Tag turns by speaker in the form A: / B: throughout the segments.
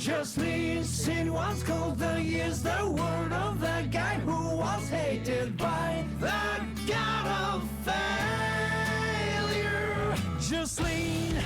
A: Just listen what's called the years, the word of the guy who was hated by the god of failure. Just lean.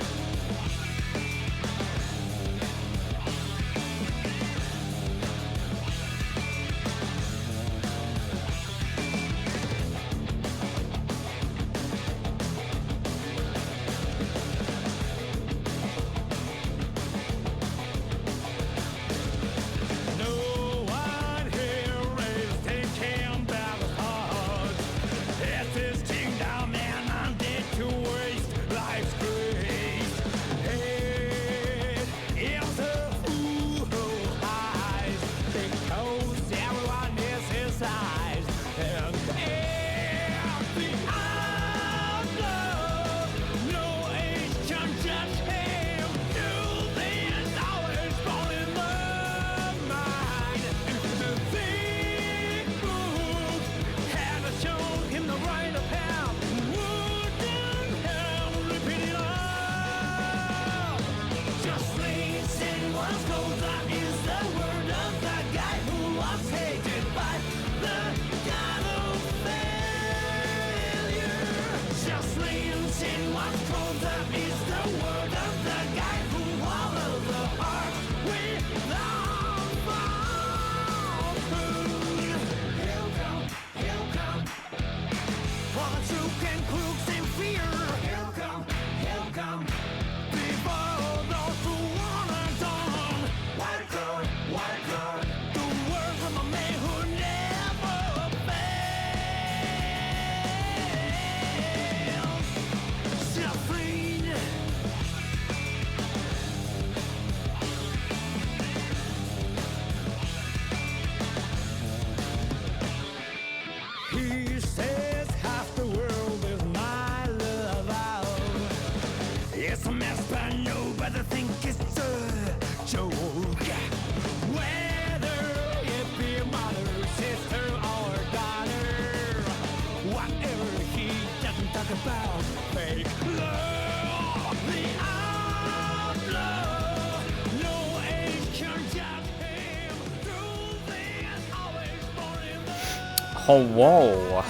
B: Oh, whoa.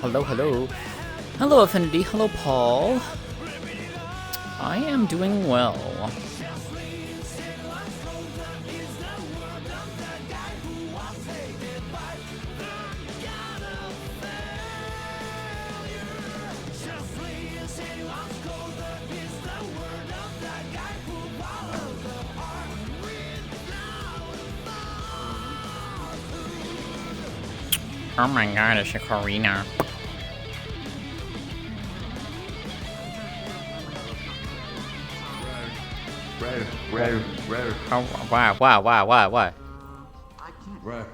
B: Hello, hello. Hello, Affinity. Hello, Paul. I am doing well. Oh my god, it's a Karina. Oh, wow.
C: Right.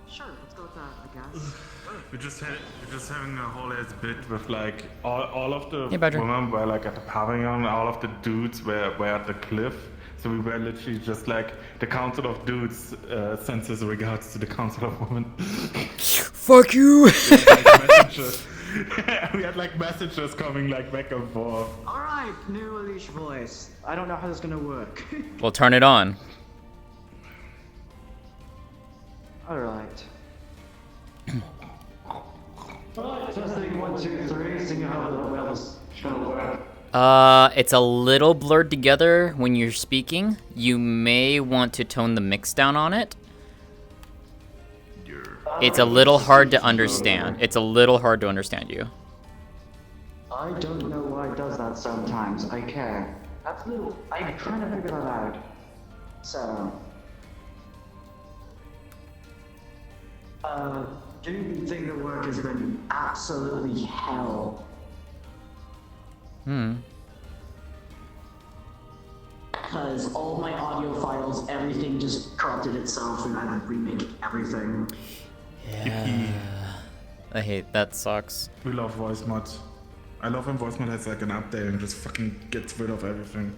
D: Sure, let's go with that, I guess.
C: We're just having a whole ass bit with like all of the
B: Hey, Badger.
C: women were like at the pavilion, all of the dudes were at the cliff. So we were literally just like the council of dudes sends his regards to the council of women.
B: Fuck you!
C: We had like messages coming like back and forth.
D: Alright, new Unleash voice. I don't know how this is gonna work.
B: We'll turn it on.
D: Alright. Testing 1, 2, 3, seeing how the web's gonna work.
B: It's a little blurred together when you're speaking. You may want to tone the mix down on it. It's a little hard to understand. It's a little hard to understand you.
D: I don't know why it does that sometimes. I care. That's little. I'm trying to figure that out. So. Do you think the work has been absolutely hell? Because all my audio files, everything just corrupted itself and I had to remake everything.
B: Yeah. I hate that. Sucks.
C: We love voice mods. I love when voice mod has like an update and just fucking gets rid of everything.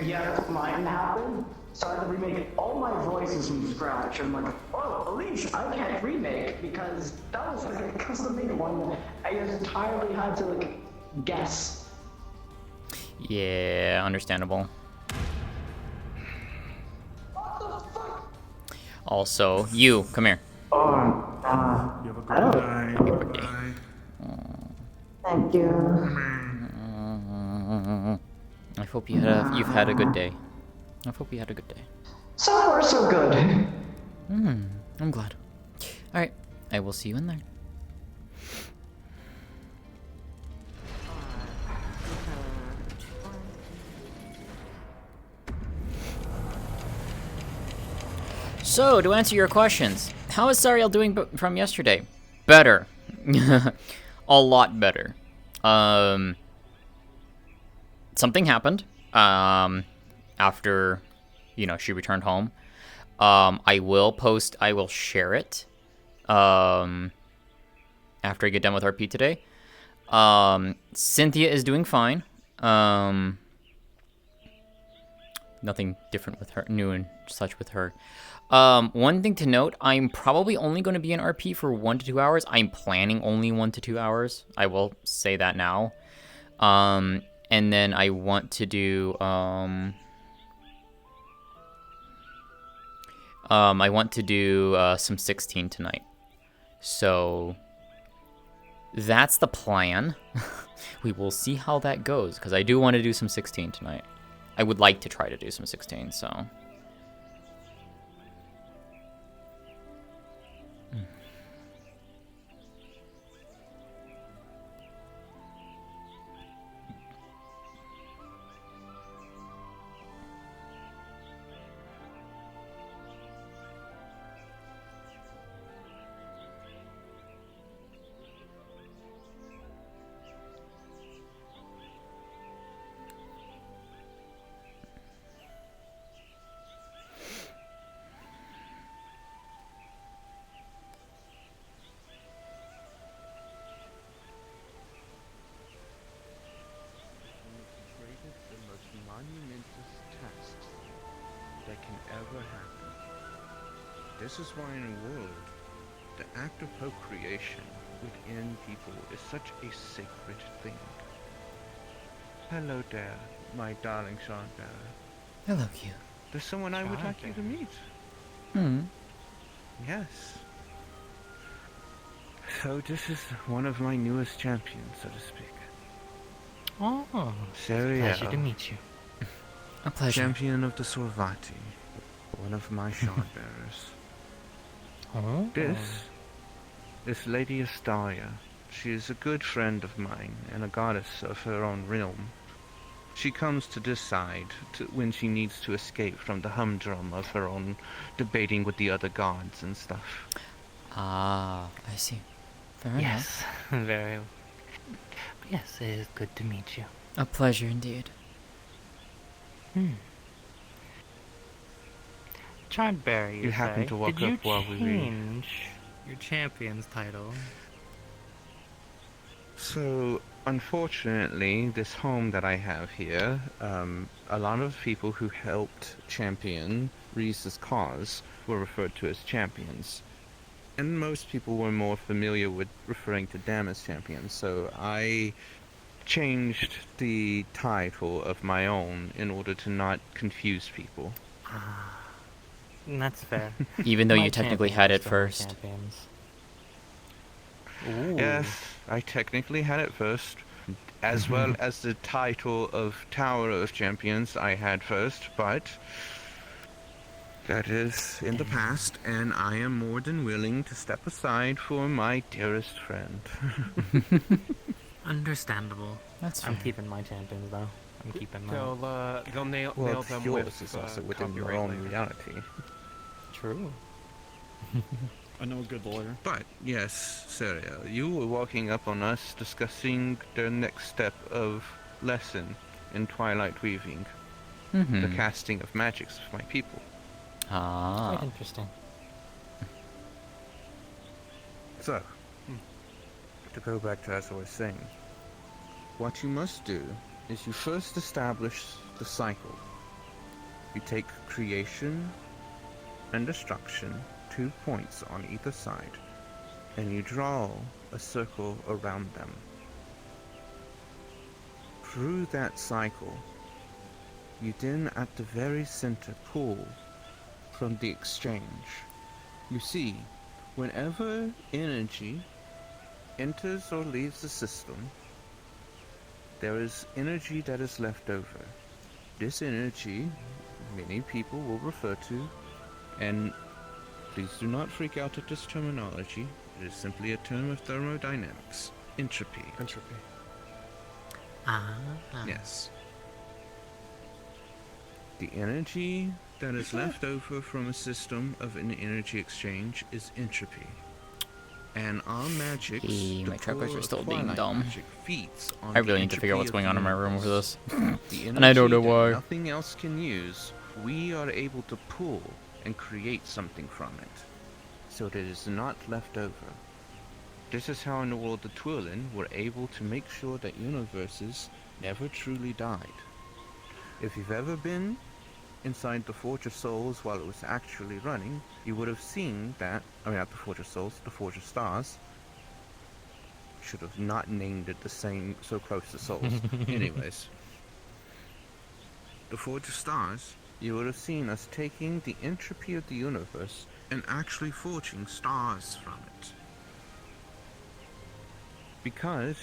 D: Yeah, that's what mine happened. started remaking all my voices from scratch. I'm like, oh, at least I can't remake because that was like a custom-made one. I entirely had to like guess.
B: Yeah, understandable.
D: What the fuck?
B: Also, you, come here.
C: You have a good night. Bye.
D: Thank you.
B: I hope you've had a good day. I hope you had a good day.
D: So far, so good.
B: I'm glad. Alright, I will see you in there. So, to answer your questions, how is Sariel doing from yesterday? Better. A lot better. Something happened after, she returned home. I will share it after I get done with RP today. Cynthia is doing fine. Nothing different with her, new and such with her. One thing to note, I'm probably only going to be in RP for 1 to 2 hours. I'm planning only 1 to 2 hours. I will say that now. And then I want to do, some 16 tonight. So that's the plan. We will see how that goes, because I do want to do some 16 tonight. I would like to try to do some 16, so...
E: The most monumentous task that can ever happen. This is why in a world, the act of procreation within people is such a sacred thing. Hello there, my darling Sariel.
B: Hello, you.
E: There's someone I would like you to meet. Yes. So this is one of my newest champions, so to speak.
F: Oh,
E: Sariel.
F: pleasure to meet you.
B: A pleasure.
E: Champion of the Sorvati. One of my shard bearers.
F: Oh,
E: This Lady Astaria. She is a good friend of mine and a goddess of her own realm. She comes to decide when she needs to escape from the humdrum of her own debating with the other gods and stuff.
B: Ah, I see. Fair enough.
F: yes, very. Yes, it is good to meet you.
B: A pleasure indeed.
F: Chardberry,
E: You happened to walk
F: Did
E: up while we
F: you
E: read.
F: change your champion's title?
E: So, unfortunately, this home that I have here, a lot of people who helped champion Reese's cause were referred to as champions. And most people were more familiar with referring to them as champions, so I changed the title of my own in order to not confuse people.
F: That's fair.
B: Even though
F: My
B: you technically
F: champions
B: had
F: are
B: it
F: still my
B: first.
F: champions. Ooh.
E: Yes, I technically had it first, as well as the title of Tower of Champions I had first, but that is in the past, and I am more than willing to step aside for my dearest friend.
F: Understandable.
B: That's
F: I'm
B: fair.
F: keeping my champions though. I'm keeping mine.
G: They'll nail
E: Well,
G: them
E: yours
G: with
E: is also within your
G: copyright
E: own
G: later.
E: reality.
F: True.
H: I know a good lawyer.
E: But, yes, Sariel, you were walking up on us discussing the next step of lesson in Twilight Weaving, the casting of magics of my people.
B: Ah.
F: Quite interesting.
E: So, to go back to as I was saying, what you must do is you first establish the cycle. You take creation and destruction, 2 points on either side, and you draw a circle around them. Through that cycle, you then at the very center pull from the exchange. You see, whenever energy enters or leaves the system, there is energy that is left over. This energy, many people will refer to, and please do not freak out at this terminology, it is simply a term of thermodynamics, entropy.
H: Entropy.
E: Yes. The energy that is left over from a system of an energy exchange is entropy. And our magics,
B: Gee,
E: the
B: my trackers
E: core
B: are
E: of
B: still being
E: Twilight
B: dumb.
E: magic feeds on
B: I
E: the
B: really need to figure out what's
E: entropy
B: going
E: of
B: on in
E: the
B: my room for
E: universe.
B: this.
E: The
B: And I don't know
E: energy that
B: why.
E: nothing else can use, we are able to pull and create something from it, so that it is not left over. This is how in the world of Twirlin we're able to make sure that universes never truly died. If you've ever been inside the Forge of Souls while it was actually running, you would have seen that, I mean not the Forge of Souls, the Forge of Stars. Should have not named it the same, so close to Souls. Anyways. The Forge of Stars, you would have seen us taking the entropy of the universe and actually forging stars from it. Because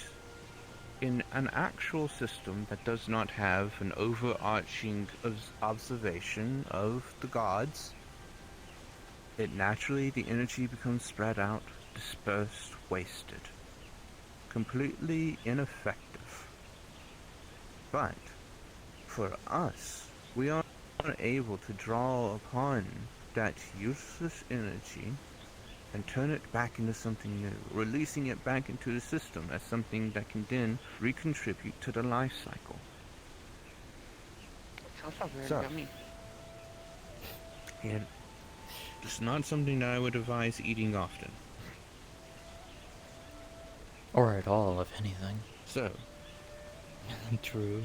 E: in an actual system that does not have an overarching observation of the gods, it naturally, the energy becomes spread out, dispersed, wasted. Completely ineffective. But for us, we are able to draw upon that useless energy and turn it back into something new, releasing it back into the system as something that can then recontribute to the life cycle.
F: Sounds very
E: So-
F: yummy.
E: And it's not something that I would advise eating often.
B: Or at all, if anything.
E: So,
H: True.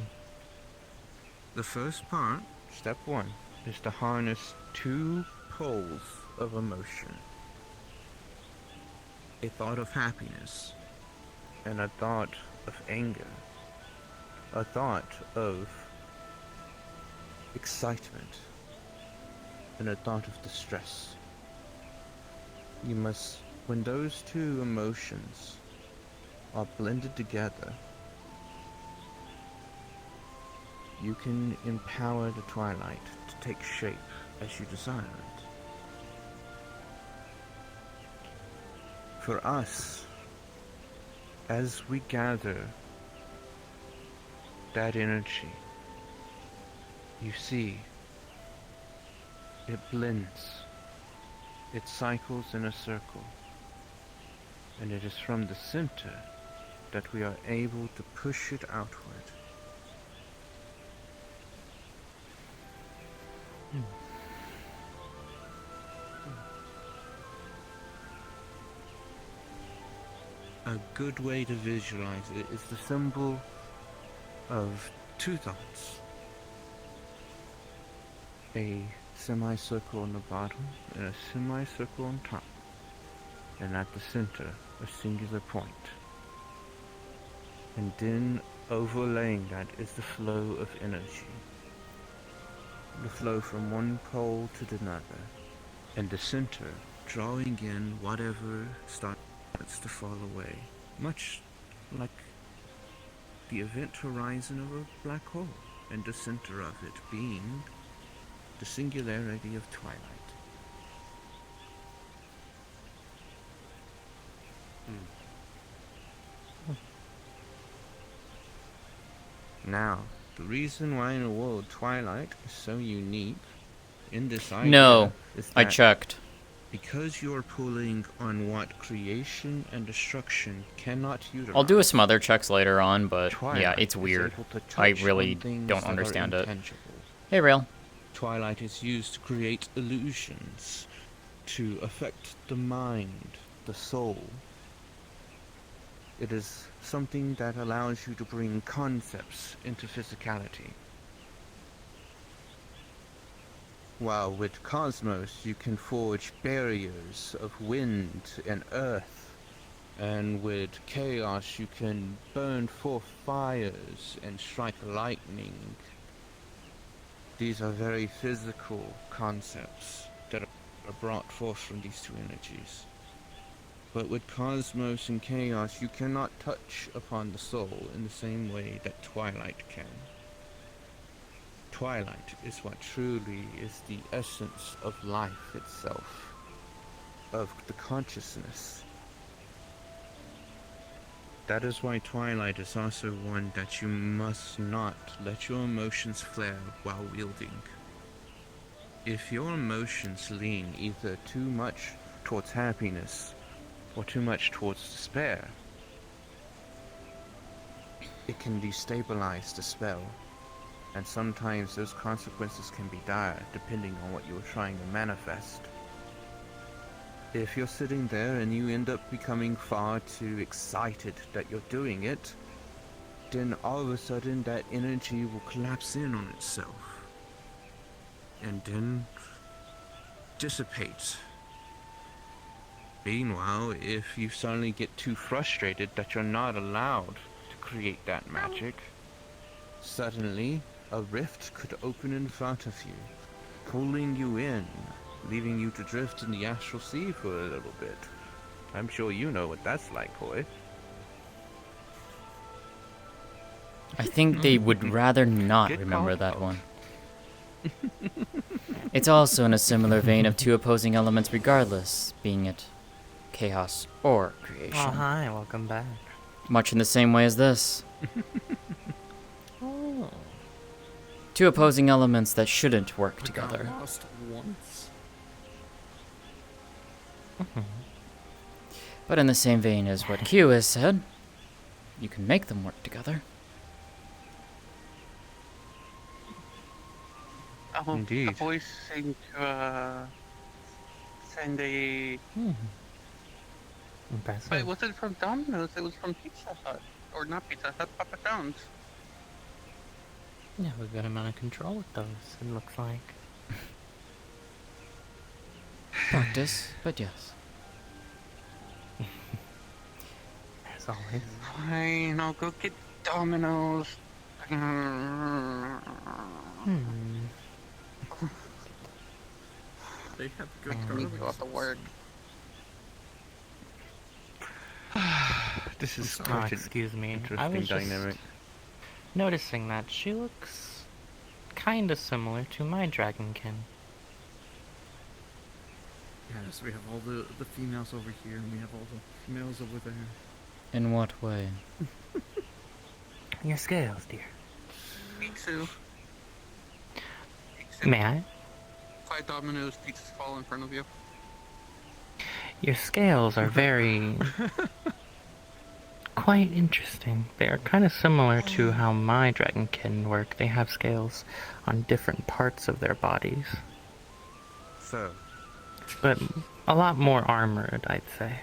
E: the first part, step one, is to harness 2 poles of emotion. A thought of happiness, and a thought of anger. A thought of excitement, and a thought of distress. You must, when those 2 emotions are blended together, you can empower the Twilight to take shape as you desire it. For us, as we gather that energy, you see, it blends, it cycles in a circle, and it is from the center that we are able to push it outward. A good way to visualize it is the symbol of 2 thoughts. A semicircle on the bottom and a semicircle on top. And at the center, a singular point. And then overlaying that is the flow of energy. The flow from one pole to another. And the center drawing in whatever starts to fall away. Much like the event horizon of a black hole. And the center of it being the singularity of twilight. Now, the reason why in the world Twilight is so unique in this idea
B: No,
E: is
B: I
E: that
B: checked.
E: because you're pulling on what creation and destruction cannot utilize.
B: I'll do some other checks later on, but
E: Twilight
B: yeah, it's
E: is
B: weird.
E: able to
B: I
E: touch
B: really
E: on things
B: don't
E: that are
B: understand it.
E: intangible.
B: Hey, Rail.
E: Twilight is used to create illusions, to affect the mind, the soul. It is something that allows you to bring concepts into physicality. While with Cosmos, you can forge barriers of wind and earth. And with Chaos, you can burn forth fires and strike lightning. These are very physical concepts that are brought forth from these two energies. But with Cosmos and Chaos, you cannot touch upon the soul in the same way that Twilight can. Twilight is what truly is the essence of life itself, of the consciousness. That is why Twilight is also one that you must not let your emotions flare while wielding. If your emotions lean either too much towards happiness or too much towards despair, it can destabilize the spell, and sometimes those consequences can be dire depending on what you are trying to manifest. If you're sitting there and you end up becoming far too excited that you're doing it, then all of a sudden that energy will collapse in on itself and then dissipate. Meanwhile, if you suddenly get too frustrated that you're not allowed to create that magic, suddenly a rift could open in front of you, pulling you in, leaving you to drift in the astral sea for a little bit. I'm sure you know what that's like, Hoy.
B: I think they would rather not
E: Good
B: remember
E: call,
B: that
E: folks.
B: one. It's also in a similar vein of two opposing elements regardless, being it chaos or creation.
F: Oh, hi, welcome back.
B: Much in the same way as this.
F: Oh.
B: Two opposing elements that shouldn't work
G: I
B: together.
G: got lost once.
B: But in the same vein as what Q has said, you can make them work together.
I: Oh,
E: Indeed.
I: the boys seem to send a.
F: Impressive.
I: Wait, was it from Domino's? It was from Pizza Hut, or not Pizza Hut, Papa John's.
F: Yeah, we've got him under control with those, it looks like.
B: Practice, but yes.
F: As always.
I: Fine, I'll go get Domino's.
F: Hmm.
G: They have good
I: I need to go out
G: garlic
I: to work.
E: This is
G: sorry.
F: Oh,
E: quite an
F: excuse me. I
E: interesting
F: was just
E: dynamic.
F: noticing that she looks kinda similar to my dragonkin.
G: Yes, we have all the females over here, and we have all the males over there.
B: In what way?
F: Your scales, dear.
I: Me too.
F: May I?
I: 5 Domino's pizzas fall in front of you.
F: Your scales are very... quite interesting. They are kind of similar to how my dragonkin work. They have scales on different parts of their bodies.
E: So,
F: But a lot more armored, I'd say.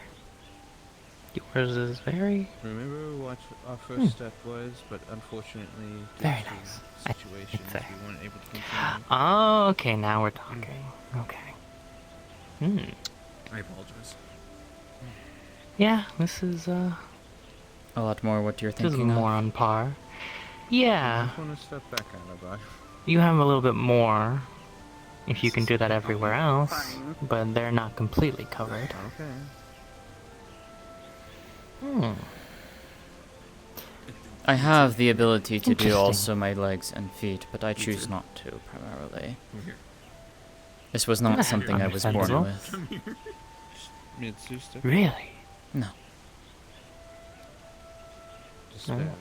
F: Yours is very...
E: remember what our first step was, but unfortunately, due
F: Very
E: to
F: nice. I'd
E: situations,
F: say.
E: we weren't able to continue.
F: Oh, okay, now we're talking. Okay.
G: I apologize.
F: Yeah, this is,
B: A lot more what you're
F: this is
B: thinking
F: more
B: of.
F: on par.
E: I
F: Yeah,
E: just want to step back out of that.
F: you have a little bit more, if you can do that everywhere else,
I: Fine.
F: but they're not completely covered.
E: Okay.
B: I have the ability to do
F: Interesting.
B: also my legs and feet, but I choose not to, primarily.
G: We're here.
B: This was not something I was born
F: Understandable.
B: with.
E: Mitsu step.
F: Really?
B: No.
E: Despair.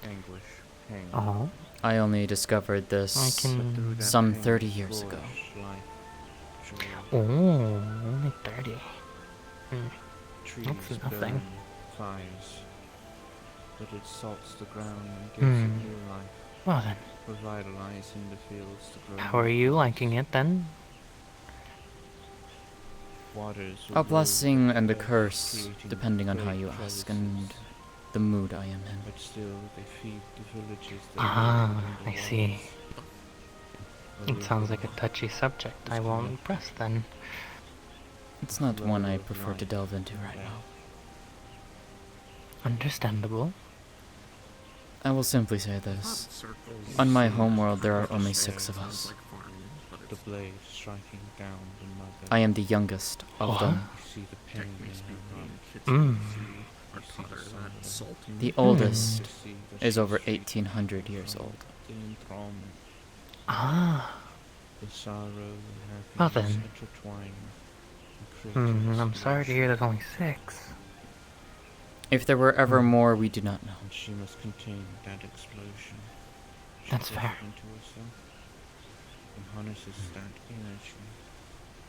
E: Anguish. Pain.
F: Oh,
B: I only discovered
F: I
B: this
F: can...
B: some 30 years ago.
F: Oh, only 30.
E: Trees
F: That's nothing.
E: burn, fires, but it salts the ground and gives it new life,
F: Well then,
E: revitalizing the fields to grow.
F: how are you liking it then?
E: Waters
B: A blessing and a
E: overflow,
B: curse,
E: creating
B: depending on how
E: great
B: you ask,
E: crevices,
B: and the mood I am in.
E: but still they feed the villages that
F: Ah,
E: live within the
F: I see.
E: walls.
F: It sounds like a touchy subject. I won't press then.
B: It's not one I prefer to delve into right now.
F: Understandable.
B: I will simply say this. On my homeworld, there are only 6 of us.
E: The blade striking down the mother.
B: I am the youngest of them.
E: You see the pain
F: Mm.
B: The oldest is over 1800 years old.
E: the enthrallment,
F: Ah.
E: the sorrow and
F: Well
E: happiness
F: then.
E: intertwine. and create a
F: I'm sorry to hear there's only 6.
B: If there were ever more, we do not know.
E: And she must contain that explosion. She
F: That's
E: takes
F: fair.
E: it into herself and harnesses that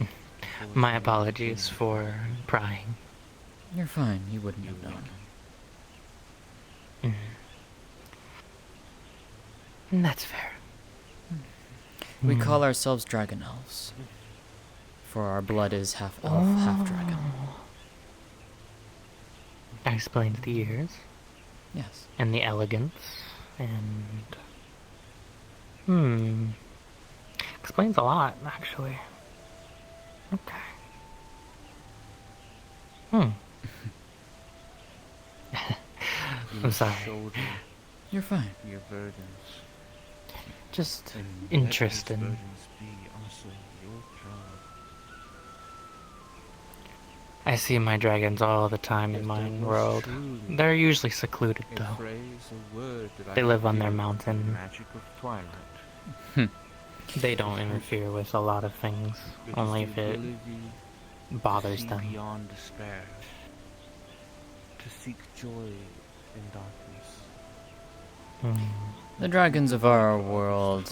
E: energy. before
F: My
E: it
F: apologies
E: begins.
F: for prying.
B: You're fine, you wouldn't have known.
F: That's fair.
B: We call ourselves Dragon Elves. For our blood is half elf, half dragon.
F: That explains the ears,
B: Yes.
F: and the elegance, and... Explains a lot, actually. Okay. I'm sorry.
E: Shoulder
B: You're fine.
E: your burdens.
F: Just
E: And let
F: interesting.
E: those burdens be also your job.
F: I see my dragons all the time in
E: If
F: my
E: there was
F: world.
E: truly
F: They're usually secluded,
E: a
F: though.
E: phrase, a word that
F: They
E: I
F: live
E: could
F: on their
E: give
F: mountain.
E: the magic of twilight.
F: They don't interfere with a lot of things,
E: It is
F: only
E: the
F: if it
E: ability to
F: bothers
E: see
F: them.
E: beyond despair, to seek joy in darkness.
B: The dragons of our world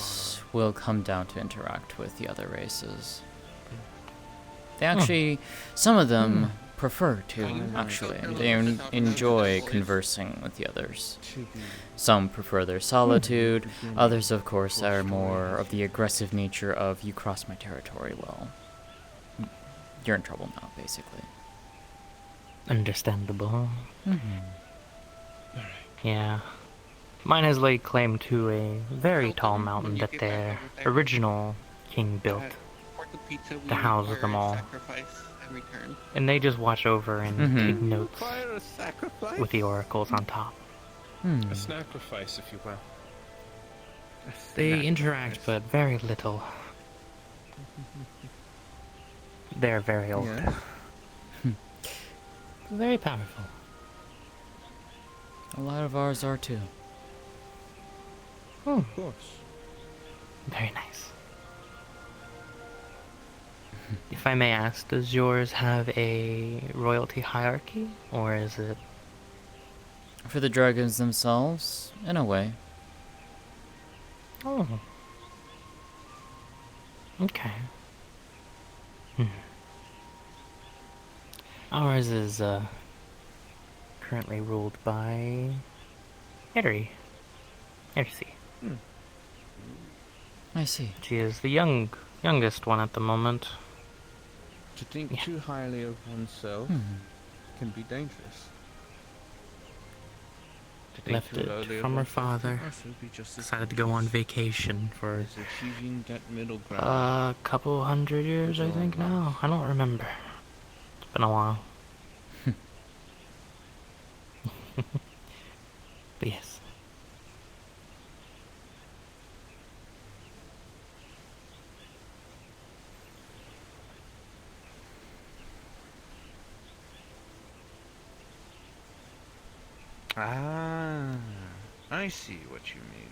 B: will come down to interact with the other races. They actually, some of them prefer to, actually. They enjoy conversing with the others.
E: To be
B: Some prefer their solitude, others, of course, are more of the aggressive nature of, you cross my territory, well, you're in trouble now, basically.
F: Understandable. Yeah. Mine has laid claim to a very tall mountain that their original king built,
I: Pork the pizza we
F: to house
I: require
F: them all.
I: sacrifice and return.
F: and they just watch over and take notes
E: require a sacrifice.
F: with the oracles on top.
J: A sacrifice, if you will.
F: They interact, but very little. They're very old.
E: Yes.
F: Very powerful.
B: A lot of ours are too.
J: Of course.
F: Very nice. If I may ask, does yours have a royalty hierarchy, or is it...
B: For the dragons themselves, in a way.
F: Oh. Okay. Ours is, currently ruled by... Eri. Ersi.
B: I see.
F: She is the youngest one at the moment.
E: To think
F: Yeah.
E: too highly of oneself can be dangerous. To think
F: Left
E: too
F: it
E: lowly of
F: from her
E: oneself can
F: father.
E: also be just as
F: Decided to go on
E: dangerous
F: vacation for
E: as achieving that middle ground.
F: a couple hundred years, I think now. I don't remember. It's been a while. But yes.
E: Ah, I see what you mean.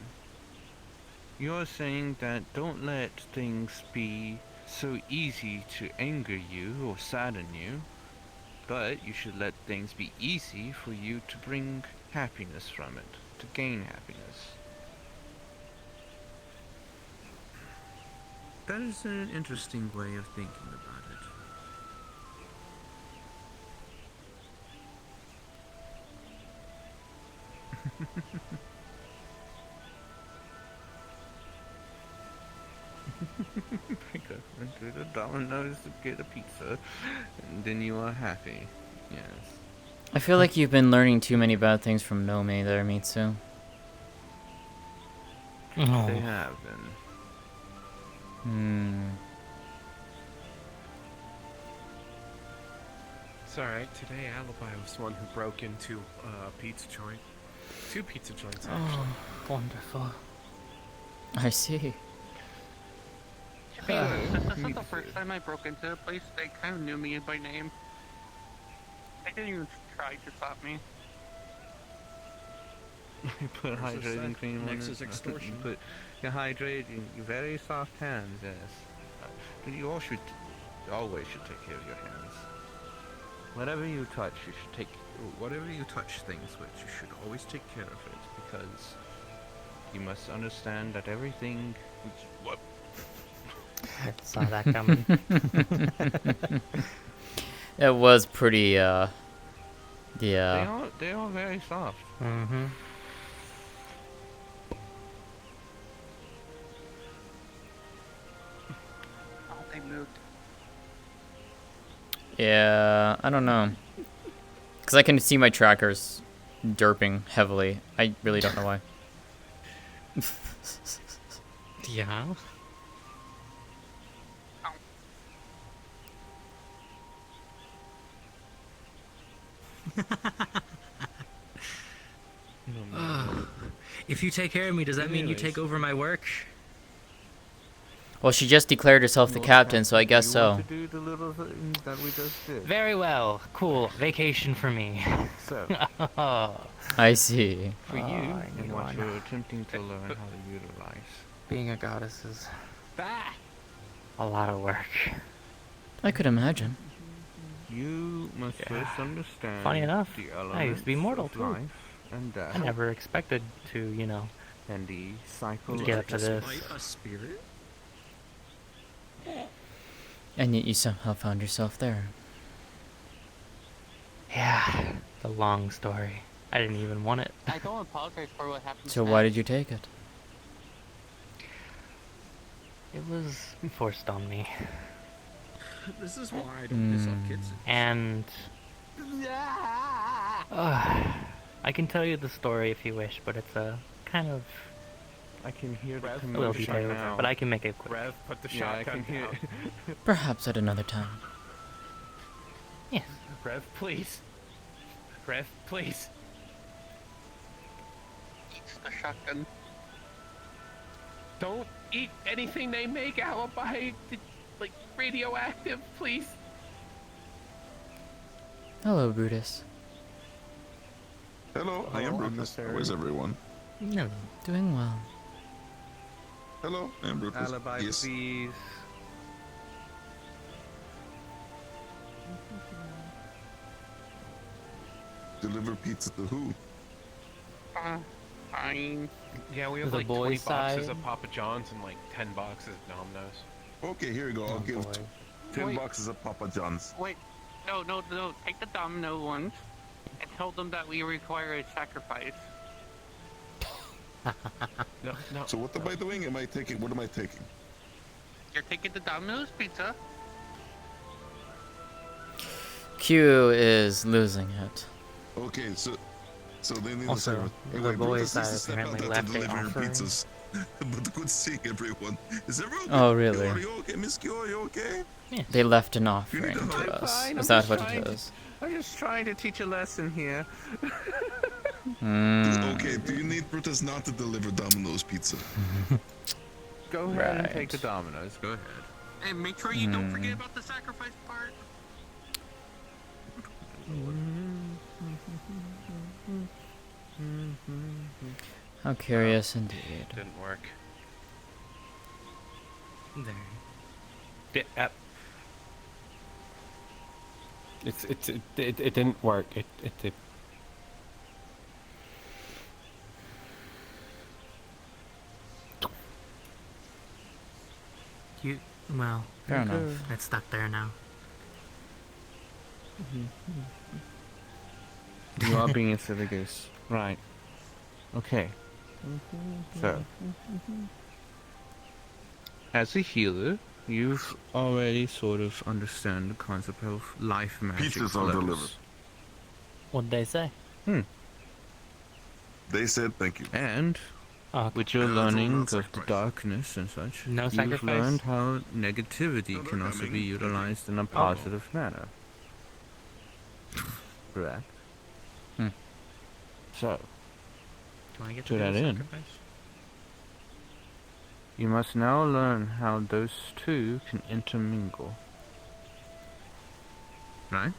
E: You're saying that don't let things be so easy to anger you or sadden you, but you should let things be easy for you to bring happiness from it, to gain happiness.
G: That is an interesting way of thinking about it.
E: Go into the Domino's to get a pizza, and then you are happy. Yes.
B: I feel like you've been learning too many bad things from Nomi there, Mitsu.
E: They
F: Oh,
E: have been.
J: It's alright. Today, Alibi was the one who broke into a pizza joint. 2 pizza joints, actually.
F: Oh, wonderful.
B: I see.
I: To be honest, this isn't the first time I broke into a place. They kind of knew me by name. They didn't even try to stop me.
E: You put
G: There's a
E: hydrating
G: sec-
E: cream on
G: next
E: it.
G: is extortion.
E: You put your hydrating, your very soft hands, yes. But you always should take care of your hands. Whatever you touch, whatever you touch things with, you should always take care of it, because you must understand that everything... What?
F: Saw that coming.
B: It was pretty, yeah.
E: They are very soft.
F: Mm-hmm.
I: Oh, they moved.
B: Yeah, I don't know. Because I can see my trackers derping heavily. I really don't know why.
F: Yeah.
H: If you take care of me, does that mean you take over my work?
B: Well, she just declared herself the captain, so I guess
E: You
B: so.
E: want to do the little thing that we just did.
F: Very well. Cool. Vacation for me.
E: So,
B: I see.
E: for you,
F: I
E: and
F: need
E: what
F: one.
E: you're attempting to learn how to utilize.
F: Being a goddess is a lot of work.
B: I could imagine.
E: You must
F: Yeah.
E: first understand
F: Funny enough,
E: the
F: I used to be
E: elements
F: mortal,
E: of
F: too.
E: life and death,
F: I never expected to, you know,
E: and the cycle
F: get
E: of
F: up to this.
G: Despite a spirit?
B: And yet you somehow found yourself there.
F: Yeah, the long story. I didn't even want it.
I: I don't apologize for what happened.
B: So why did you take it?
F: It was forced on me.
G: This is why I don't piss off kids.
F: And I can tell you the story if you wish, but it's a kind of
E: I can hear the
J: Rev,
F: little
E: commotion
F: detailed,
E: now.
F: but I can make it quick.
J: Rev, put the
E: Yeah, I
J: shotgun
E: can hear.
J: down.
B: Perhaps at another time.
F: Yes.
J: Rev, please. Rev, please.
I: It's the shotgun.
J: Don't eat anything they make, Alibi. Like, radioactive, please.
B: Hello, Brutus.
K: Hello, I am Brutus. How is everyone?
F: No.
B: Doing well.
K: Hello, I am Brutus.
E: Alibi,
K: Yes.
E: please.
K: Deliver pizza to who?
I: Fine.
J: Yeah, we have
F: The
J: like 20
F: boys'
J: boxes
F: side.
J: of Papa John's and like 10 boxes of Domino's.
K: Okay, here you go. I'll
F: Oh,
K: give
F: boy.
K: 10
I: Wait.
K: boxes of Papa John's.
I: Wait. No. Take the domino ones and tell them that we require a sacrifice.
J: No, no.
K: So what am I doing? Am I taking? What am I taking?
I: You're taking the Domino's pizza.
B: Q is losing it.
K: Okay, so they need
F: Also,
K: to serve.
F: the
K: Anyway,
F: boys
K: Brutus needs to
F: that
K: step out
F: apparently
K: after
F: left a
K: delivering
F: offering.
K: pizzas. But good seeing everyone. Is everyone okay?
B: Oh, really?
K: Are you okay, Miss Q? Are you okay?
B: They left an
K: You
B: offering
K: need to
B: to
K: hide.
B: us.
E: Fine,
B: Is
E: I'm
B: that
E: just
B: what
E: trying
B: it
E: to-
B: is?
E: I'm just trying to teach a lesson here.
K: Okay, do you need Brutus not to deliver Domino's pizza?
E: Go ahead and
B: Right.
E: take the dominoes. Go ahead.
I: And make sure you don't forget about the sacrifice part.
B: How curious indeed.
J: Didn't work.
H: There.
J: It didn't work. It
H: Well,
B: Fair enough.
H: it's stuck there now.
E: You are being a silly goose. Right. Okay. So, as a healer, you've already sort of understand the concept of life magic
K: Pizzas are
E: flows.
K: delivered.
F: What'd they say?
K: They said thank you.
E: And With your
K: Yeah, that's all
E: learning
K: about
E: of the
K: sacrifice.
E: darkness and such,
F: No
E: you've
F: sacrifice?
E: learned how negativity
K: No, they're
E: can also
K: coming.
E: be utilized in a positive manner. Correct.
B: Hmm.
E: So,
H: Do I get
E: To
H: to do
E: that
H: a
E: end.
H: sacrifice?
E: you must now learn how those two can intermingle. Right?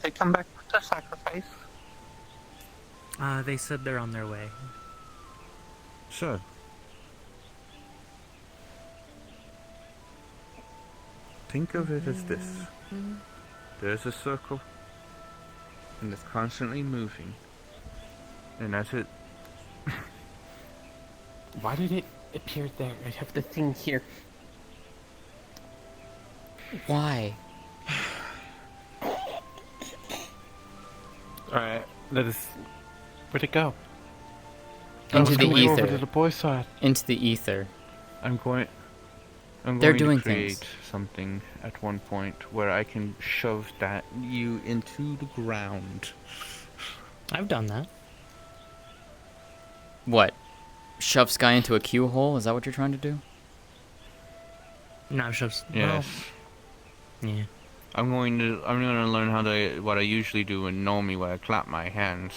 I: They come back with the sacrifice.
H: They said they're on their way.
E: So, think of it as this. There's a circle, and it's constantly moving. And as it...
J: Why did it appear there? I have the thing here.
B: Why?
J: Alright, let us... Where'd it go?
B: Into the
J: Over to
B: ether.
J: the boys' side.
B: Into the ether.
E: I'm going
B: They're doing
E: to create
B: things.
E: something at one point where I can shove you into the ground.
F: I've done that.
B: What? Shove Sky into a Q hole? Is that what you're trying to do?
F: No, just
E: Yes.
F: yeah.
E: I'm gonna learn what I usually do in Nomi, where I clap my hands,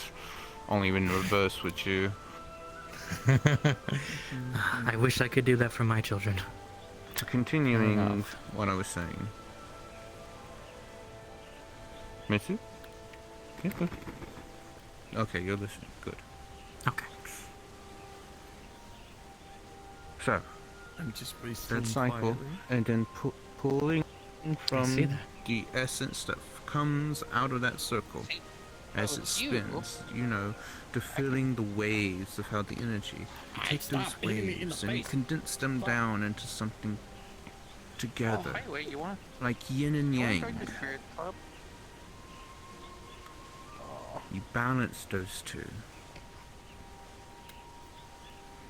E: only in reverse with you.
H: I wish I could do that for my children.
E: So continuing
B: enough.
E: what I was saying. Mitsu? Yeah, good. Okay, you're listening. Good.
H: Okay.
E: So,
G: I'm just wasting
E: that cycle,
G: quietly.
E: and then pulling
F: see
E: from
F: that.
E: the essence that comes out of that circle as it spins, to filling the waves of how the energy. You take those waves and you condense them down into something together,
I: Oh, wait, you want
E: like yin and
I: to
E: yang.
I: join the spirit club?
E: You balance those two.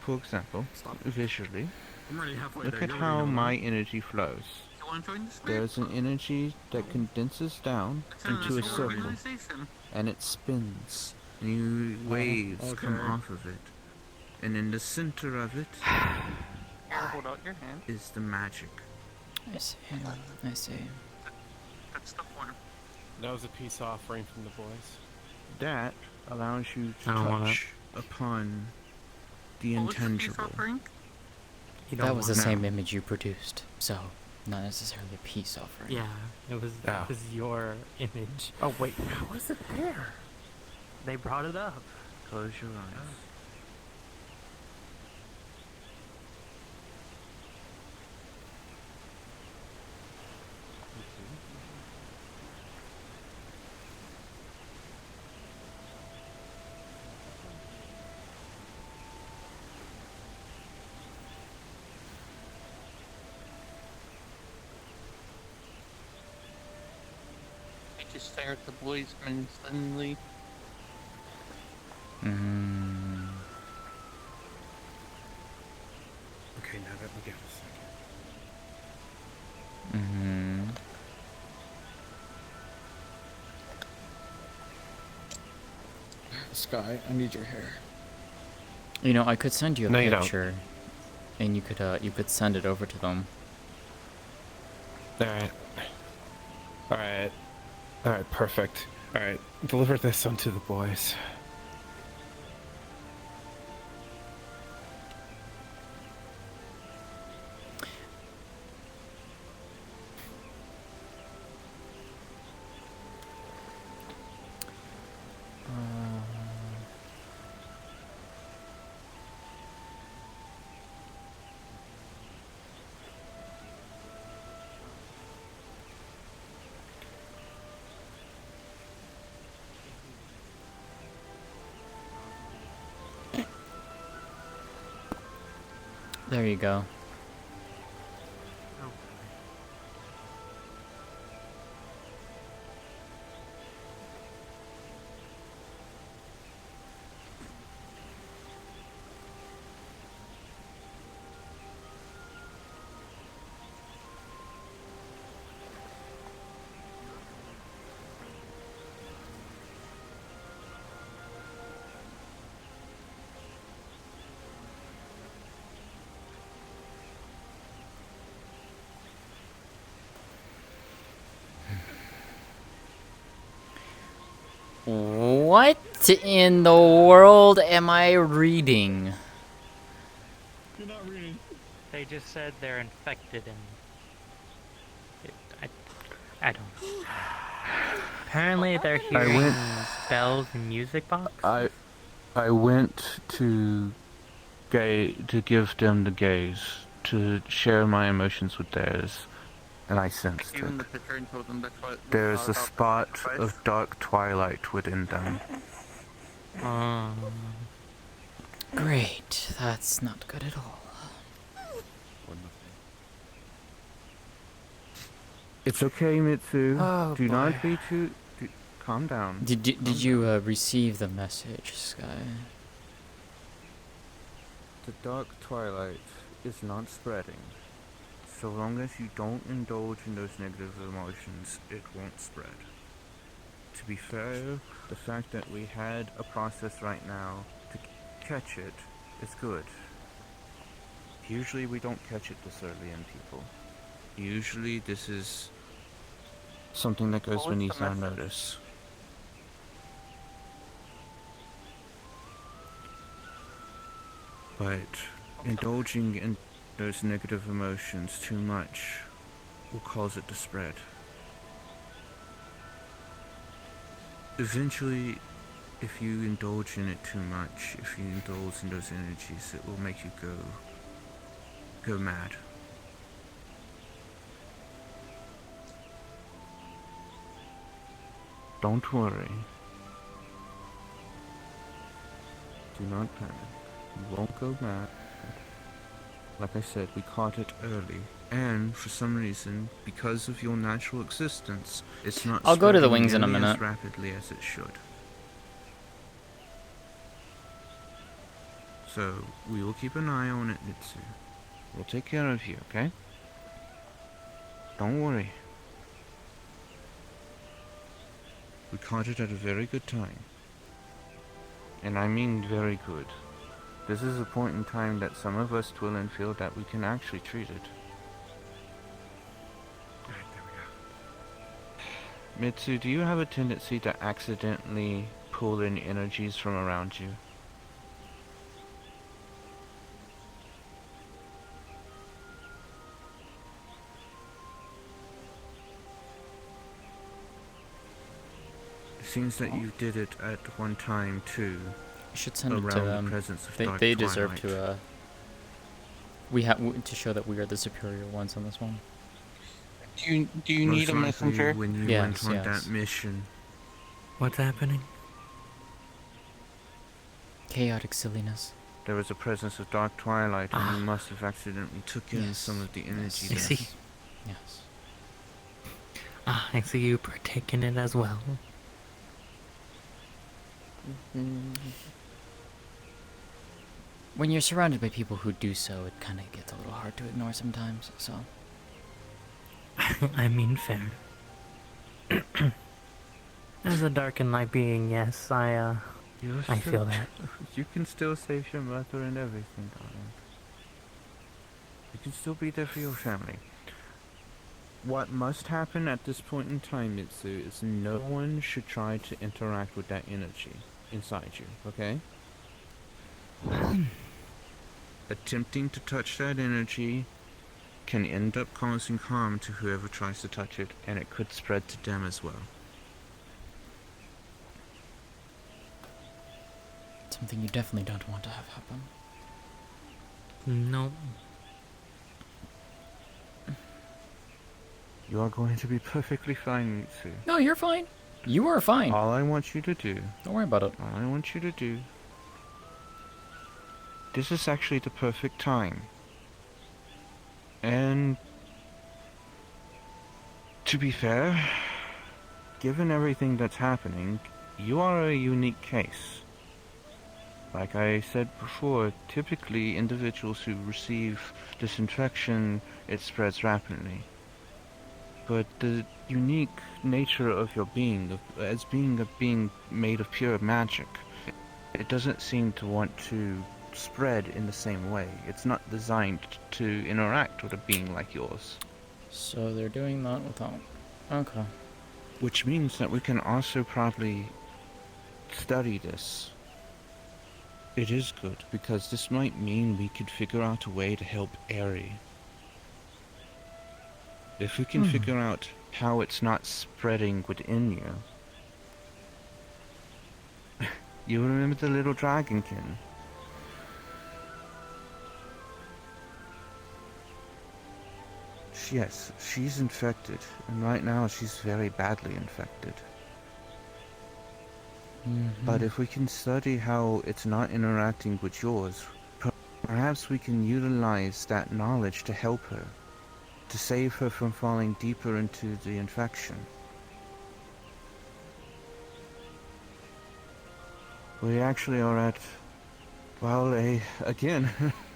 E: For example, visually,
G: I'm already halfway
E: look
G: there.
E: at
G: You
E: how
G: already know
E: my energy flows.
I: You want to join the spirit
E: There's an energy that condenses down
I: It's an
E: into a
I: official
E: circle,
I: organization.
E: and it spins. New waves come off of it, and in the center of it
I: Hold out your hand.
E: is the magic.
B: I see. I see.
I: That's the point.
J: That was a peace offering from the boys.
E: That allows you to
F: I don't want
E: touch upon the
I: What was the peace
E: intangible.
I: offering?
F: You don't
B: That was the
F: want
B: same image you produced, so not necessarily a peace offering.
F: Yeah, it was your image.
J: Oh wait, how is it there?
F: They brought it up.
E: Close your eyes.
I: I just stare at the boys menacingly.
B: Mm.
J: Okay, now let me get a second.
B: Mm-hmm.
G: Sky, I need your hair.
B: You know, I could send you a
J: No, you don't.
B: picture, and you could send it over to them.
J: Alright. Alright. Alright, perfect. Alright, deliver this onto the boys.
B: There you go. What in the world am I reading?
C: You're not reading.
F: They just said they're infected and... I don't know. Apparently they're hearing bells and music box.
E: I went to give them the gaze, to share my emotions with theirs, and I sensed
I: Gave him the
E: it.
I: picture and told him that's what.
E: There is a spot of dark twilight within them.
B: Great. That's not good at all.
E: It's okay, Mitsu.
B: Oh,
E: Do
B: boy.
E: not be too... calm down.
B: Did you receive the message, Sky?
E: The dark twilight is not spreading. So long as you don't indulge in those negative emotions, it won't spread. To be fair, the fact that we had a process right now to catch it is good. Usually we don't catch it this early in people. Usually this is something that goes beneath our notice. But indulging in those negative emotions too much will cause it to spread. Eventually, if you indulge in it too much, if you indulge in those energies, it will make you go mad. Don't worry. Do not panic. You won't go mad. Like I said, we caught it early. And for some reason, because of your natural existence, it's not
B: I'll go to the
E: spreading
B: wings in a
E: nearly
B: minute.
E: as rapidly as it should. So, we will keep an eye on it, Mitsu. We'll take care of you, okay? Don't worry. We caught it at a very good time. And I mean very good. This is a point in time that some of us Twilin feel that we can actually treat it.
J: Alright, there we go.
E: Mitsu, do you have a tendency to accidentally pull in energies from around you? It seems that you did it at one time too.
B: You should send it to
E: Around the
B: them.
E: presence of dark
B: They deserve
E: twilight.
B: to. We have to show that we are the superior ones on this one.
I: Do you
E: Most
I: need a
E: likely
I: messenger?
E: when you
B: Yes,
E: went on
B: yes.
E: that mission.
H: What's happening?
B: Chaotic silliness.
E: There was a presence of dark twilight, and you must have accidentally took in
B: Yes,
E: some of the energy
H: I
E: there.
H: see.
B: Yes.
H: I see you partake in it as well.
B: When you're surrounded by people who do so, it kind of gets a little hard to ignore sometimes. So.
H: I mean, fair. As a dark and light being, yes, I feel that.
E: You can still save your mother and everything, darling. You can still be there for your family. What must happen at this point in time, Mitsu, is no one should try to interact with that energy inside you, okay? Attempting to touch that energy can end up causing harm to whoever tries to touch it, and it could spread to them as well.
B: Something you definitely don't want to have happen.
H: No.
E: You are going to be perfectly fine, Mitsu.
B: No, you're fine. You are fine.
E: All I want you to do,
B: Don't worry about it.
E: all I want you to do, this is actually the perfect time. And to be fair, given everything that's happening, you are a unique case. Like I said before, typically individuals who receive this infection, it spreads rapidly. But the unique nature of your being, as being a being made of pure magic, it doesn't seem to want to spread in the same way. It's not designed to interact with a being like yours.
B: So they're doing that without. Okay.
E: Which means that we can also probably study this. It is good, because this might mean we could figure out a way to help Eri. If we can figure out how it's not spreading within you. You remember the little dragonkin? Yes, she's infected, and right now she's very badly infected. But if we can study how it's not interacting with yours, perhaps we can utilize that knowledge to help her, to save her from falling deeper into the infection. We actually are at, well, again,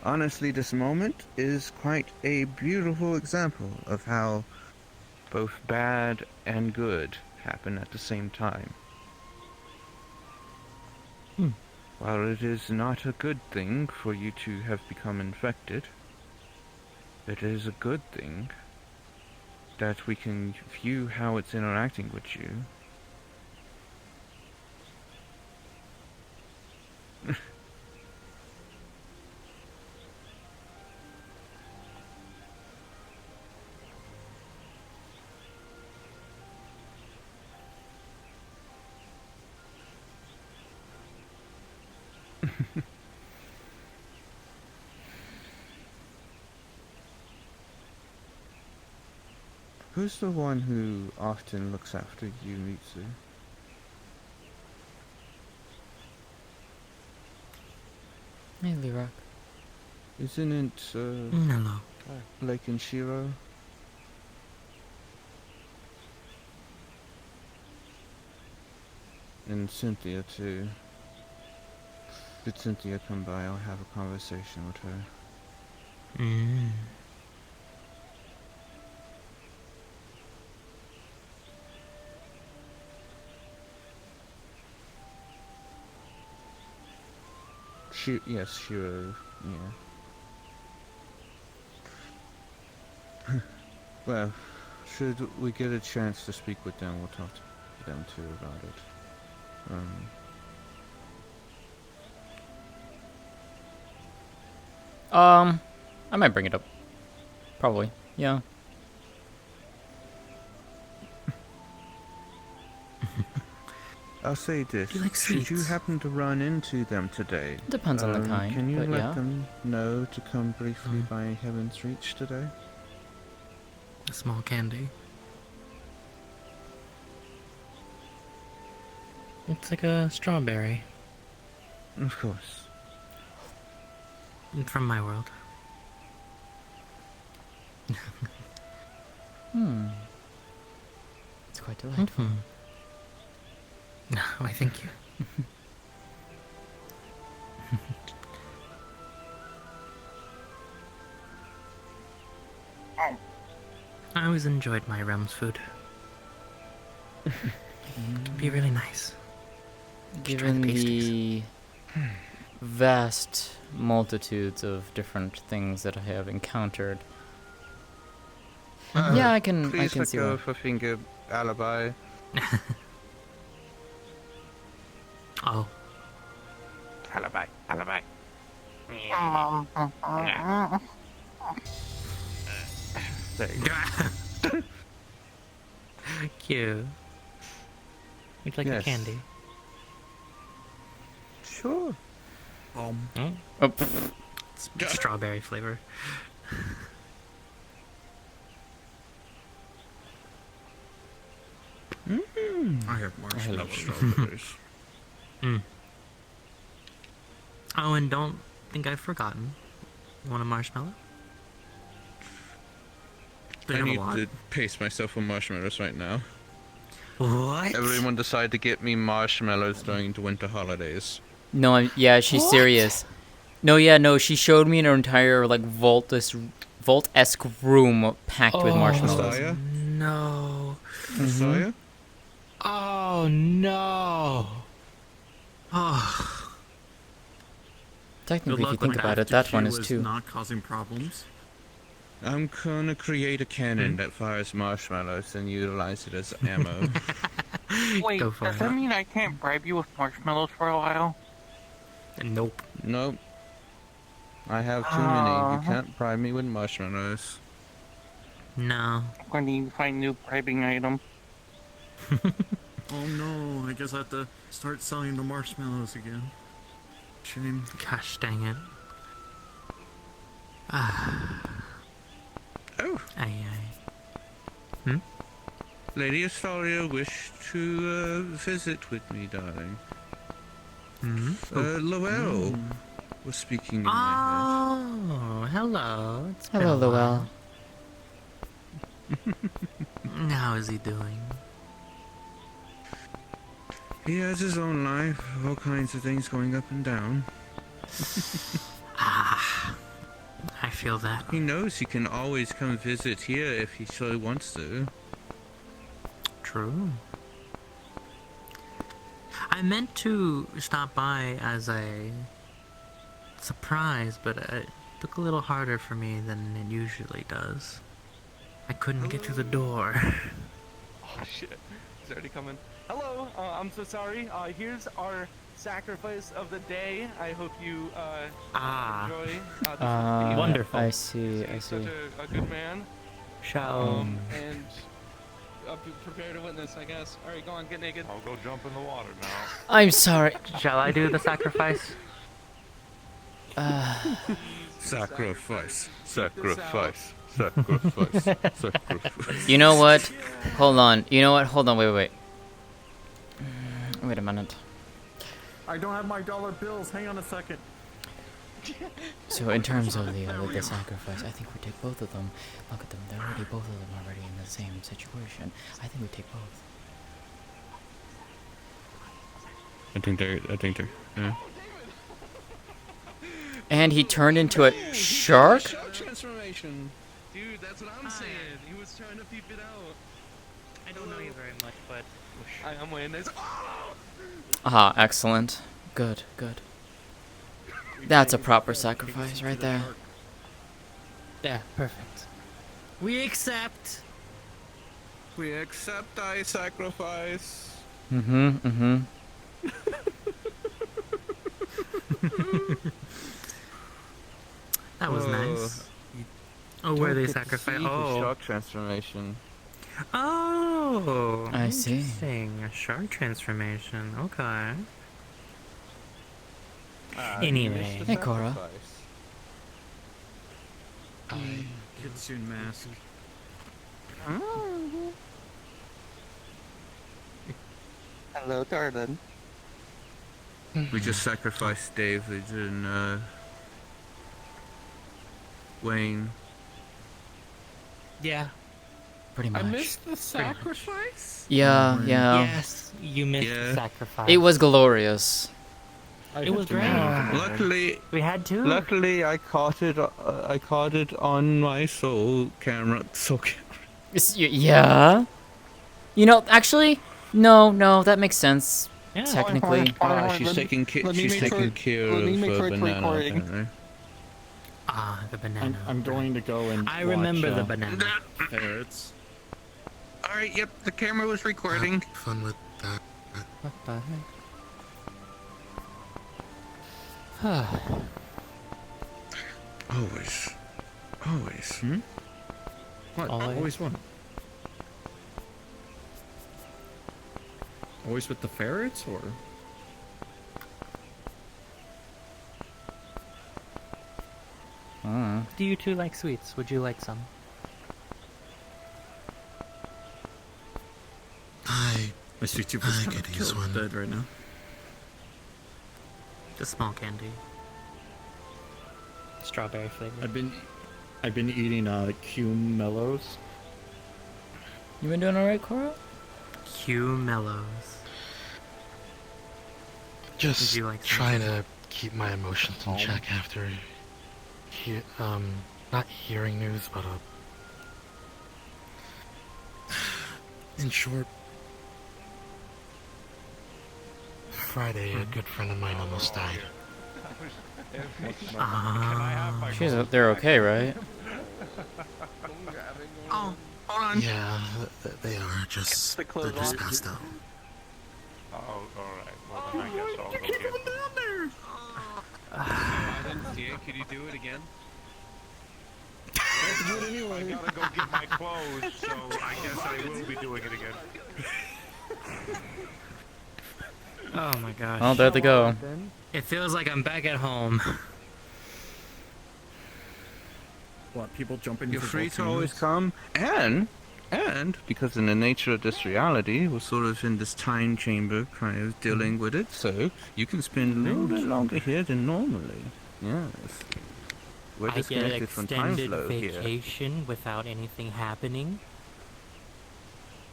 E: honestly, this moment is quite a beautiful example of how both bad and good happen at the same time. While it is not a good thing for you to have become infected, it is a good thing that we can view how it's interacting with you. Who's the one who often looks after you, Mitsu?
B: Hey, Lirak.
E: Isn't it,
H: Hello.
E: Blake and Shiro? And Cynthia, too. Did Cynthia come by? I'll have a conversation with her. Yes, Shiro, yeah. Well, should we get a chance to speak with them, we'll talk to them too about it.
B: I might bring it up. Probably, yeah.
E: I'll say this.
H: Do you like
E: Should you
H: sweets?
E: happen to run into them today?
B: Depends on the kind,
E: Can you
B: but
E: let
B: yeah.
E: them know to come briefly by Heaven's Reach today?
H: A small candy. It's like a strawberry.
E: Of course.
H: From my world.
B: It's quite delightful.
H: No, I thank you. I always enjoyed my Rem's food. It'd be really nice.
B: Given the vast multitudes of different things that I have encountered, yeah, I can
E: Please let
B: see
E: go
B: why.
E: of a finger, alibi.
H: Oh.
I: Alibi, alibi.
E: There you go.
H: Cute. You'd like a
E: Yes.
H: candy?
E: Sure.
B: Oh, pfft.
H: Strawberry flavor.
G: I have marshmallow strawberries.
H: Oh, and don't think I've forgotten. You want a marshmallow? They
E: I
H: have a
E: need
H: lot.
E: to pace myself on marshmallows right now.
H: What?
E: Everyone decided to get me marshmallows during the winter holidays.
B: No, yeah, she's serious. No, yeah, no, she showed me an entire like vault-esque room packed with marshmallows.
E: Messiah?
H: No.
E: Messiah?
H: Oh, no. Oh.
B: Technically, if you
H: luck
B: think
H: with
B: about it,
G: After
B: that one
G: Q
B: is too.
G: not causing problems.
E: I'm gonna create a cannon that fires marshmallows and utilize it as ammo.
I: Wait,
H: Go for
I: does
H: it.
I: that mean I can't bribe you with marshmallows for a while?
H: Nope.
E: Nope. I have too many. You can't bribe me with marshmallows.
H: No.
I: I'm going to need to find a new bribing item.
G: Oh no, I guess I have to start selling the marshmallows again. Shame.
H: Gosh dang it. Ah.
E: Oh.
H: Aye aye. Hmm?
E: Lady Astoria wished to visit with me, darling.
H: Hmm?
E: Lowell was speaking in my
H: Oh, hello. It's been
B: Hello,
H: a while.
B: Lowell.
H: How is he doing?
E: He has his own life, all kinds of things going up and down.
H: Ah. I feel that.
E: He knows he can always come visit here if he so wants to.
H: True. I meant to stop by as a surprise, but it took a little harder for me than it usually does. I couldn't get to the door.
L: Oh shit, he's already coming. Hello, I'm so sorry. Here's our sacrifice of the day. I hope you enjoy this
H: Wonderful.
B: I see.
L: Such a good man.
H: Shall
L: And prepare to witness, I guess. Alright, go on, get naked.
K: I'll go jump in the water now.
B: I'm sorry.
H: shall I do the sacrifice?
E: Sacrifice. Sacrifice. Sacrifice. Sacrifice.
B: You know what? Hold on. You know what? Hold on. Wait. Wait a minute.
G: I don't have my dollar bills. Hang on a second.
B: So in terms of the sacrifice, I think we take both of them. Look at them. They're already both of them already in the same situation. I think we take both.
E: I think they're. Yeah.
B: And he turned into a shark?
E: Shark transformation.
L: Dude, that's what I'm saying. He was trying to peep it out.
H: I don't know you very much, but...
L: I'm waiting. There's...
B: Ah, excellent. Good. That's a proper sacrifice right there.
H: Yeah, perfect. We accept!
E: We accept thy sacrifice.
B: Mm-hmm.
H: That was nice. Oh, where they sacrifice? Oh.
E: Shark transformation.
H: Oh.
B: I see.
H: Interesting. A shark transformation. Okay. Anyway.
B: Hey, Cora.
G: Kitsune mask.
I: Hello, darling.
E: We just sacrificed David and Wayne.
H: Yeah.
B: Pretty much.
L: I missed the sacrifice?
B: Yeah.
H: Yes, you missed the sacrifice.
B: It was glorious.
H: It was great.
E: Luckily,
H: we had to.
E: Luckily, I caught it. I caught it on my soul camera.
B: Yeah. You know, actually, no, that makes sense.
H: Yeah.
B: Technically.
E: She's taking care of banana. Apparently.
H: Ah, the banana.
G: I'm going to go and
H: I remember the banana.
G: Ferrets.
I: Alright, yep, the camera was recording.
J: Fun with that.
B: What the heck?
E: Always.
G: What? Always what? Always with the ferrets, or?
H: Do you two like sweets? Would you like some?
G: My sweet tooth is kind of dead right now.
H: The small candy. Strawberry flavor.
G: I've been eating Q Mellows.
B: You been doing alright, Cora?
H: Q Mellows.
J: Just
H: you like
J: trying to keep my emotions in check after, not hearing news, but in short, Friday, a good friend of mine almost died.
B: They're okay, right?
I: Oh, hold on.
J: Yeah, they are. They're just passed out.
I: Oh, alright. Well, then I guess I'll go get it.
J: I didn't see it. Could you do it again?
I: I gotta go get my clothes, so I guess I will be doing it again.
H: Oh my gosh.
B: Oh, there they go.
H: It feels like I'm back at home.
G: What, people jumping
E: You're
G: into
E: free to
G: volcanoes?
E: always come, and because in the nature of this reality, we're sort of in this time chamber, kind of dealing with it, so you can spend a little bit longer here than normally. Yes. We're
F: I get an
E: disconnected from time
F: extended
E: flow here.
F: vacation without anything happening.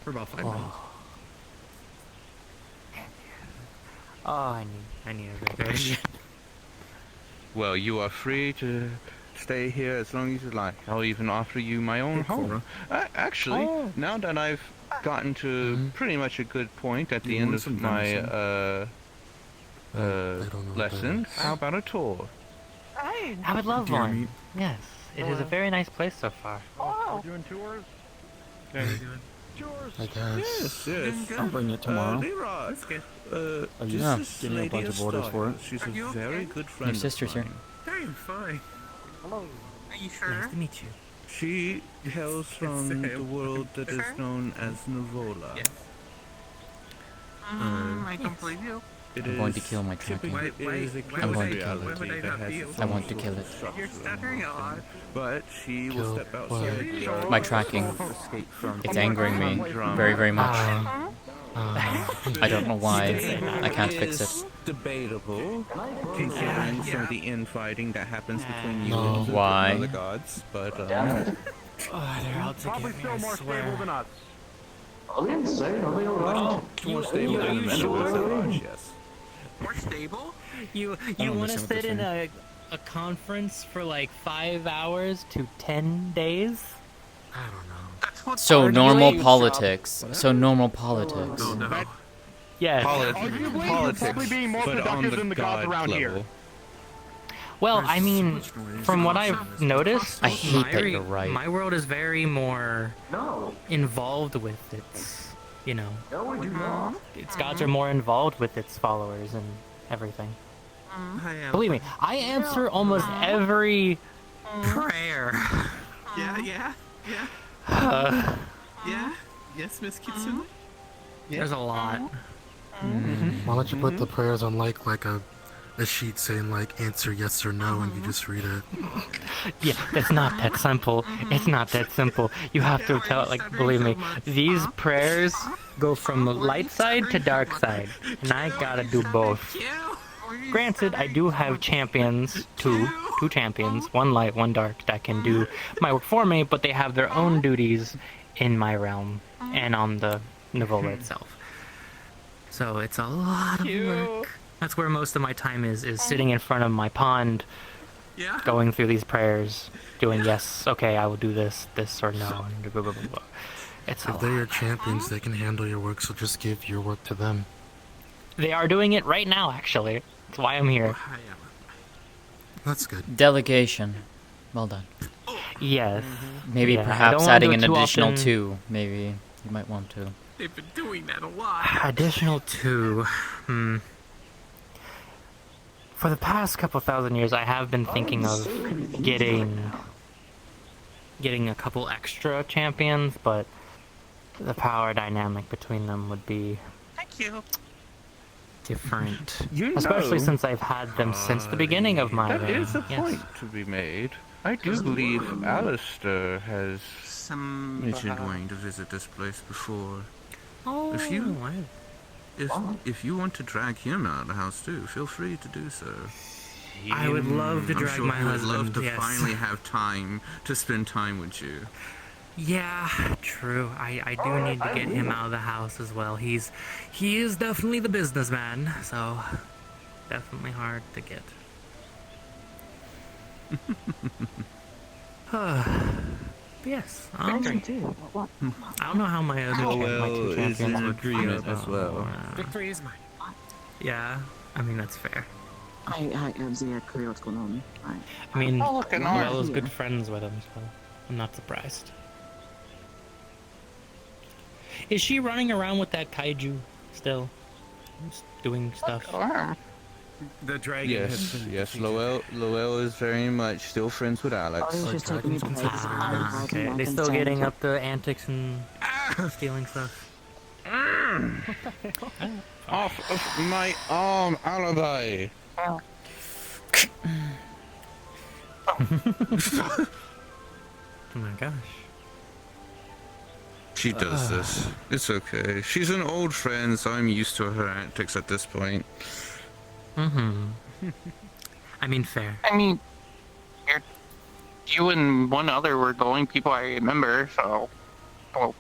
G: For about 5 minutes.
F: Oh, I need a vacation.
E: Well, you are free to stay here as long as you like. I'll even offer you my own home. Actually, now that I've gotten to pretty much a good point at the end of my lesson, how about a tour?
F: I would love
G: Deer
F: one.
G: meat.
F: Yes, it is a very nice place so far.
I: We're doing tours?
J: Yours.
M: I guess.
E: Yes.
M: I'll bring it tomorrow.
E: Leroy,
M: Oh,
E: this
M: yeah.
E: is
M: Give me a
E: Lady
M: bunch of orders for it.
E: She's a
G: Are you
E: very
G: okay?
E: good friend.
B: Your sister's
E: of
B: here.
E: mine.
G: Hey, I'm fine.
I: Hello.
G: Are you sure?
F: Nice to meet you.
E: She hails from the world that is known as Nivola.
G: Yes.
I: I don't believe you.
E: It
B: I'm going to
E: is
B: kill my tracking.
E: typically- it is a
B: I'm going
E: closed
B: to kill it.
E: reality that has its
B: I
E: own
B: want to
E: sort
B: kill
E: of
B: it.
E: structure
G: You're stuttering a lot.
E: But she will
M: Kill
E: step outside
M: what?
E: the reality
B: My tracking.
E: to escape from
B: It's angering me
E: drama.
B: very, very much.
F: Uh-huh.
B: I don't know why. I can't fix
E: Is
B: it.
E: debatable, considering some of the infighting that happens between you
M: No.
E: and the
B: Why?
E: other gods. But
F: Oh, they're out to
I: Probably
F: get me,
I: still
F: I
I: more
F: swear.
I: stable than us.
D: I didn't say nothing alright.
E: more stable
F: are
E: than
F: you
E: the men
F: sure?
E: of the gods, yes.
G: More stable?
F: You
M: don't
F: want to
M: understand what
F: sit in
M: they're
F: a conference for like 5 hours to 10 days?
H: I don't know.
G: That's what
B: So
F: Arguing
B: normal
F: from-
B: politics. So normal politics.
G: Oh no.
F: Yes.
I: Arguably, you're probably being more
E: but on
I: productive
E: the
I: than the gods
E: god
I: around here.
E: level.
F: Well,
H: There's
F: I
H: so
F: mean,
H: much noise.
F: from what
H: There's
F: I've
H: so much
F: noticed,
B: I hate
F: my
B: that you're right.
F: My world is very more
D: No.
F: involved with its, you know,
D: No, we do not.
F: its gods are more involved with its followers and everything.
H: I am.
F: Believe me, I answer almost every
H: Prayer.
G: Yeah.
F: uh,
G: Yeah. Yes, Miss Kitsune.
F: there's a lot.
M: Why don't you put the prayers on like a sheet saying like answer yes or no and you just read it.
F: Yeah, it's not that simple. It's not that simple. You have to tell, like, believe me, these prayers go from light side to dark side, and I gotta do both. Granted, I do have champions, two champions, one light, one dark, that can do my work for me, but they have their own duties in my realm and on the Nivola itself. So it's a lot of work. That's where most of my time is sitting in front of my pond, going through these prayers, doing yes, okay, I will do this, or no, and blah, blah, blah, blah. It's a
M: If they're your
F: lot.
M: champions, they can handle your work, so just give your work to them.
F: They are doing it right now, actually. That's why I'm here.
M: That's good.
B: Delegation. Well done.
F: Yes.
B: Maybe
F: Yeah, I
B: perhaps
F: don't wanna
B: adding
F: do
B: an
F: it too
B: additional
F: often.
B: 2. Maybe you might want to.
G: They've been doing that a lot.
F: Additional 2. For the past couple thousand years, I have been thinking of getting a couple extra champions, but the power dynamic between them would be
G: Thank you.
F: different.
E: You
F: Especially
E: know,
F: since I've had them since the beginning of my
E: that is a
F: yes.
E: point to be made. I do believe Alistair has mentioned wanting to visit this place before.
F: Oh,
E: If you if you want to drag him out of the house too, feel free to do so.
F: I would love to
E: I'm
F: drag
E: sure
F: my
E: he would
F: husband,
E: love to
F: yes.
E: finally have time to spend time with you.
F: Yeah, true. I do need to get him out of the house as well. He is definitely the businessman, so definitely hard to get. Yes. I don't know how my other my two
E: is
F: champions
E: in
F: would feel
E: agreement as
F: about,
E: well.
J: Victory is mine.
F: Yeah, I mean that's fair.
D: I exactly what's going on.
F: I mean,
I: Oh, look, an
F: Noelle is
D: arm.
F: good friends with him, so I'm not surprised. Is she running around with that kaiju still? doing stuff.
J: The dragon has been
E: Yes,
J: defeated.
E: Lowell is very much still friends with Alex.
D: Oh, he's just taking me to places
F: Ah, okay. They still getting up to antics and stealing stuff.
E: Off of my arm, Alibi!
F: Oh my gosh.
E: She does this. It's okay. She's an old friend, so I'm used to her antics at this point.
F: I mean, fair.
I: I mean, you and one other were the only people I remember, so. Well,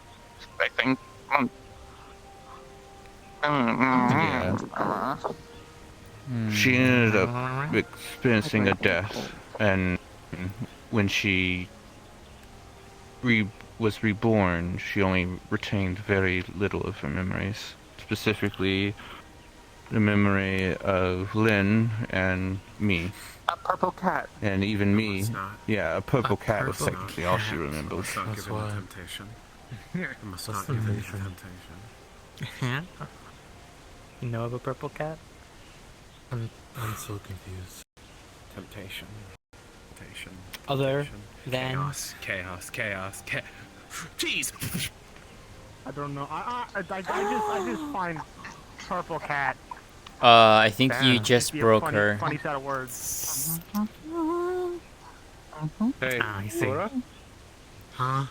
I: I think.
E: Yeah. She ended up experiencing a death, and when she was reborn, she only retained very little of her memories. Specifically, the memory of Lynn and me.
I: A purple cat.
E: And even me.
J: It's not.
E: Yeah, a purple cat was
J: purple
E: technically all she
J: cat.
E: remembered.
J: Must not give in to temptation. I must not give in to temptation.
F: Yeah? You know of a purple cat?
M: I'm so confused.
J: Temptation. Temptation.
F: Other
J: Temptation.
F: than...
J: Chaos. Jeez!
L: I don't know. I just find purple cat.
B: I think you
L: Damn.
B: just
L: Be a
B: broke
L: funny,
B: her.
L: Funny set of words.
E: Hey,
F: Ah, I see.
E: Laura?
M: Huh?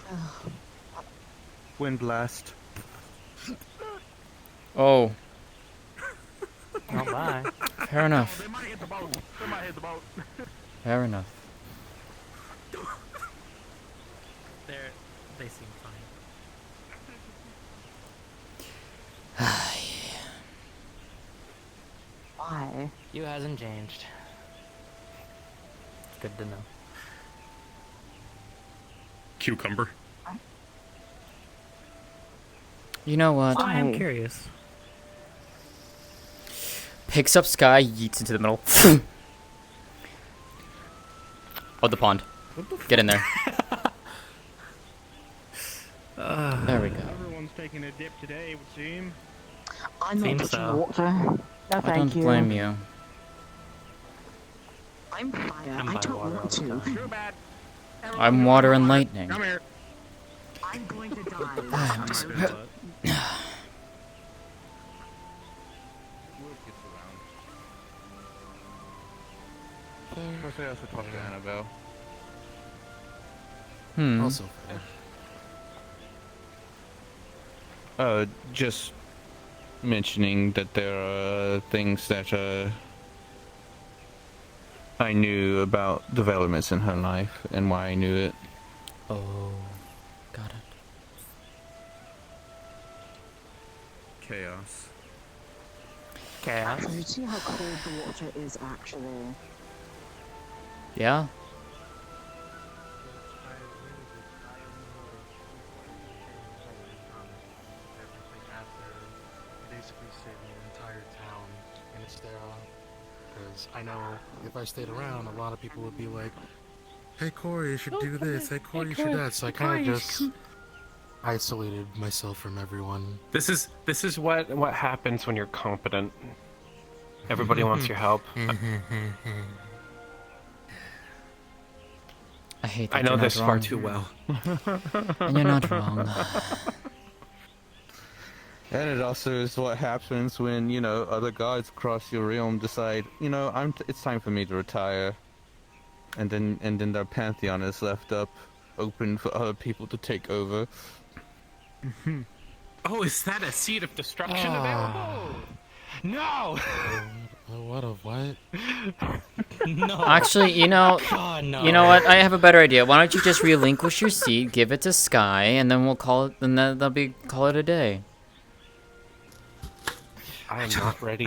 E: Wind blast.
B: Oh,
F: Oh, bye.
B: fair enough.
L: They might hit the boat. They might hit the boat.
B: Fair enough.
F: They seem fine.
D: Why?
F: You hasn't changed. It's good to know.
J: Cucumber.
B: You know what?
F: I am curious.
B: Picks up Sky, yeets into the middle. Of the pond. Get in there. There we go.
L: Everyone's taking a dip today, it would seem.
D: I'm not
F: Seems
D: touching
F: so.
D: water. No,
B: I
D: thank
B: don't
D: you.
B: blame you.
D: I'm fire.
F: I'm
D: I
F: by
D: don't
F: water
D: want
F: all the
D: to.
F: time.
L: Too bad.
B: I'm water and lightning.
L: Come here.
D: I'm going to die.
E: I also talked to Annabelle.
M: Also fair.
E: Just mentioning that there are things that I knew about developments in her life and why I knew it.
B: Oh, got it.
J: Chaos.
F: Chaos.
D: So you see how cold the water is actually.
B: Yeah?
M: Basically saving the entire town in Estera. Because I know if I stayed around, a lot of people would be like, hey Corey, you should do this. Hey Corey, you should do that. So I kind of just isolated myself from everyone.
J: This is what happens when you're competent. Everybody wants your help.
B: I hate that
J: I know
B: you're not
J: this far
B: wrong.
J: too well.
B: And you're not wrong.
E: And it also is what happens when, you know, other gods across your realm decide, you know, it's time for me to retire. And then their pantheon is left up, open for other people to take over.
J: Oh, is that a seed of destruction available? No!
M: What of what?
F: No.
B: Actually, you know,
F: God, no.
B: you know what? I have a better idea. Why don't you just relinquish your seat, give it to Sky, and then we'll call it. Then call it a day.
J: I am not ready.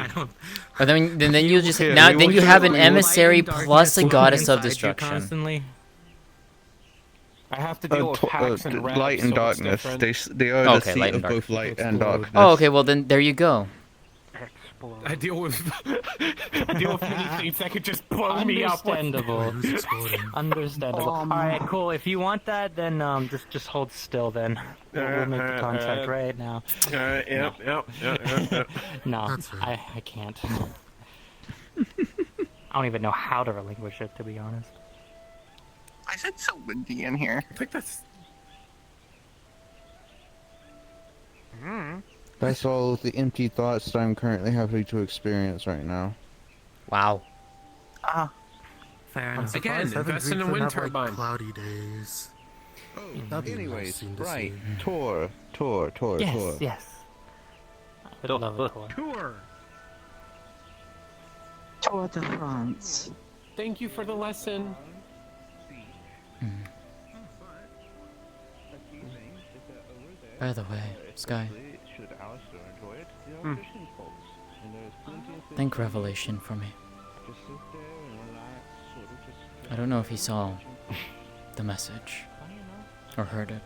B: Or then you'll just
J: Yeah,
B: now
J: we
B: then
J: will
B: you
J: do
B: have
J: it.
B: an
J: We will.
B: emissary
F: Light and
B: plus a
F: darkness
B: goddess of
F: inside you
B: destruction.
F: Constantly.
J: I have to deal with hacks and rats,
E: light and
J: so it's
E: darkness.
J: different.
E: They are
B: Okay,
E: the seat
B: light
E: of
B: and
E: both light and
M: Explode.
E: darkness.
B: Oh, okay. Well, then there you go.
F: blow.
J: I deal with many things that could just blow me up.
F: Understandable. Understandable. All right, cool. If you want that, then just hold still. Then we'll make the contract right now.
J: Yep.
F: No, I can't. I don't even know how to relinquish it, to be honest.
I: I said so windy in here.
J: I think that's.
E: That's all the empty thoughts that I'm currently having to experience right now.
B: Wow.
H: Fair enough.
J: Again, invest in a wind turbine.
M: Cloudy days.
E: Oh,
M: That'd be a nice
E: anyways,
M: scene to
E: right.
M: see.
E: Tour.
F: Yes, yes. I would love a tour.
J: Tour.
D: Tour de France.
J: Thank you for the lesson.
B: By the way, Sky, thank Revelation for me. I don't know if he saw the message or heard it.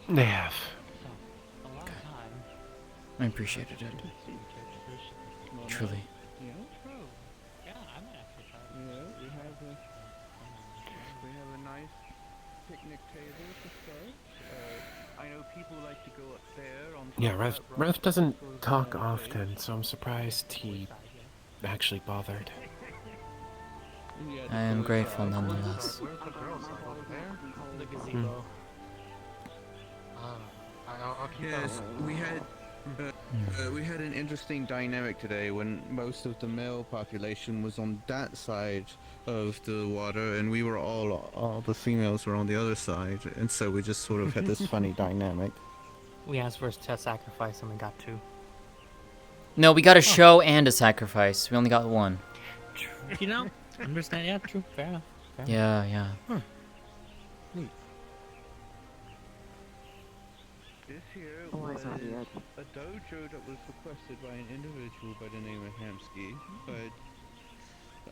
J: They have.
B: Okay. I appreciated it. Truly.
E: We have a nice picnic table to start. I know people like to go up there on.
J: Yeah, Rev doesn't talk often, so I'm surprised he actually bothered.
B: I am grateful nonetheless.
F: The gazebo.
E: Yes, we had an interesting dynamic today when most of the male population was on that side of the water, and we were all the females were on the other side, and so we just sort of had this funny dynamic.
F: We asked for a sacrifice and we got 2.
B: No, we got a show and a sacrifice. We only got 1.
F: You know? Understand? Yeah, true. Fair enough.
B: Yeah.
E: This here was a dojo that was requested by an individual by the name of Hamsky, but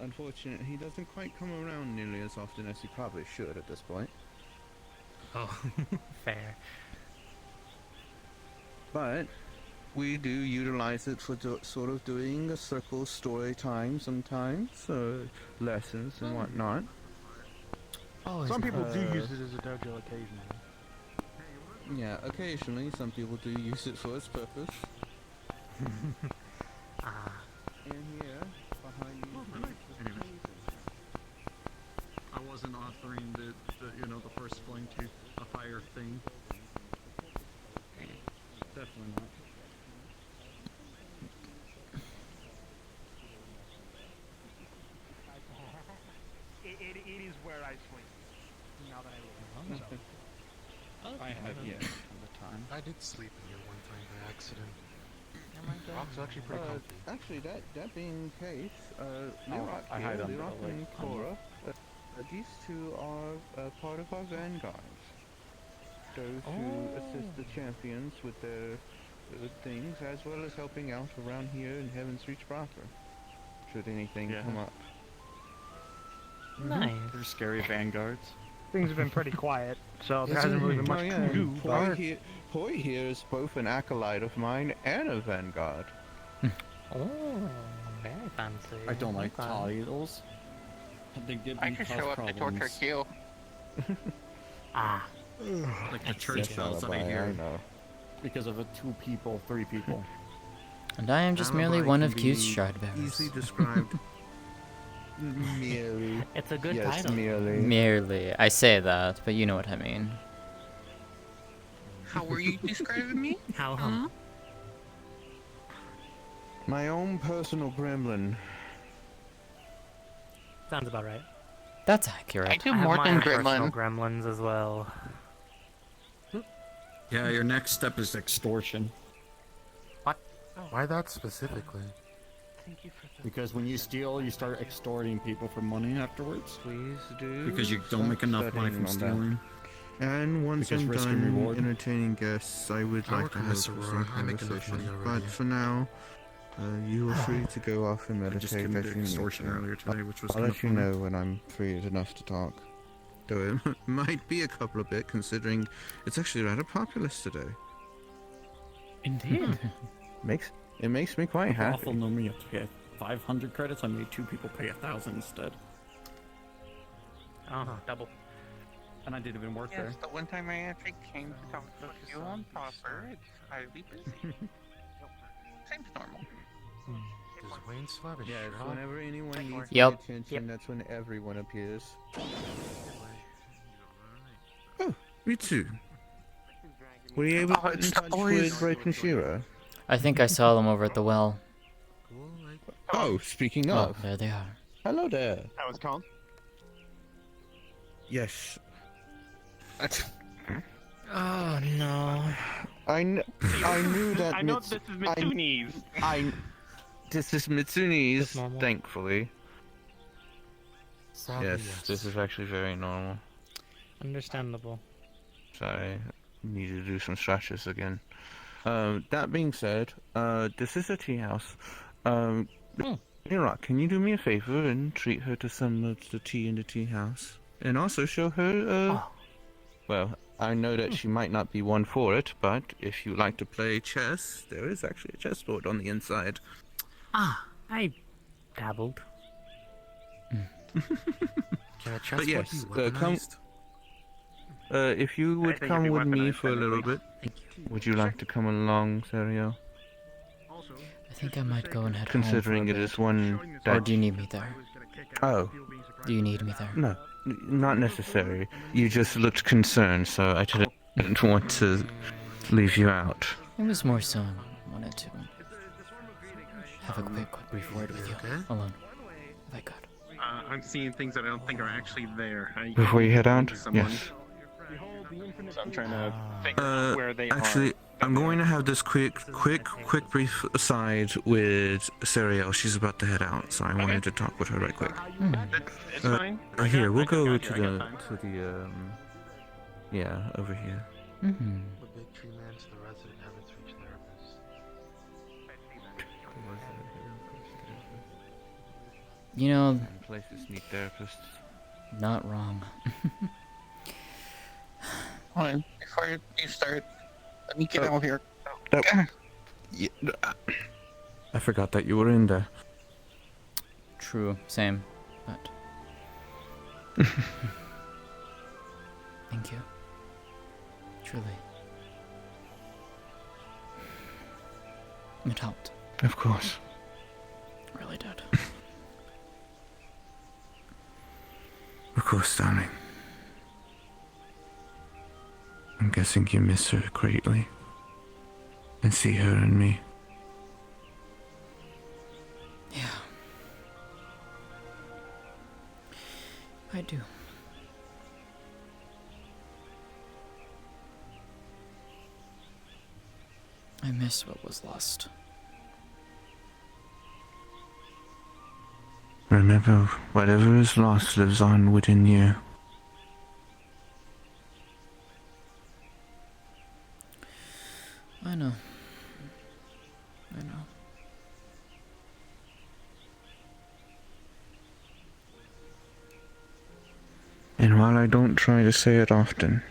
E: unfortunately he doesn't quite come around nearly as often as he probably should at this point.
F: Oh, fair.
E: But we do utilize it for sort of doing a circle story time sometimes, lessons and whatnot.
M: Some people do use it as a dojo occasionally.
E: Yeah, occasionally some people do use it for its purpose. And here, behind me.
G: I wasn't authoring the first fling to a higher thing. Definitely not.
L: It is where I swing. Now that I look.
G: I have yet on the time.
M: I did sleep in here one time by accident. Rock's actually pretty comfy.
E: Actually, that being the case,
G: I hide under
E: Lirock
G: the
E: and Cora, these two are part of our vanguards. Those who assist the champions with their things, as well as helping out around here in Heaven's Reach proper, should anything come up.
F: Nice.
G: They're scary vanguards.
D: Things have been pretty quiet, so there hasn't really been much to do.
E: Poi here is both an acolyte of mine and a vanguard.
F: Oh, very fancy.
G: I don't like
F: Okay.
G: titles. They give
I: I
G: me
I: can
G: cause
I: show up to
G: problems.
I: torture Q.
G: Like the church bells that I hear. Because of 2 people, 3 people.
B: And I am just merely one of Q's shard bearers.
E: Easily described. Merely.
F: It's a good
E: yes,
F: title.
B: Merely. I say that, but you know what I mean.
I: How were you describing me?
F: How
E: My own personal gremlin.
F: Sounds about right.
B: That's accurate.
I: I do
F: have
I: more
F: my
I: than
F: own personal
I: gremlin.
F: gremlins as well.
G: Yeah, your next step is extortion.
M: Why that specifically?
G: Because when you steal, you start extorting people for money afterwards.
E: Please do.
G: Because you don't make enough money from stealing.
E: And once
G: Because
E: I'm
G: risk and
E: done
G: reward.
E: entertaining guests, I would like to have some
M: I make enough
E: conversation.
M: money
E: But
M: already.
E: for now, you are free to go off and
G: I just
E: meditate as
G: committed
E: you need
G: extortion
E: to.
G: earlier today, which was
E: I'll
G: kind
E: let
G: of
E: you
G: funny.
E: know when I'm free enough to talk. Though it might be a couple of bit, considering it's actually rather populous today.
F: Indeed.
E: It makes me quite happy.
G: Awful number. You have to pay 500 credits. I made 2 people pay 1,000 instead.
F: Oh, double.
G: And I did even work there.
I: Yes, the one time I actually came to talk to you on proper, it's highly busy. Seems normal.
M: Does Wayne still have a
E: Yes,
M: shirt on?
E: whenever anyone needs
B: Yep.
E: my attention, that's when everyone appears. Oh, Ritsu. Were you able to get in touch with Broken Shiro?
B: I think I saw them over at the well.
E: Oh, speaking
B: Oh,
E: of.
B: there they are.
E: Hello there.
I: That was called?
E: Yes.
F: Oh no.
E: I knew that.
I: I know this is Mitsune's.
E: This is Mitsune's,
F: Just normal.
E: thankfully.
M: Sadly,
E: Yes, this is actually very normal.
F: Understandable.
E: Sorry, need to do some stretches again. That being said, this is a tea house. Rock, can you do me a favor and treat her to some of the tea in the tea house? And also show her, well, I know that she might not be one for it, but if you like to play chess, there is actually a chessboard on the inside.
F: I dabbled.
M: Can a chessboard
E: yes,
M: be
E: come.
M: weaponized?
E: If you would
I: think it'd
E: come
I: be
E: with me
I: weaponized
E: for a little
I: anyway.
E: bit, would you like to come along, Sariel?
B: I think I might go and head
E: Considering
B: home
E: it
B: for a
E: is
B: bit.
E: one
B: Or
E: that.
B: do you need me there?
E: Oh,
B: Do you need me there?
E: no, not necessary. You just looked concerned, so I didn't want to leave you out.
B: It was more so I wanted to have a quick brief word with you. Alone. If I could.
J: I'm seeing things that I don't think are actually there.
E: Before you head out?
J: Someone.
E: Yes.
I: So I'm trying to figure out where they
E: Actually,
I: are.
E: I'm going to have this quick brief aside with Sariel. She's about to head out, so I wanted to talk with her right quick.
I: It's fine.
E: Here, we'll go
I: I
E: to
I: got time.
E: yeah, over here.
B: Mm-hmm.
M: The big tree man to the resident heaven speech therapist.
B: You know,
E: Places need therapists.
B: not wrong.
I: Hold on, before you start, let me get out here.
E: Yeah, I forgot that you were in there.
B: True, same, but... Thank you. Truly. It helped.
E: Of course.
B: Really did.
E: Of course, darling. I'm guessing you miss her greatly. And see her and me.
B: Yeah. I do. I miss what was lost.
E: Remember, whatever is lost lives on within you.
B: I know. I know.
E: And while I don't try to say it often,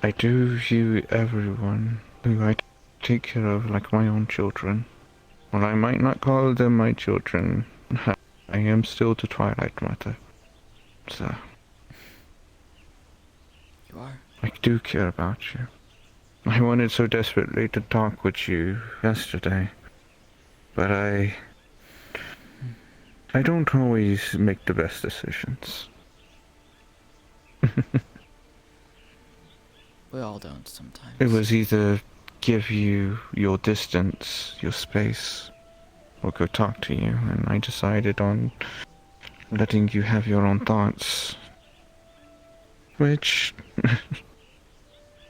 E: I do view everyone who I take care of like my own children. While I might not call them my children, I am still the Twilight Mother. So,
B: You are?
E: I do care about you. I wanted so desperately to talk with you yesterday, but I don't always make the best decisions.
B: We all don't sometimes.
E: It was either give you your distance, your space, or go talk to you, and I decided on letting you have your own thoughts. Which...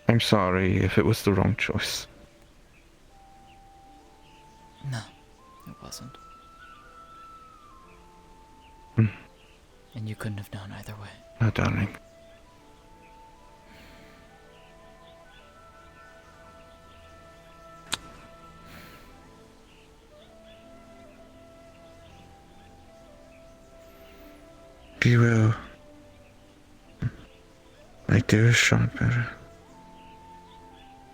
E: I'm sorry if it was the wrong choice.
B: No, it wasn't.
E: Hmm.
B: And you couldn't have known either way.
E: No, darling. Be well. My dearest shot better.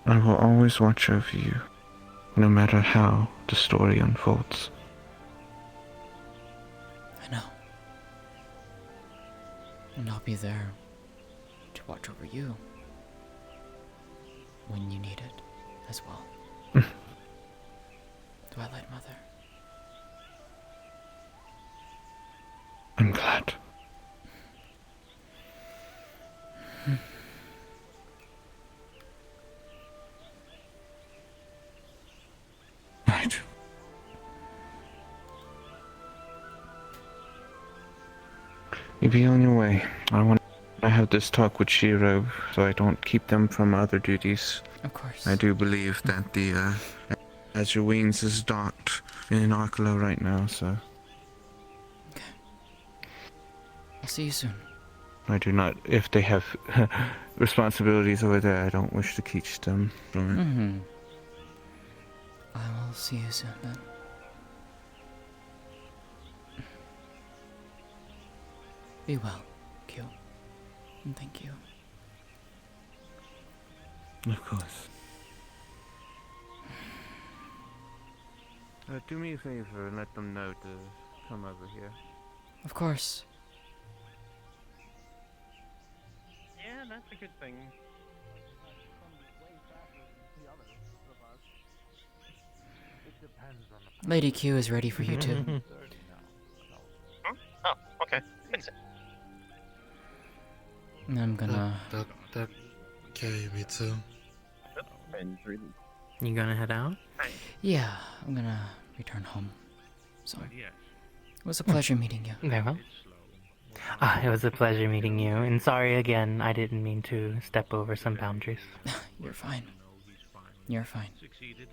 E: I will always watch over you, no matter how the story unfolds.
B: I know. And I'll be there to watch over you when you need it as well. Twilight Mother.
E: I'm glad. Right. You be on your way. I want to have this talk with Shiro so I don't keep them from other duties.
B: Of course.
E: I do believe that the Azure Wings is docked in Arklow right now, so
B: Okay. I'll see you soon.
E: I do not. If they have responsibilities over there, I don't wish to teach them from it.
B: Mm-hmm. I will see you soon then. Be well, Q. And thank you.
E: Of course. Do me a favor and let them know to come over here.
B: Of course.
L: Yeah, that's a good thing.
B: Lady Q is ready for you too.
I: Oh, okay.
B: And I'm gonna...
M: Okay, me too.
F: You gonna head out?
B: Yeah, I'm gonna return home. So, it was a pleasure meeting you.
F: Very well. It was a pleasure meeting you, and sorry again, I didn't mean to step over some boundaries.
B: You're fine. You're fine.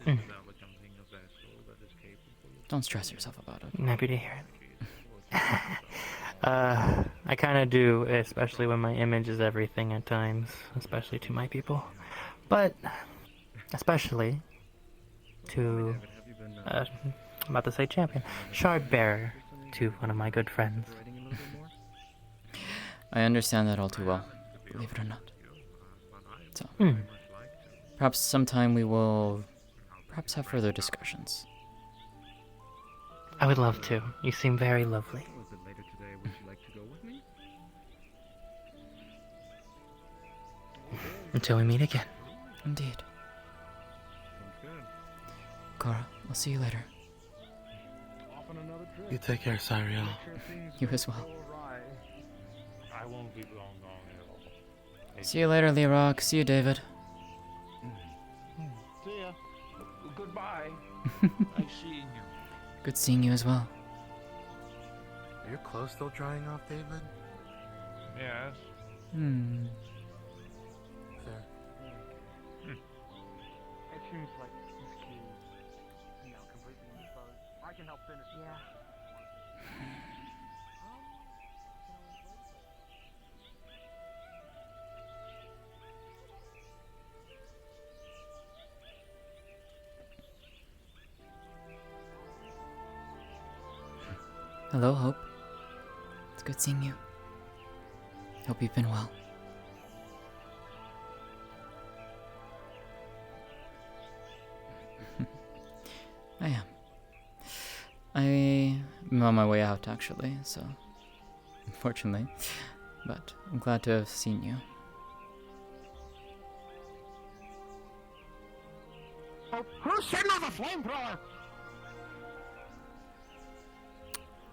F: Mm.
B: Don't stress yourself about it.
F: I'm happy to hear it. I kind of do, especially when my image is everything at times, especially to my people. But, especially to, I'm about to say champion, shard bearer to one of my good friends.
B: I understand that all too well, believe it or not. So, perhaps sometime we will perhaps have further discussions.
F: I would love to. You seem very lovely. Until we meet again.
B: Indeed. Cora, I'll see you later.
M: You take care, Sariel.
B: You as well.
G: I won't keep long at all.
B: See you later, Lerock. See you, David.
L: See ya. Goodbye. I see you.
B: Good seeing you as well.
M: Are your clothes still drying off, David?
G: Yes.
B: Hmm.
M: Fair.
L: It seems like this key is now completely indisposed. I can help finish it. Yeah.
B: Hello, Hope. It's good seeing you. Hope you've been well. I am. I'm on my way out, actually, so... Unfortunately. But I'm glad to have seen you.
L: Who's sitting on the flamethrower?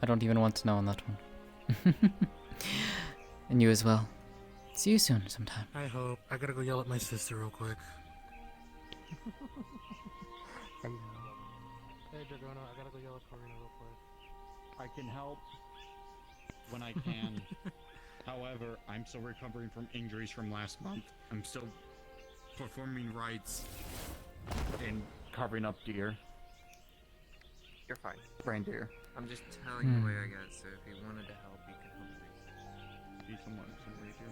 B: I don't even want to know on that one. And you as well. See you soon sometime.
M: I hope. I gotta go yell at my sister real quick. Hey, Dragono, I gotta go yell at Corina real quick.
G: I can help when I can. However, I'm still recovering from injuries from last month. I'm still performing rites and covering up deer.
I: You're fine.
G: Reindeer.
I: I'm just telling you what I got, so if you wanted to help, you can help me.
G: Be someone reindeer.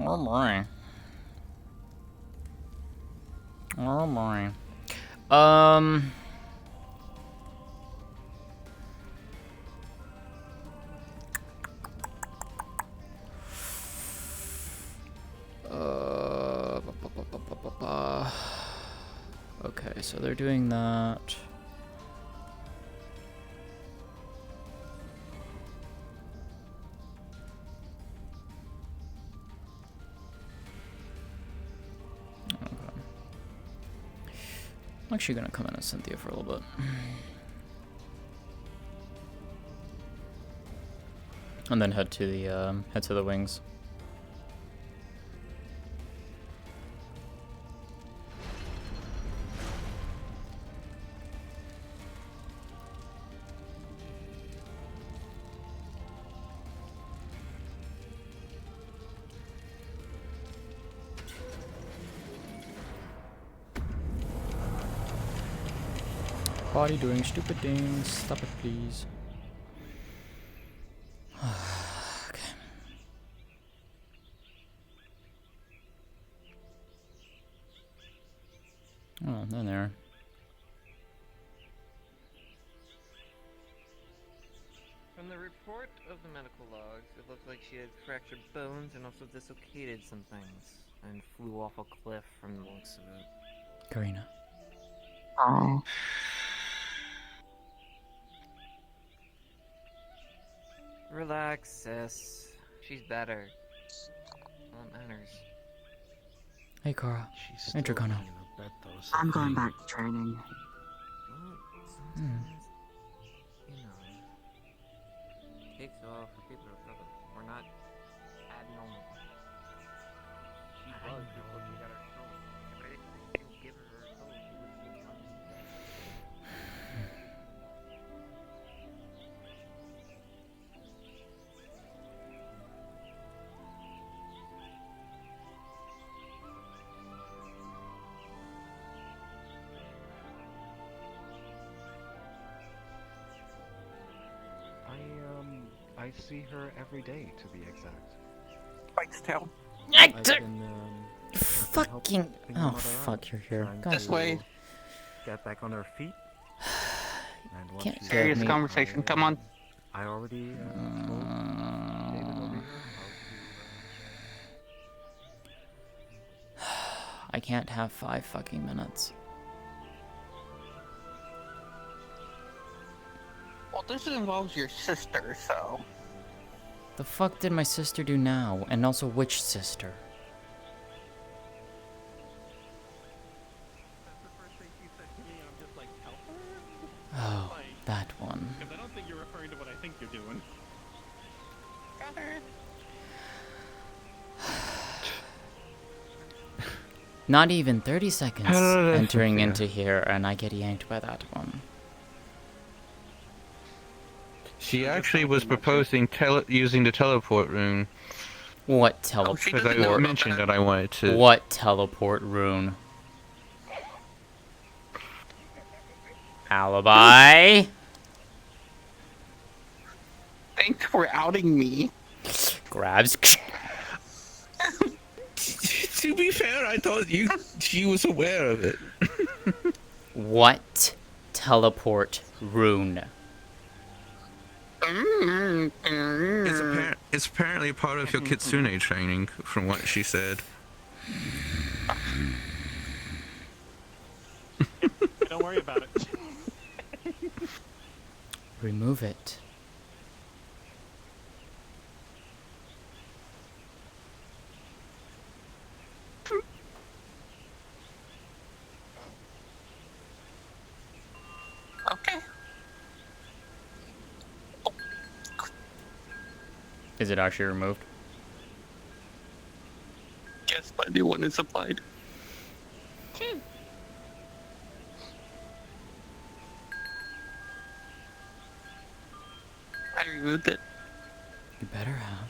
B: Oh boy. Oh boy. Okay, so they're doing that. Okay. I'm actually gonna come in as Cynthia for a little bit. And then head to the wings. Body doing stupid things. Stop it, please. Okay. Oh, they're there.
E: From the report of the medical logs, it looked like she had fractured bones and also dislocated some things, and flew off a cliff from the looks of it.
B: Karina.
I: Oh.
E: Relax, sis. She's better. All that matters.
B: Hey, Kara.
M: She's still
B: Enter Kono.
M: laying in her bed, though, so
I: I'm going back to training.
E: Well, sometimes, you know, it takes a while for people to recover. We're not abnormal. She was before we got her soul. If I didn't give her her soul, she wouldn't be fine.
J: I see her every day, to be exact.
I: Bike's tail.
J: I've been,
B: Fucking. Oh, fuck, you're here. God.
I: This way.
J: Get back on her feet. And once
B: Can't
J: she's
I: Serious
B: me.
I: conversation, come on.
J: I already told David over here
B: I can't have 5 fucking minutes.
I: Well, this involves your sister, so.
B: The fuck did my sister do now? And also, which sister? Oh, that one.
G: Because I don't think you're referring to what I think you're doing.
B: Not even 30 seconds
E: Hello,
B: entering
E: Sophia.
B: into here, and I get yanked by that one.
E: She actually was proposing using the teleport rune.
B: What teleport?
E: Because I mentioned that I wanted to.
B: What teleport rune? Alibi?
I: Thanks for outing me.
B: Grabs.
E: To be fair, I thought she was aware of it.
B: What teleport rune?
E: It's apparently part of your kitsune training, from what she said.
G: Don't worry about it.
B: Remove it.
I: Okay.
B: Is it actually removed?
I: Guess my new one is applied. I removed it.
B: You better have.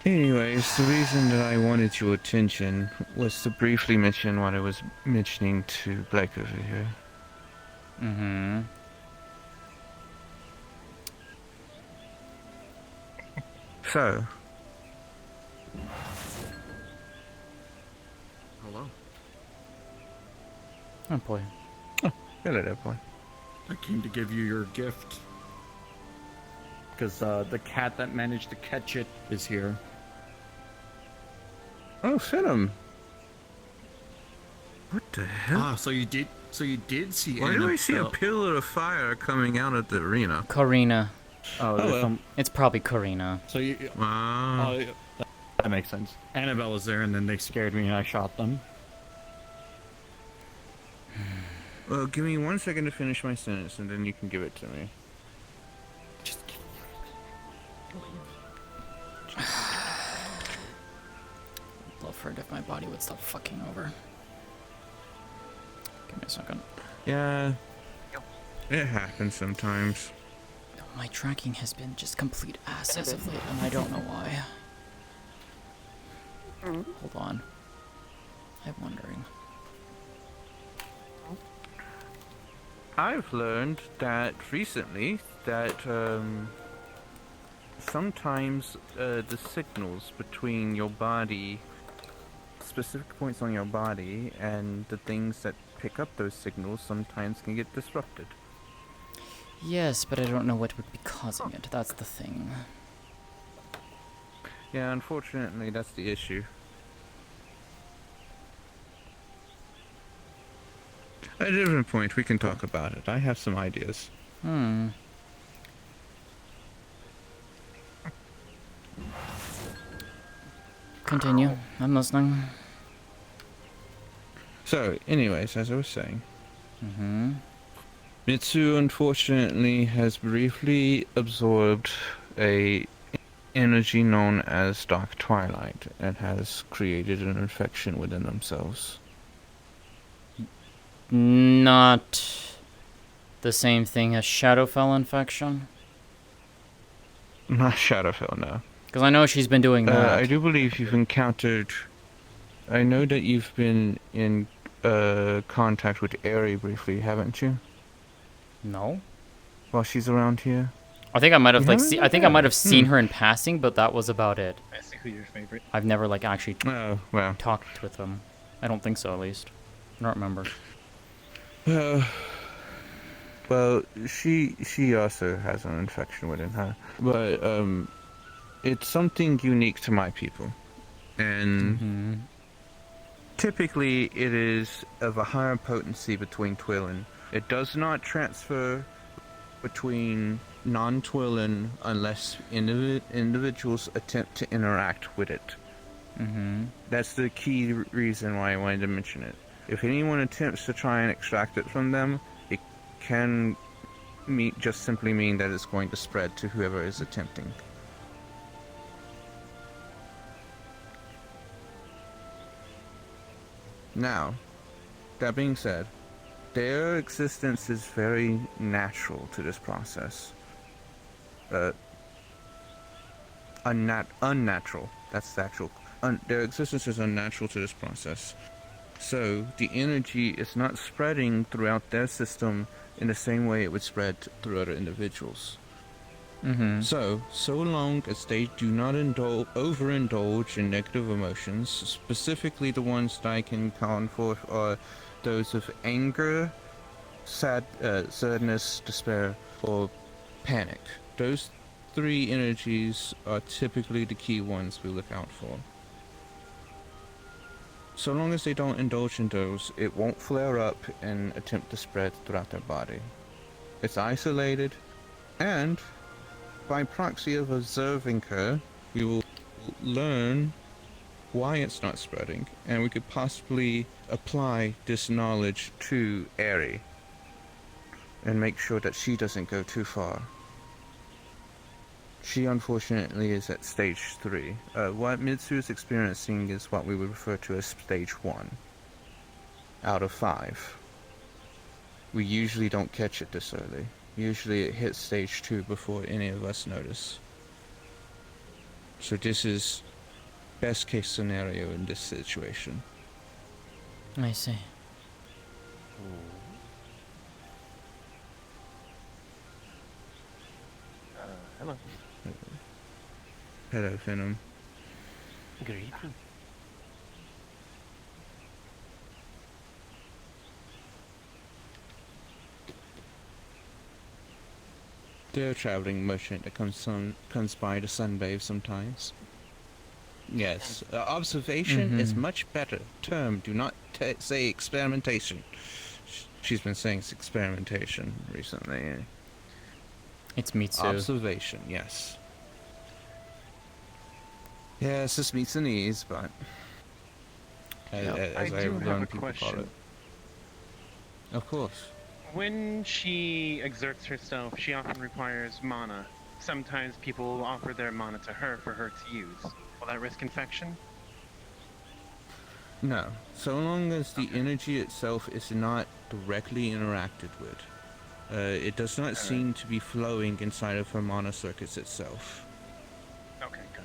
E: Anyways, the reason that I wanted your attention was to briefly mention what I was mentioning to Blake over here.
B: Mm-hmm.
E: So,
J: Hello.
B: Oh boy.
E: hello there, boy.
G: I came to give you your gift. Because the cat that managed to catch it is here.
E: Oh, Phenom.
M: What the hell?
G: Ah, so you did see
M: Why do I see a
G: Annabelle.
M: pillar of fire coming out of the arena?
B: Karina.
G: Oh,
E: Oh,
G: there's
E: well.
G: some.
B: It's probably Karina.
G: So you.
M: Wow.
G: Yeah, that makes sense. Annabelle was there, and then they scared me, and I shot them.
E: Well, give me 1 second to finish my sentence, and then you can give it to me.
G: Just.
B: Love for it if my body would stop fucking over. Give me a second.
E: Yeah. It happens sometimes.
B: My tracking has been just complete ass as of late, and I don't know why. Hold on. I'm wondering.
E: I've learned that recently that sometimes the signals between your body, specific points on your body, and the things that pick up those signals sometimes can get disrupted.
B: Yes, but I don't know what would be causing it. That's the thing.
E: Yeah, unfortunately, that's the issue. At a different point, we can talk about it. I have some ideas.
B: Continue. I'm listening.
E: So, anyways, as I was saying, Mitsu unfortunately has briefly absorbed a energy known as Dark Twilight and has created an infection within themselves.
B: Not the same thing as Shadowfell infection?
E: Not Shadowfell, no.
B: Because I know she's been doing that.
E: I do believe you've encountered... I know that you've been in contact with Aerie briefly, haven't you?
B: No.
E: While she's around here?
B: I think I might have
E: You
B: like
E: haven't?
B: I think I might have seen
E: Hmm.
B: her in passing, but that was about it.
N: I see who your favorite.
B: I've never like actually
E: well.
B: talked with them. I don't think so, at least. I don't remember.
E: Well, she also has an infection within her, but it's something unique to my people, and typically it is of a higher potency between Twilin. It does not transfer between non-Twilin unless individuals attempt to interact with it. That's the key reason why I wanted to mention it. If anyone attempts to try and extract it from them, it can just simply mean that it's going to spread to whoever is attempting. Now, that being said, their existence is very natural to this process. Unnatural. That's the actual. Their existence is unnatural to this process. So, the energy is not spreading throughout their system in the same way it would spread through other individuals. So long as they do not overindulge in negative emotions, specifically the ones that I can count for are those of anger, sadness, despair, or panic. Those three energies are typically the key ones we look out for. So long as they don't indulge in those, it won't flare up and attempt to spread throughout their body. It's isolated, and by proxy of observing her, we will learn why it's not spreading, and we could possibly apply this knowledge to Aerie and make sure that she doesn't go too far. She unfortunately is at stage 3. What Mitsu is experiencing is what we would refer to as stage 1 out of 5. We usually don't catch it this early. Usually it hits stage 2 before any of us notice. So this is best case scenario in this situation.
B: I see.
I: Hello.
E: Hello, Venom.
I: Greetings.
E: They're a traveling merchant that comes by to sunbathe sometimes. Yes, observation is much better. Term, do not say experimentation. She's been saying experimentation recently.
B: It's Mitsu.
E: Observation, yes. Yes, this meets the needs, but as
I: I do
E: I've
I: have
E: learned
I: a
E: people call
I: question.
E: it. Of course.
I: When she exerts herself, she often requires mana. Sometimes people will offer their mana to her for her to use. Will that risk infection?
E: No, so long as the energy itself is not directly interacted with. It does not seem to be flowing inside of her mana circuits itself.
I: Okay, good.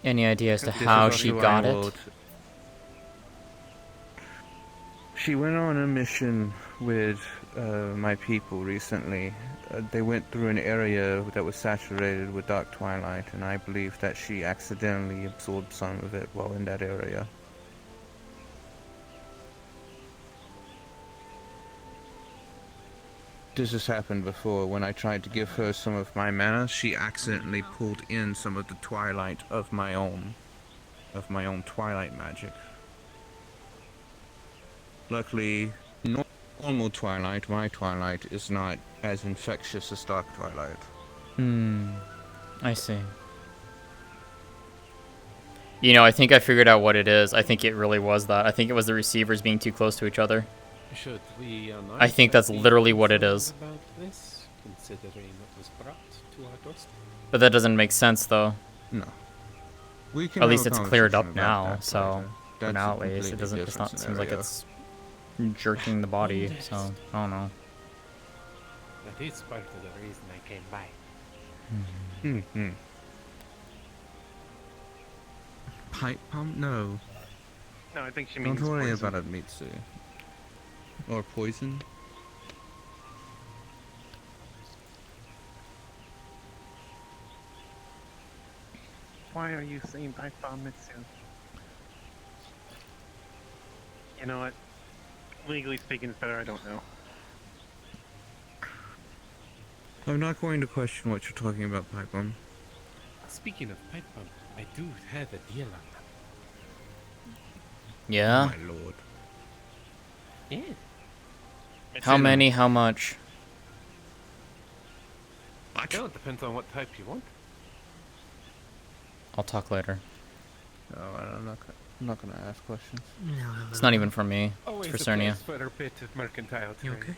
B: Any idea as to
E: This
B: how
E: is
B: she
E: also
B: got
E: I
B: it?
E: will She went on a mission with my people recently. They went through an area that was saturated with dark twilight, and I believe that she accidentally absorbed some of it while in that area. This has happened before. When I tried to give her some of my mana, she accidentally pulled in some of the twilight of my own twilight magic. Luckily, normal twilight, my twilight, is not as infectious as dark twilight.
B: I see. You know, I think I figured out what it is. I think it really was that. I think it was the receivers being too close to each other.
J: Should we
B: I think that's literally what it is.
J: about this, considering it was brought to our doorstep?
B: But that doesn't make sense, though.
E: No. We can
B: At
E: have
B: least
E: a
B: it's cleared up
E: conversation about
B: now,
E: that
B: so
E: later.
B: for
E: That's
B: now
E: a
B: at least, it
E: completely
B: doesn't. It's
E: different
B: not. Seems like
E: scenario.
B: it's jerking the body. So I don't know.
J: That is part of the reason I came by.
E: Mm-hmm. Pipe pump? No.
I: No, I think she means
E: Don't worry
I: poison.
E: about it, Mitsu. Or poison?
I: Why are you saying pipe bomb Mitsu? You know what? Legally speaking, it's better I don't know.
E: I'm not going to question what you're talking about, pipe bomb.
J: Speaking of pipe bomb, I do have a deal on that.
B: Yeah.
E: Oh my lord.
J: Yeah.
B: How many? How much?
J: Well, it depends on what type you want.
B: I'll talk later.
E: No, I'm not gonna ask questions.
B: It's not even for me.
J: Always
B: It's for
J: a
B: Cernia.
J: place for a bit of mercantile
H: You
J: trade.
H: okay?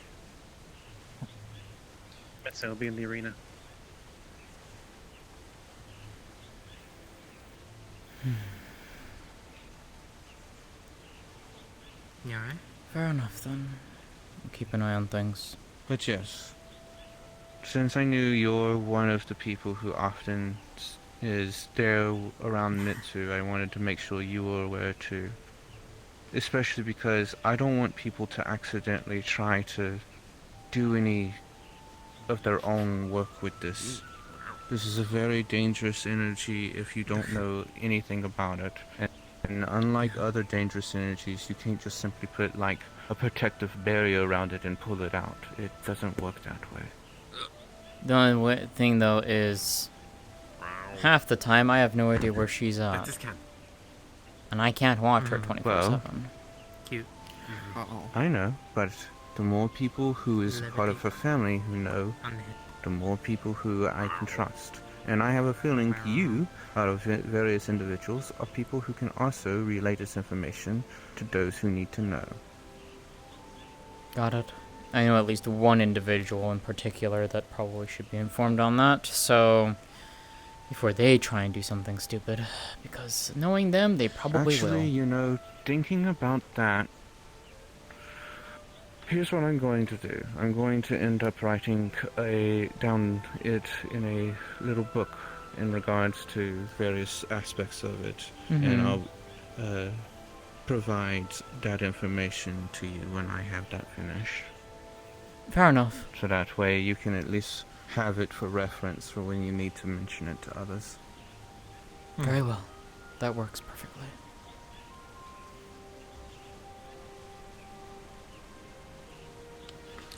I: Mitsu will be in the arena.
H: You alright?
B: Fair enough then. I'll keep an eye on things.
E: But yes, since I knew you're one of the people who often is there around Mitsu, I wanted to make sure you were aware too. Especially because I don't want people to accidentally try to do any of their own work with this. This is a very dangerous energy if you don't know anything about it. And unlike other dangerous energies, you can't just simply put like a protective barrier around it and pull it out. It doesn't work that way.
B: The only thing though is, half the time I have no idea where she's
J: Let
B: at,
J: this can.
B: and I can't watch her 24/7.
H: Cute.
E: I know, but the more people who is part of her family who know,
H: On the hip.
E: the more people who I can trust. And I have a feeling you, out of various individuals, are people who can also relay this information to those who need to know.
B: Got it. I know at least one individual in particular that probably should be informed on that, so before they try and do something stupid, because knowing them, they probably
E: Actually,
B: will.
E: you know, thinking about that, here's what I'm going to do. I'm going to end up writing down it in a little book in regards to various aspects of it, and I'll provide that information to you when I have that finished.
B: Fair enough.
E: So that way you can at least have it for reference for when you need to mention it to others.
B: Very well. That works perfectly.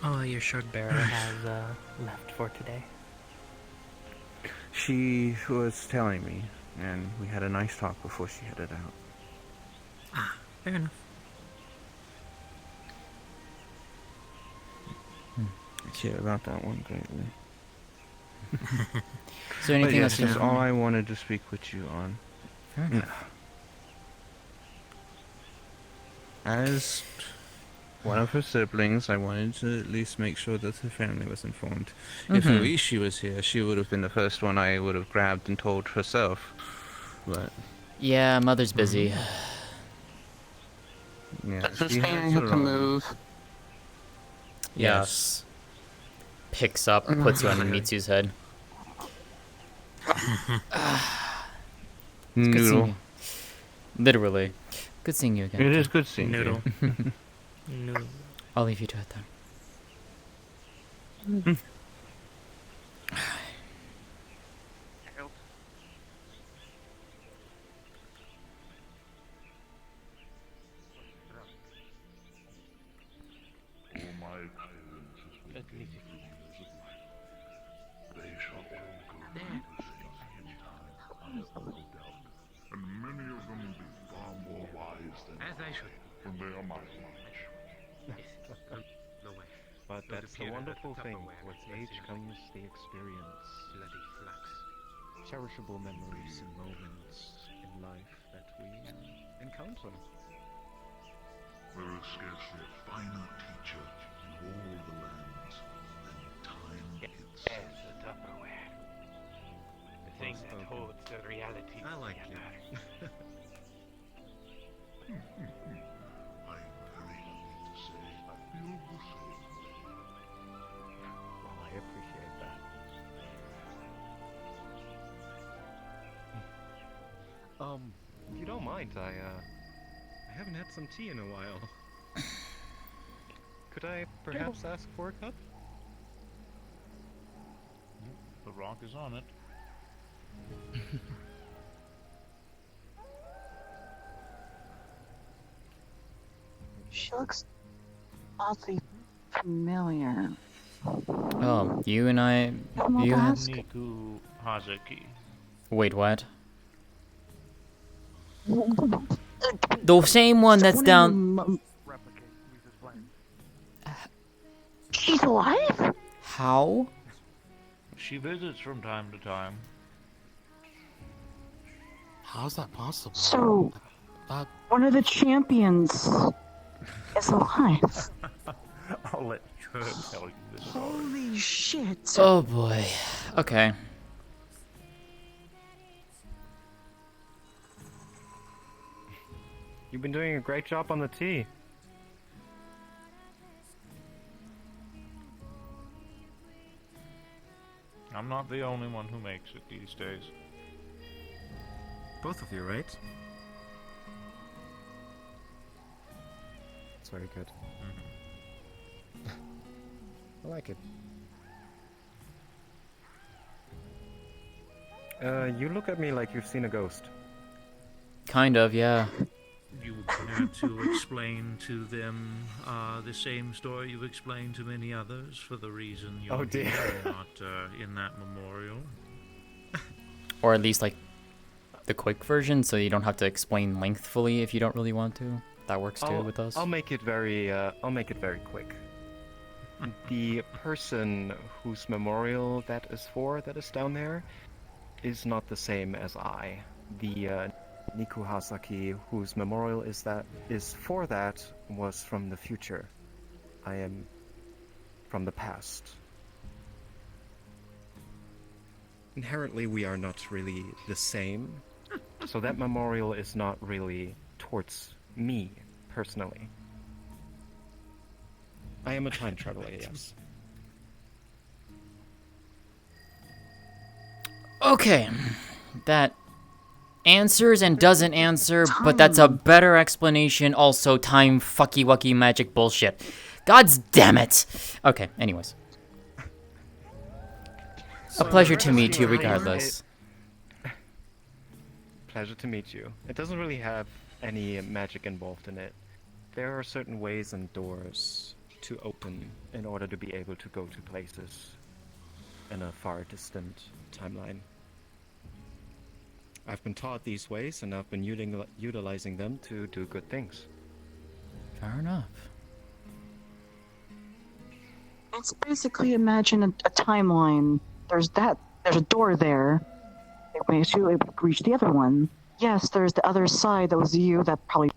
F: Oh, your short bearer has left for today.
E: She was telling me, and we had a nice talk before she headed out.
F: Ah, fair enough.
E: I care about that one greatly.
B: Is there anything else?
E: That's all I wanted to speak with you on.
B: Fair enough.
E: As one of her siblings, I wanted to at least make sure that her family was informed. If Oishi was here, she would have been the first one I would have grabbed and told herself. But
B: yeah, Mother's busy.
E: Yeah,
I: That's just saying who can move.
B: Yes. Picks up, puts you on Mitsu's head. It's good seeing you. Literally. Good seeing you again.
E: It is good seeing
F: Noodle.
E: you.
F: Noodle.
B: I'll leave you to it then.
K: And many of them will be far more wise than
M: As I should.
K: when they are my age.
M: No way.
N: But that's the wonderful thing. With age comes the experience.
M: Bloody flux.
N: Cherishable memories and moments in life that we encounter.
K: There is scarcely a finer teacher in all the lands than time itself.
M: Yes, the Tupperware. The thing that holds the reality
J: I like
M: together.
K: I'm very happy to say I feel the same.
N: Well, I appreciate that. If you don't mind, I haven't had some tea in a while. Could I perhaps ask for a cup?
G: The rock is on it.
O: She looks oddly familiar.
B: Oh, you and I... You had...
G: Niku Hazuki.
B: Wait, what? The same one that's down...
O: She's alive?
B: How?
G: She visits from time to time.
M: How's that possible?
O: So, one of the champions is alive.
G: I'll let her tell you this story.
O: Holy shit.
B: Oh boy. Okay.
N: You've been doing a great job on the tea.
G: I'm not the only one who makes it these days.
J: Both of you, right?
N: It's very good. I like it. You look at me like you've seen a ghost.
B: Kind of, yeah.
P: You had to explain to them the same story you've explained to many others for the reason you're not in that memorial.
B: Or at least, like, the quick version, so you don't have to explain lengthfully if you don't really want to. That works too with us.
N: I'll make it very quick. The person whose memorial that is down there is not the same as I. The Niku Hasaki, whose memorial is for that, was from the future. I am from the past. Inherently, we are not really the same, so that memorial is not really towards me, personally. I am a time traveler, yes.
B: Okay. That answers and doesn't answer, but that's a better explanation. Also, time fucky wucky magic bullshit. God's damn it! Okay, anyways. A pleasure to meet you regardless.
N: Pleasure to meet you. It doesn't really have any magic involved in it. There are certain ways and doors to open in order to be able to go to places in a far distant timeline. I've been taught these ways and I've been utilizing them to do good things.
B: Fair enough.
O: It's basically imagine a timeline. There's a door there. It makes you able to reach the other one. Yes, there's the other side that was you that probably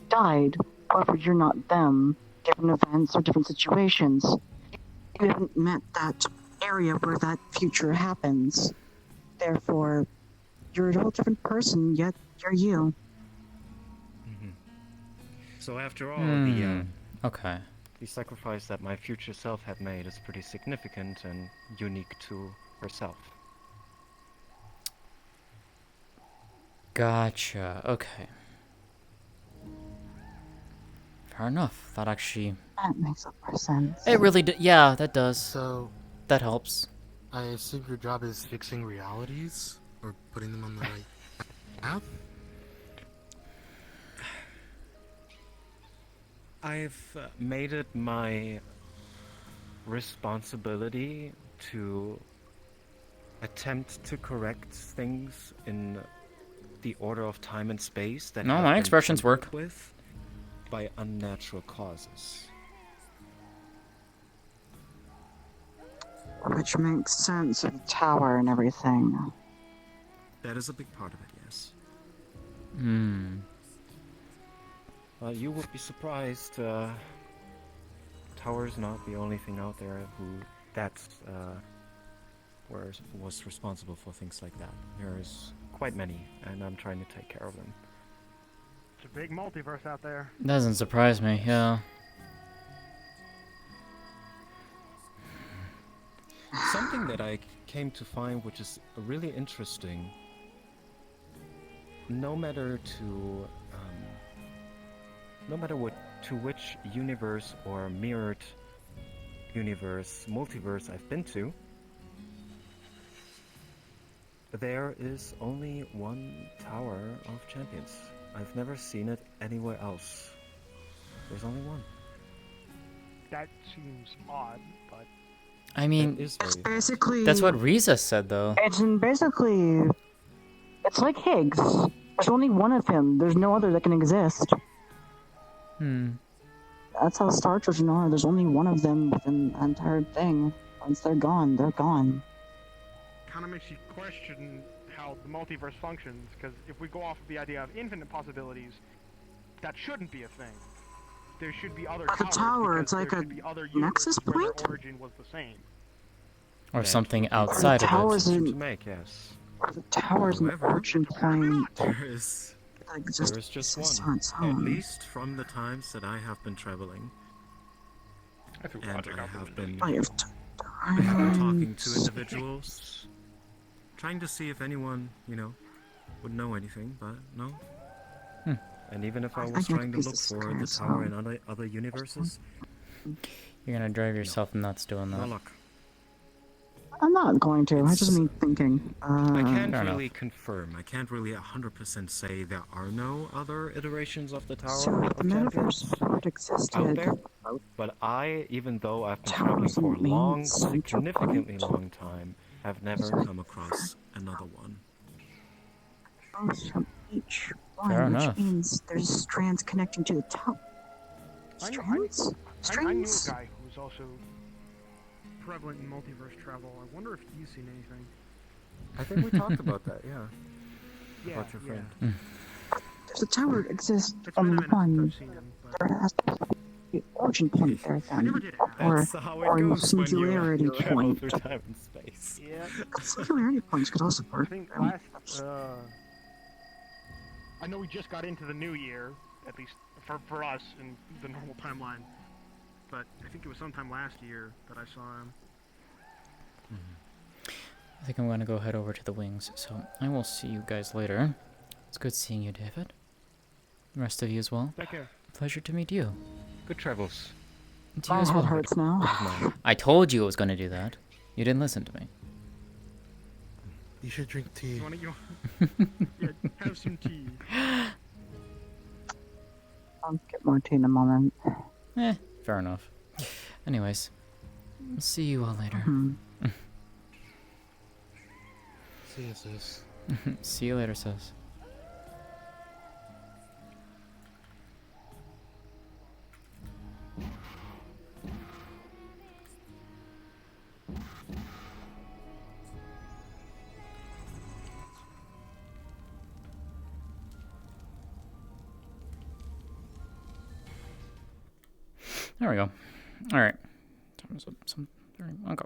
O: died. However, you're not them. Different events or different situations. You haven't met that area where that future happens. Therefore, you're a whole different person, yet you're you.
N: So after all,
B: okay.
N: The sacrifice that my future self had made is pretty significant and unique to herself.
B: Gotcha. Okay. Fair enough. That actually...
O: That makes a lot of sense.
B: It really yeah, that does.
M: So...
B: That helps.
M: I assume your job is fixing realities? Or putting them on the right path?
N: I've made it my responsibility to attempt to correct things in the order of time and space that
B: No,
N: have
B: my
N: been
B: expressions
N: tampered
B: work.
N: with by unnatural causes.
O: Which makes sense of the tower and everything.
N: That is a big part of it, yes. You would be surprised. Tower's not the only thing out there was responsible for things like that. There's quite many, and I'm trying to take care of them.
Q: It's a big multiverse out there.
B: Doesn't surprise me, yeah.
N: Something that I came to find which is really interesting, no matter which universe or mirrored universe, multiverse I've been to, there is only one Tower of Champions. I've never seen it anywhere else. There's only one.
Q: That seems odd, but...
B: I mean,
O: it's basically...
B: That's what Riza said, though.
O: It's basically... It's like Higgs. There's only one of him. There's no other that can exist. That's how Star Children are. There's only one of them within the entire thing. Once they're gone, they're gone.
Q: Kind of makes you question how the multiverse functions, because if we go off of the idea of infinite possibilities, that shouldn't be a thing. There should be other
O: Like a tower, it's like a nexus
Q: where
O: point?
Q: their origin was the same.
B: Or something outside of it.
N: To make, yes.
O: The tower's an origin point.
N: There is just one. At least from the times that I have been traveling. And I have been talking to individuals, trying to see if anyone, would know anything, but no. And even if I was trying to look for the tower in other universes,
B: you're gonna drive yourself nuts doing that.
N: no luck.
O: I'm not going to. I just mean thinking.
N: I can't really confirm. I can't really 100% say there are no other iterations of the Tower
O: So
N: of
O: the metaverse
N: Champions
O: thought existed.
N: out there. But I, even though I've been traveling for a long, significantly long time, have never come across another one.
O: From each
B: Fair
O: one,
B: enough.
O: which means there's strands connecting to the top.
Q: I knew
O: Strands?
Q: a guy who was also prevalent in multiverse travel. I wonder if he's seen anything.
N: I think we talked about that, yeah.
Q: Yeah,
N: About your friend.
O: Does the tower exist on one? There has to be an origin point there then. Or a singularity point.
N: Through time and space.
Q: Yeah.
O: Singularity points could also work.
Q: I think last, I know we just got into the new year, at least for us in the normal timeline. But I think it was sometime last year that I saw him.
B: I think I'm gonna go head over to the wings, so I will see you guys later. It's good seeing you, David. The rest of you as well.
Q: Take care.
B: Pleasure to meet you.
N: Good travels.
B: To you
O: My
B: as
O: head
B: well.
O: hurts now.
B: I told you it was going to do that. You didn't listen to me.
M: You should drink tea.
Q: You wanna, yeah, have some tea.
O: I'll get more tea in a moment.
B: Fair enough. Anyways, see you all later.
M: See you, sis.
B: See you later, sis. There we go. All right. Okay.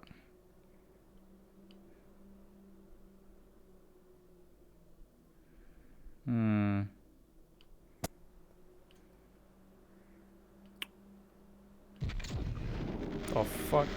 B: Oh fuck.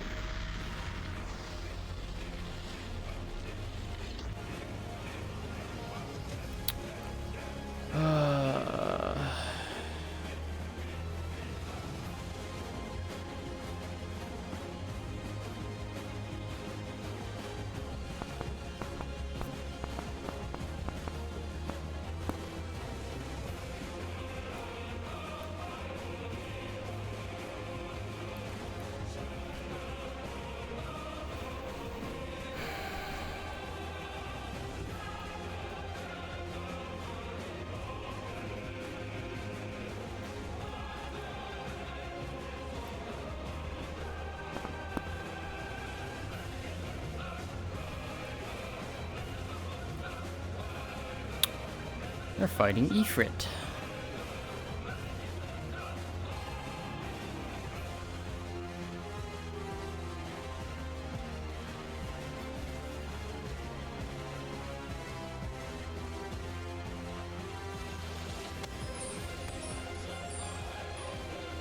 B: They're fighting Ifrit.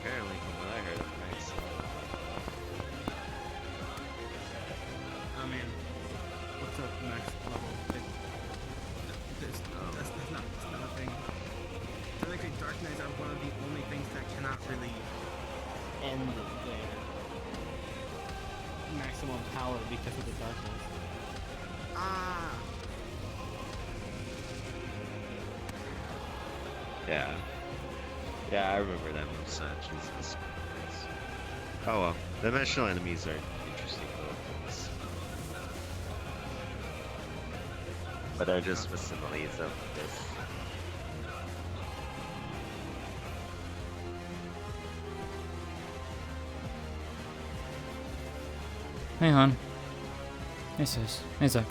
R: Apparently, from what I heard, nice.
J: I mean, what's up next level? That's not a thing. Technically, Dark Knights are one of the only things that cannot really end their maximum power because of the darkness. Ah!
R: Yeah. Yeah, I remember that moveset. Jesus Christ. Oh well, dimensional enemies are interesting little things. But they're just facilities of this.
B: Hey, hon. Hey, sis. Hey, Zach.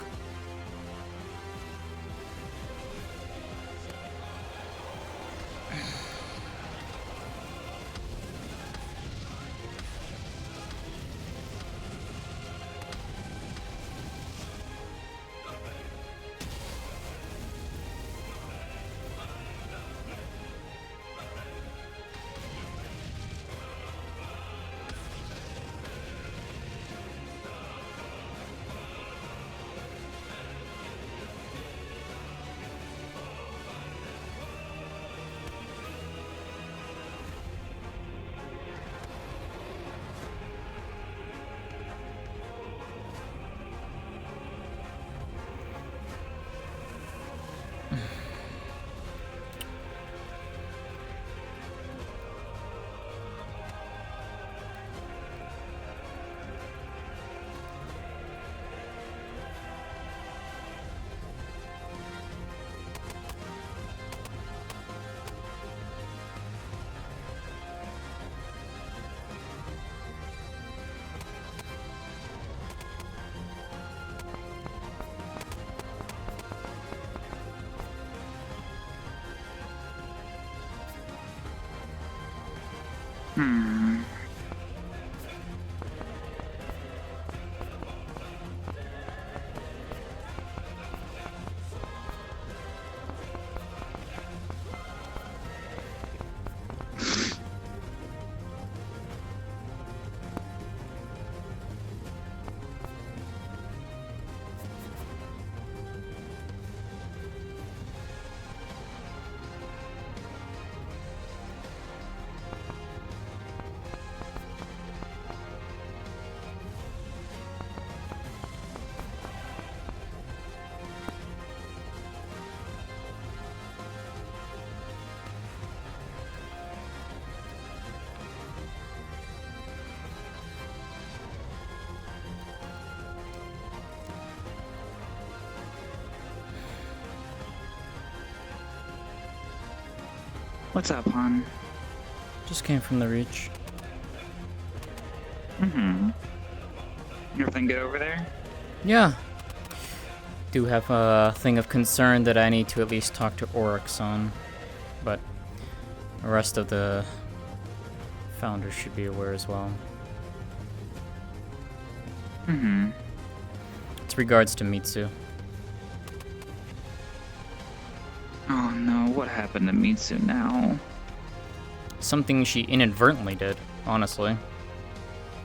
S: What's up, hon?
B: Just came from the Reach.
S: Mm-hmm. Everything good over there?
B: Yeah. Do have a thing of concern that I need to at least talk to Oryx on, but the rest of the founders should be aware as well.
S: Mm-hmm.
B: It's regards to Mitsu.
S: Oh no, what happened to Mitsu now?
B: Something she inadvertently did, honestly.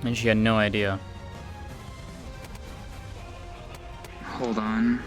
B: And she had no idea.
S: Hold on.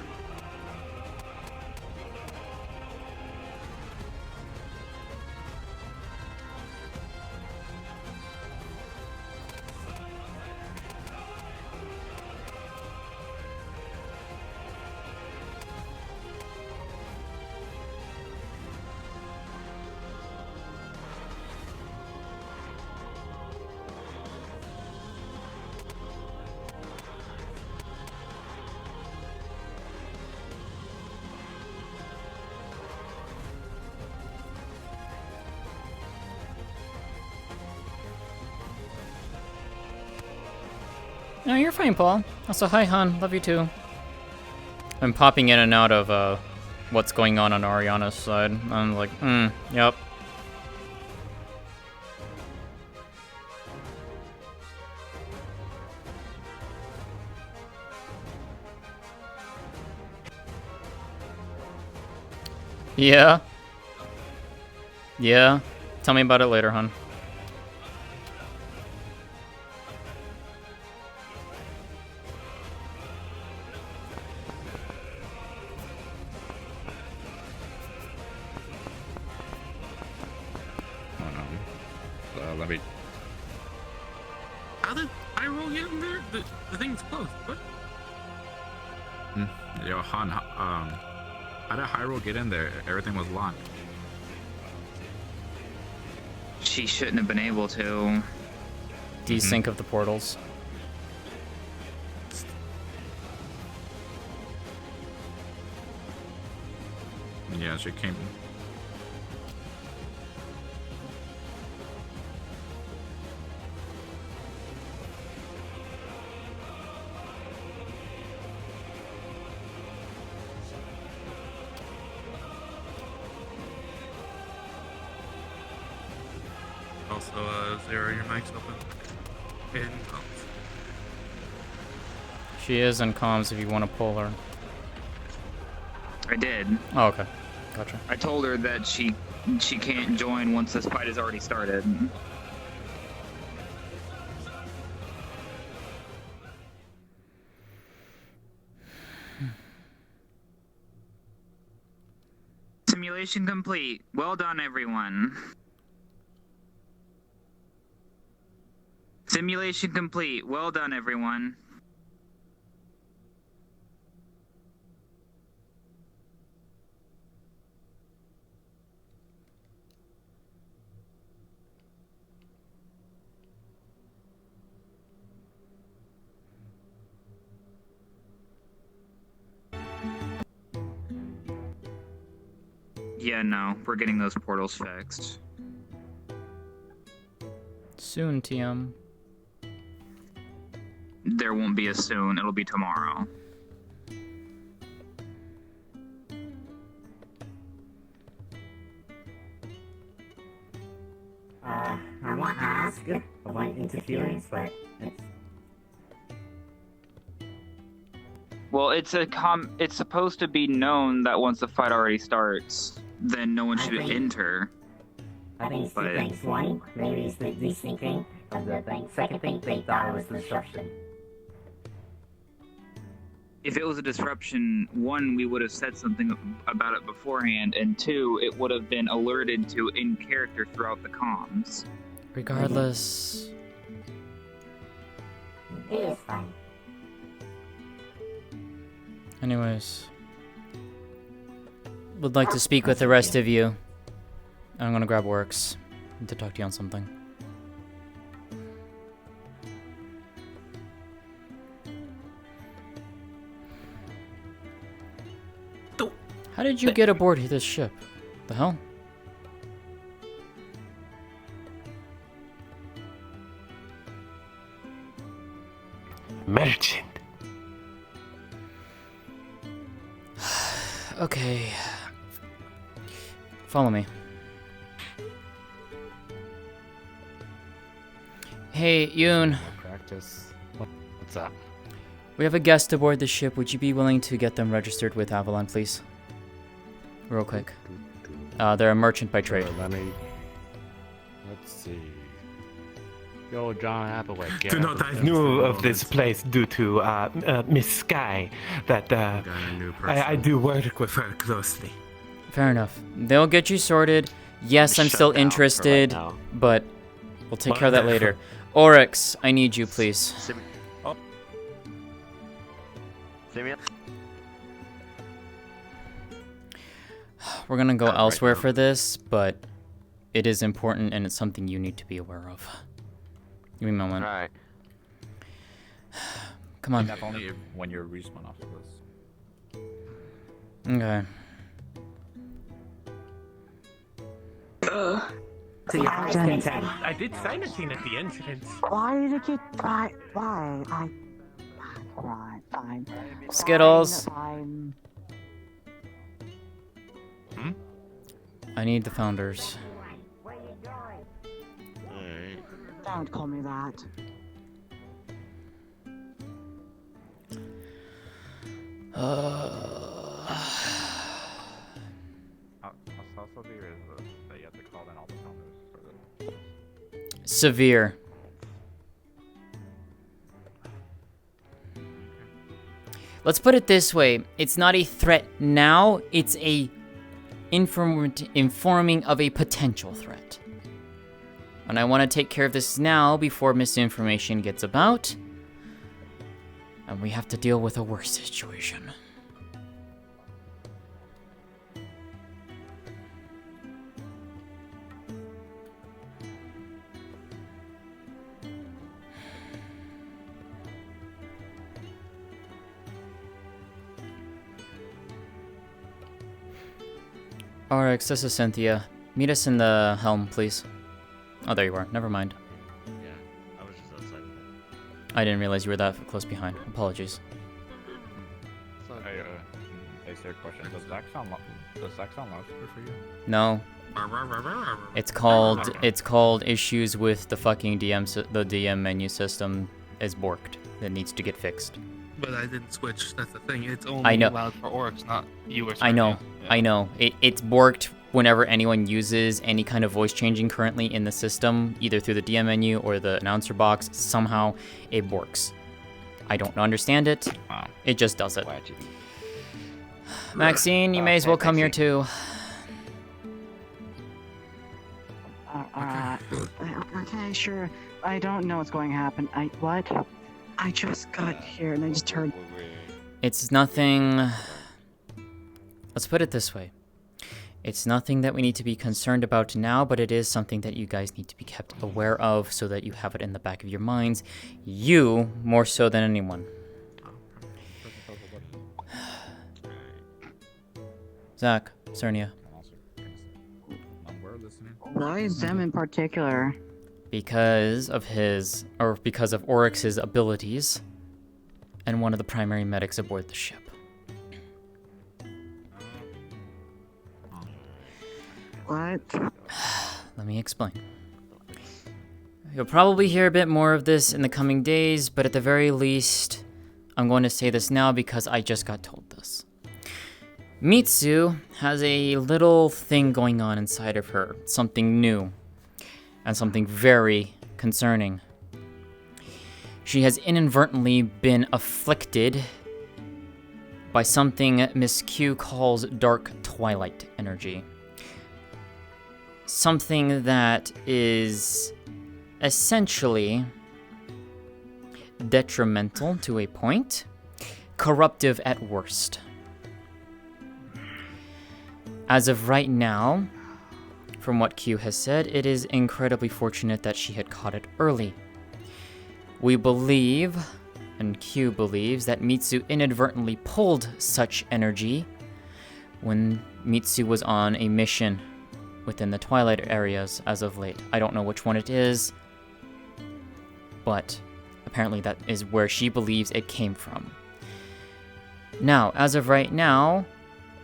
B: No, you're fine, Paul. Also, hi, hon. Love you too. I'm popping in and out of what's going on Ariana's side. I'm like, yep. Yeah. Yeah. Tell me about it later, hon.
G: Let me.
L: How did I roll get in there? The thing's closed. What?
G: Yo, Han, how did Hyrule get in there? Everything was locked.
S: She shouldn't have been able to.
B: Desync of the portals.
G: Yeah, she came.
L: Also, Zara, your mic's open. In comms.
B: She is in comms if you want to pull her.
S: I did.
B: Oh, okay. Gotcha.
S: I told her that she can't join once this fight has already started. Simulation complete. Well done, everyone. Simulation complete. Well done, everyone. Yeah, no, we're getting those portals fixed.
B: Soon, TM.
S: There won't be a soon, it'll be tomorrow.
T: I want to ask about interference, but
S: Well, it's supposed to be known that once the fight already starts, then no one should enter.
T: I think two things. One, maybe it's the desynching of the thing. Second thing, they thought it was disruption.
S: If it was a disruption, one, we would have said something about it beforehand, and two, it would have been alerted to in character throughout the comms.
B: Regardless.
T: It is fine.
B: Anyways. Would like to speak with the rest of you. I'm gonna grab Works. Need to talk to you on something. How did you get aboard this ship? The hell?
F: merchant.
B: Okay. Follow me. Hey, Yoon.
U: Practice. What's up?
B: We have a guest aboard the ship. Would you be willing to get them registered with Avalon, please? Real quick. They're a merchant by trade.
U: Let's see. Yo, John Applewhite.
F: Do not I knew of this place due to Miss Sky, that I do work with her closely.
B: Fair enough. They'll get you sorted. Yes, I'm still interested, but we'll take care of that later. Oryx, I need you, please.
R: Oh. Sariel.
B: We're gonna go elsewhere for this, but it is important and it's something you need to be aware of. Give me a moment.
R: Alright.
B: Come on.
V: That's only when you're respawn off of this.
B: Okay.
F: I did sign a scene at the entrance.
O: Why did it get why? Fine.
B: Skittles.
O: Fine.
B: I need the founders.
O: Don't call me that.
V: How severe is this that you have to call in all the founders for this?
B: Severe. Let's put it this way. It's not a threat now, it's a informing of a potential threat. And I want to take care of this now before misinformation gets about. And we have to deal with a worse situation. Oryx, this is Cynthia. Meet us in the helm, please. Oh, there you are. Never mind.
R: Yeah, I was just outside.
B: I didn't realize you were that close behind. Apologies.
V: Hey, sir, question. Does Zach sound louder for you?
B: No. It's called issues with the fucking the DM menu system is borked. That needs to get fixed.
J: But I didn't switch. That's the thing. It's only
B: I know.
J: allowed for Oryx, not you or
B: I know.
J: Sariel.
B: I know. It's borked whenever anyone uses any kind of voice changing currently in the system, either through the DM menu or the announcer box. Somehow it borks. I don't understand it. It just does it. Maxine, you may as well come here too.
O: Okay, sure. I don't know what's going to happen. What? I just got here and I just heard.
B: It's nothing. Let's put it this way. It's nothing that we need to be concerned about now, but it is something that you guys need to be kept aware of so that you have it in the back of your minds. You, more so than anyone. Zach, Cernia.
O: Why them in particular?
B: Because of Oryx's abilities, and one of the primary medics aboard the ship.
O: What?
B: Let me explain. You'll probably hear a bit more of this in the coming days, but at the very least, I'm going to say this now because I just got told this. Mitsu has a little thing going on inside of her, something new, and something very concerning. She has inadvertently been afflicted by something Miss Q calls dark twilight energy. Something that is essentially detrimental to a point, corruptive at worst. As of right now, from what Q has said, it is incredibly fortunate that she had caught it early. We believe, and Q believes, that Mitsu inadvertently pulled such energy when Mitsu was on a mission within the Twilight areas as of late. I don't know which one it is, but Apparently that is where she believes it came from. Now, as of right now,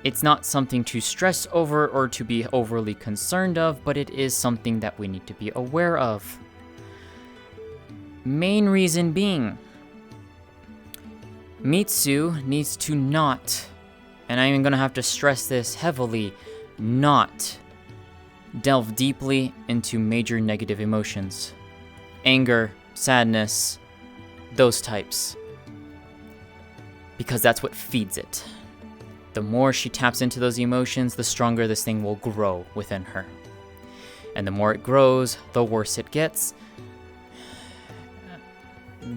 B: it's not something to stress over or to be overly concerned of, but it is something that we need to be aware of. Main reason being, Mitsu needs to not, and I'm gonna have to stress this heavily, not delve deeply into major negative emotions. Anger, sadness, those types. Because that's what feeds it. The more she taps into those emotions, the stronger this thing will grow within her. And the more it grows, the worse it gets.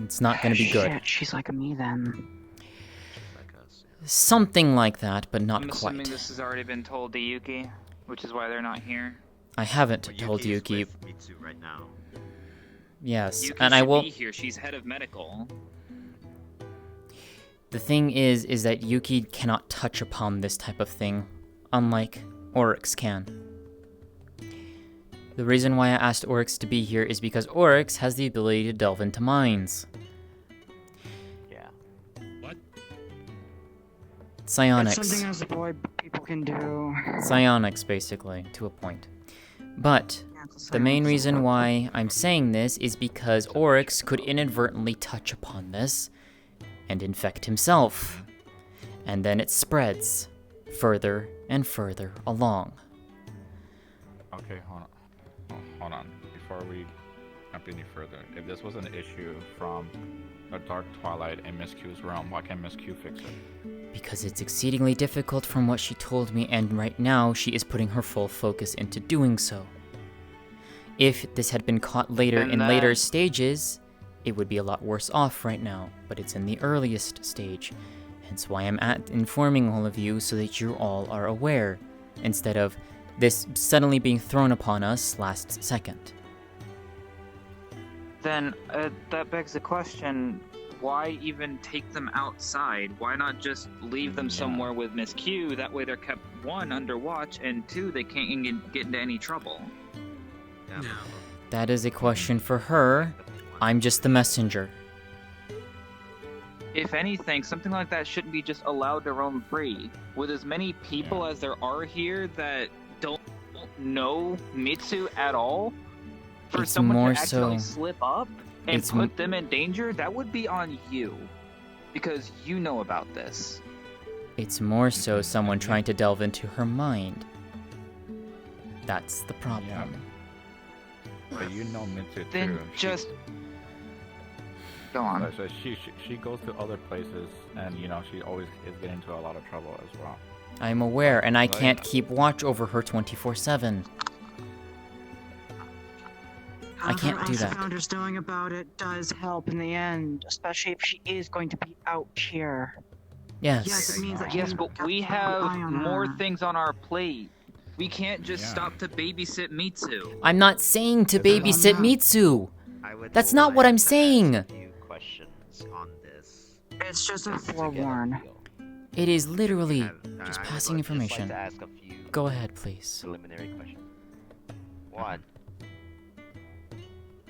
B: It's not going to be good.
O: Shit, she's like me then.
B: Something like that, but not
S: I'm
B: quite.
S: assuming this has already been told to Yuki, which is why they're not here.
B: I haven't told Yuki.
R: Mitsu right now.
B: Yes,
S: Yuki
B: and I
S: should
B: will.
S: be here. She's head of medical.
B: The thing is that Yuki cannot touch upon this type of thing, unlike Oryx can. The reason why I asked Oryx to be here is because Oryx has the ability to delve into minds.
R: Yeah.
G: What?
B: Psionics.
O: It's something as a boy people can do.
B: Psionics, basically, to a point. But the main reason why I'm saying this is because Oryx could inadvertently touch upon this and infect himself. And then it spreads further and further along.
V: Okay, hold on. Before we jump any further, if this was an issue from a Dark Twilight in Miss Q's realm, why can't Miss Q fix it?
B: Because it's exceedingly difficult from what she told me, and right now she is putting her full focus into doing so. If this had been caught later in later stages, it would be a lot worse off right now, but it's in the earliest stage, hence why I'm informing all of you so that you all are aware, instead of this suddenly being thrown upon us last second.
S: Then that begs the question, why even take them outside? Why not just leave them somewhere with Miss Q? That way they're kept, one, under watch, and two, they can't get into any trouble.
J: Yeah.
B: That is a question for her. I'm just the messenger.
S: If anything, something like that shouldn't be just allowed to roam free. With as many people as there are here that don't know Mitsu at all, for
B: It's
S: someone
B: more
S: to actually
B: so-
S: slip up and
B: it's
S: put them in danger, that would be on you. Because you know about this.
B: It's more so someone trying to delve into her mind. That's the problem.
V: But you know Mitsu too.
S: Then just go on.
V: So she goes to other places, and you know she always is getting into a lot of trouble as well.
B: I'm aware, and I
V: Right.
B: can't keep watch over her 24/7. I can't do that.
O: Founders knowing about it does help in the end, especially if she is going to be out here.
B: Yes.
O: Yes, it means that
S: Yes,
O: you
S: but
O: have
S: we
O: to keep an eye
S: have
O: on
S: more
O: her.
S: things on our plate. We can't just stop to babysit Mitsu.
B: I'm not saying to babysit Mitsu. That's not what I'm saying.
R: Questions on this.
O: It's just a forewarn.
B: It is literally just
R: I
B: passing
R: would just like
B: information.
R: to ask a few
B: Go ahead, please.
R: preliminary questions. One,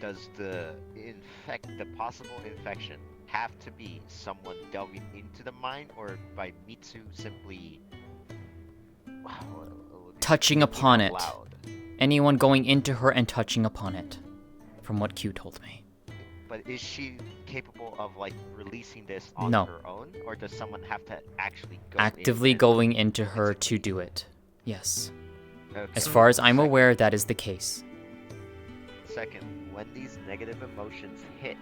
R: does the possible infection have to be someone delving into the mind, or by Mitsu simply
B: Touching upon it.
R: loud?
B: Anyone going into her and touching upon it. From what Q told me.
R: But is she capable of like releasing this on
B: No.
R: her own, or does someone have to actually go
B: Actively
R: in
B: going into her to do it. Yes.
R: Okay.
B: As far as I'm aware, that is the case.
R: Second, when these negative emotions hit,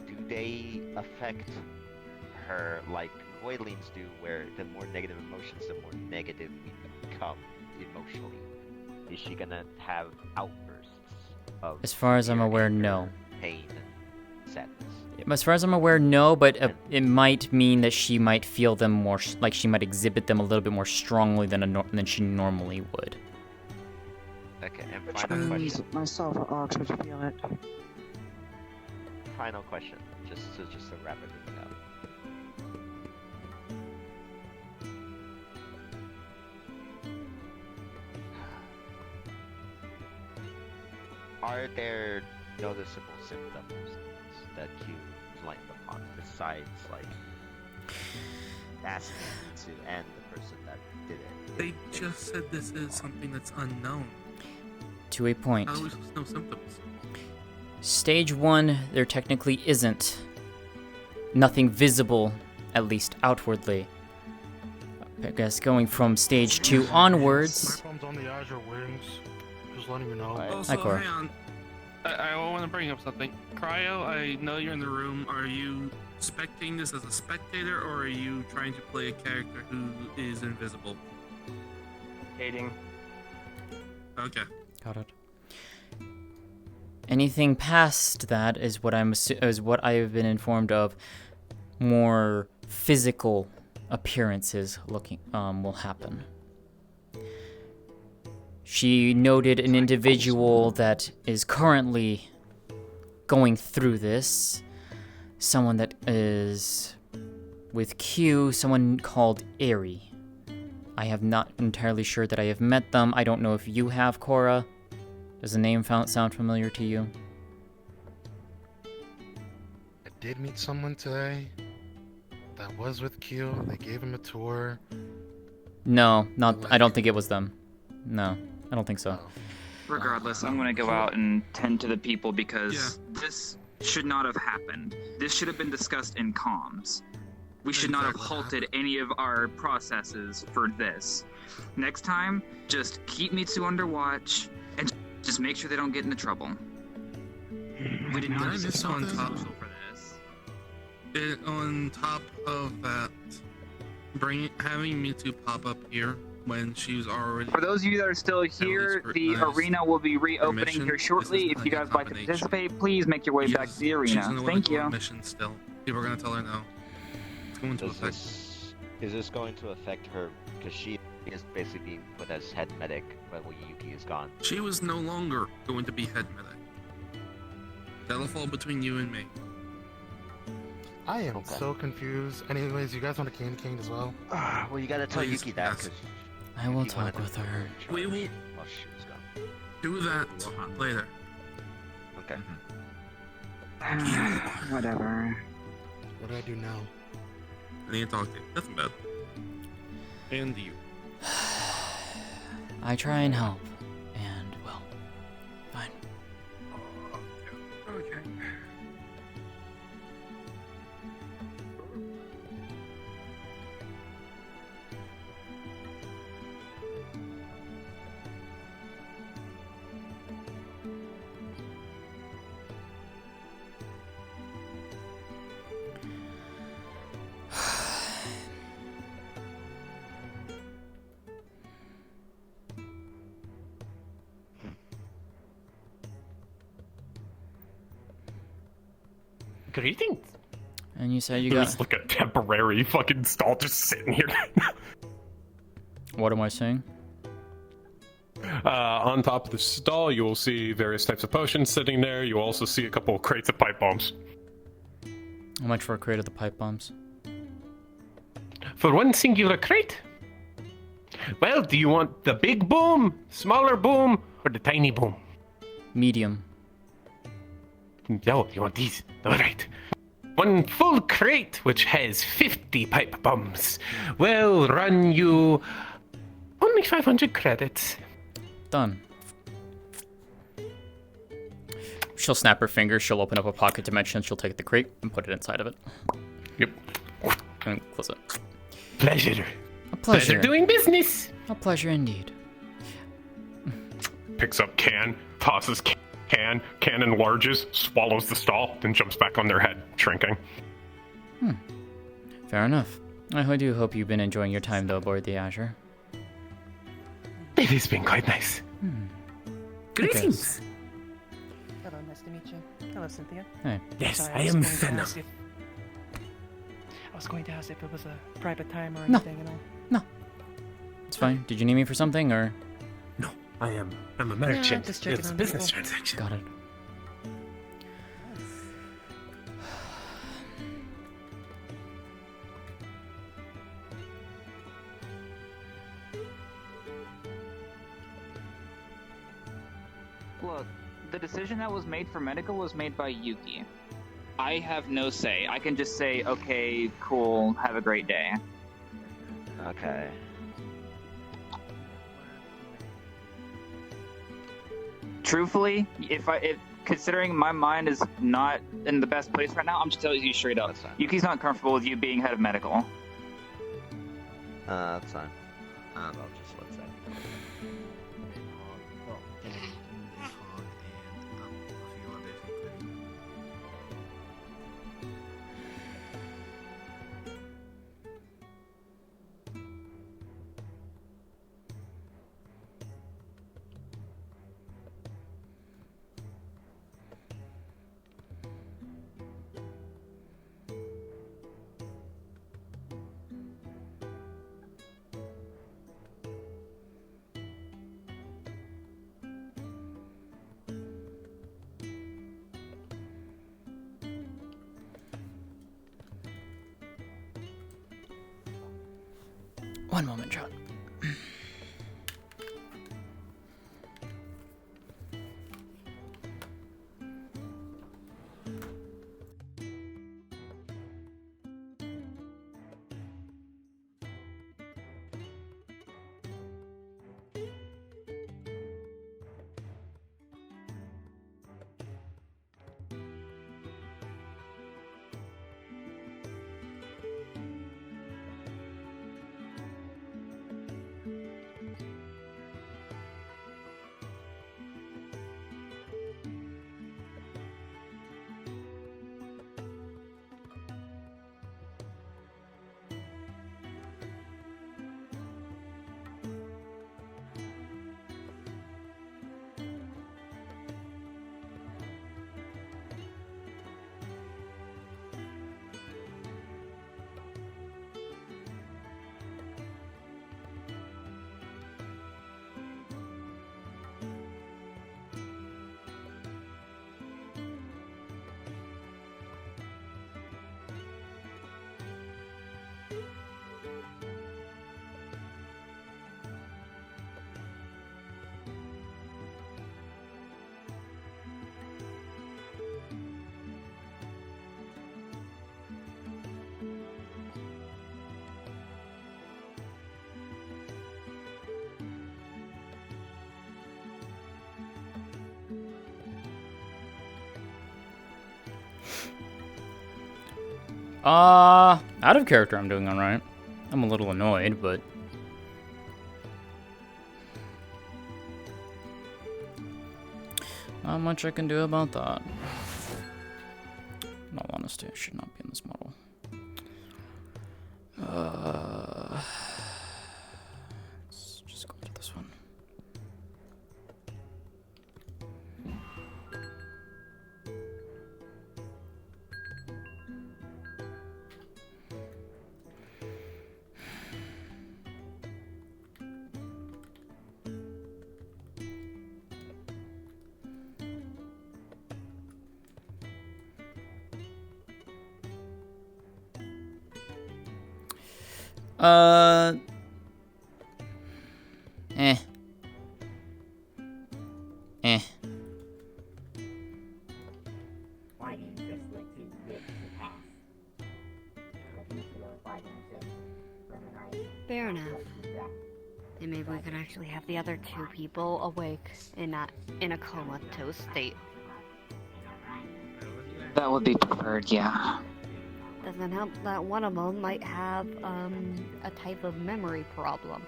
R: do they affect her like Voidlings do, where the more negative emotions, the more negative we become emotionally? Is she gonna have outbursts of
B: As far as I'm
R: fear,
B: aware,
R: anger,
B: no.
R: pain, and sadness?
B: As far as I'm aware, no, but it might mean that she might feel them more, like she might exhibit them a little bit more strongly than she normally would.
R: Okay, and
O: Which
R: final
O: means
R: question.
O: myself or Ox would feel it.
R: Final question, just to wrap everything up. Are there noticeable symptoms that Q lightened upon, besides like asking you to end the person that did it?
M: They just said this is something that's unknown.
B: To a point.
M: How are we supposed to know symptoms?
B: Stage 1, there technically isn't nothing visible, at least outwardly. I guess going from stage 2 onwards.
M: My problem's on the Azure Wings. Just letting you know.
B: Hi,
Q: Also,
B: Cora.
Q: hang on. I want to bring up something. Cryo, I know you're in the room. Are you spectating this as a spectator, or are you trying to play a character who is invisible?
J: Hating.
Q: Okay.
B: Got it. Anything past that is what what I have been informed of. More physical appearances will happen. She noted an individual that is currently going through this. Someone that is with Q, someone called Airy. I have not entirely sure that I have met them. I don't know if you have, Cora. Does the name sound familiar to you?
M: I did meet someone today that was with Q. They gave him a tour.
B: No, I don't think it was them. No, I don't think so.
S: Regardless, I'm gonna go out and tend to the people because this should not have happened. This should have been discussed in comms. We should not have halted any of our processes for this. Next time, just keep Mitsu under watch and just make sure they don't get into trouble. We did not
Q: Just on top
S: for this.
Q: On top of that, having Mitsu pop up here when she was already.
S: For those of you that are still here, the arena will be reopening here shortly. If you guys would like to participate, please make your way back to the arena. Thank you.
Q: Mission still. People are gonna tell her no. It's going to affect.
R: Is this going to affect her? Because she is basically being put as head medic when Yuki is gone.
Q: She was no longer going to be head medic. That'll fall between you and me.
M: I am so confused. Anyways, you guys want a candy cane as well?
R: Well, you gotta tell Yuki that. Cause
B: I will talk with her.
Q: We will
R: while she was gone.
Q: do that later.
R: Okay.
O: Whatever.
M: What do I do now?
Q: I need to talk to you. Nothing bad. And you.
B: I try and help, and well, fine.
Q: Okay.
F: Greetings.
B: And you said you
A: There's
B: got.
A: like a temporary fucking stall just sitting here.
B: What am I saying?
A: On top of the stall, you will see various types of potions sitting there. You will also see a couple of crates of pipe bombs.
B: How much for a crate of the pipe bombs?
A: For one singular crate? Well, do you want the big boom, smaller boom, or the tiny boom?
B: Medium.
A: Oh, you want these? Alright. One full crate, which has 50 pipe bombs, will run you only 500 credits.
B: Done. She'll snap her fingers, she'll open up a pocket dimension, she'll take the crate and put it inside of it.
A: Yep.
B: And close it.
A: Pleasure.
B: A pleasure.
A: Doing business.
B: A pleasure indeed.
A: Picks up can, tosses can enlarges, swallows the stall, then jumps back on their head, shrinking.
B: Fair enough. I do hope you've been enjoying your time though aboard the Azure.
A: It has been quite nice.
B: Greetings.
C: Hello, nice to meet you. Hello, Cynthia.
B: Hey.
A: Yes,
C: Sorry,
A: I
C: was
A: am
C: going to
A: Venom.
C: ask if- I was going to ask if it was a private time or
B: No.
C: anything at all.
B: It's fine. Did you need me for something or?
A: I'm a
C: No,
A: merchant.
C: I'm just checking
A: It's a
C: on
A: business
C: people.
A: transaction.
B: Got it.
S: Look, the decision that was made for medical was made by Yuki. I have no say. I can just say, okay, cool, have a great day.
R: Okay.
S: Truthfully, if considering my mind is not in the best place right now, I'm just telling you straight up. Yuki's not comfortable with you being head of medical.
R: That's fine. I'll just let that.
B: One moment, John. Out of character, I'm doing alright. I'm a little annoyed, but... not much I can do about that. In all honesty, I should not be in this model. Let's just go into this one. Eh. Eh.
T: Why do you just let you live the past?
D: Fair enough. And maybe we could actually have the other two people awake and not in a comatose state.
S: That would be preferred, yeah.
D: Doesn't help that one of them might have a type of memory problem,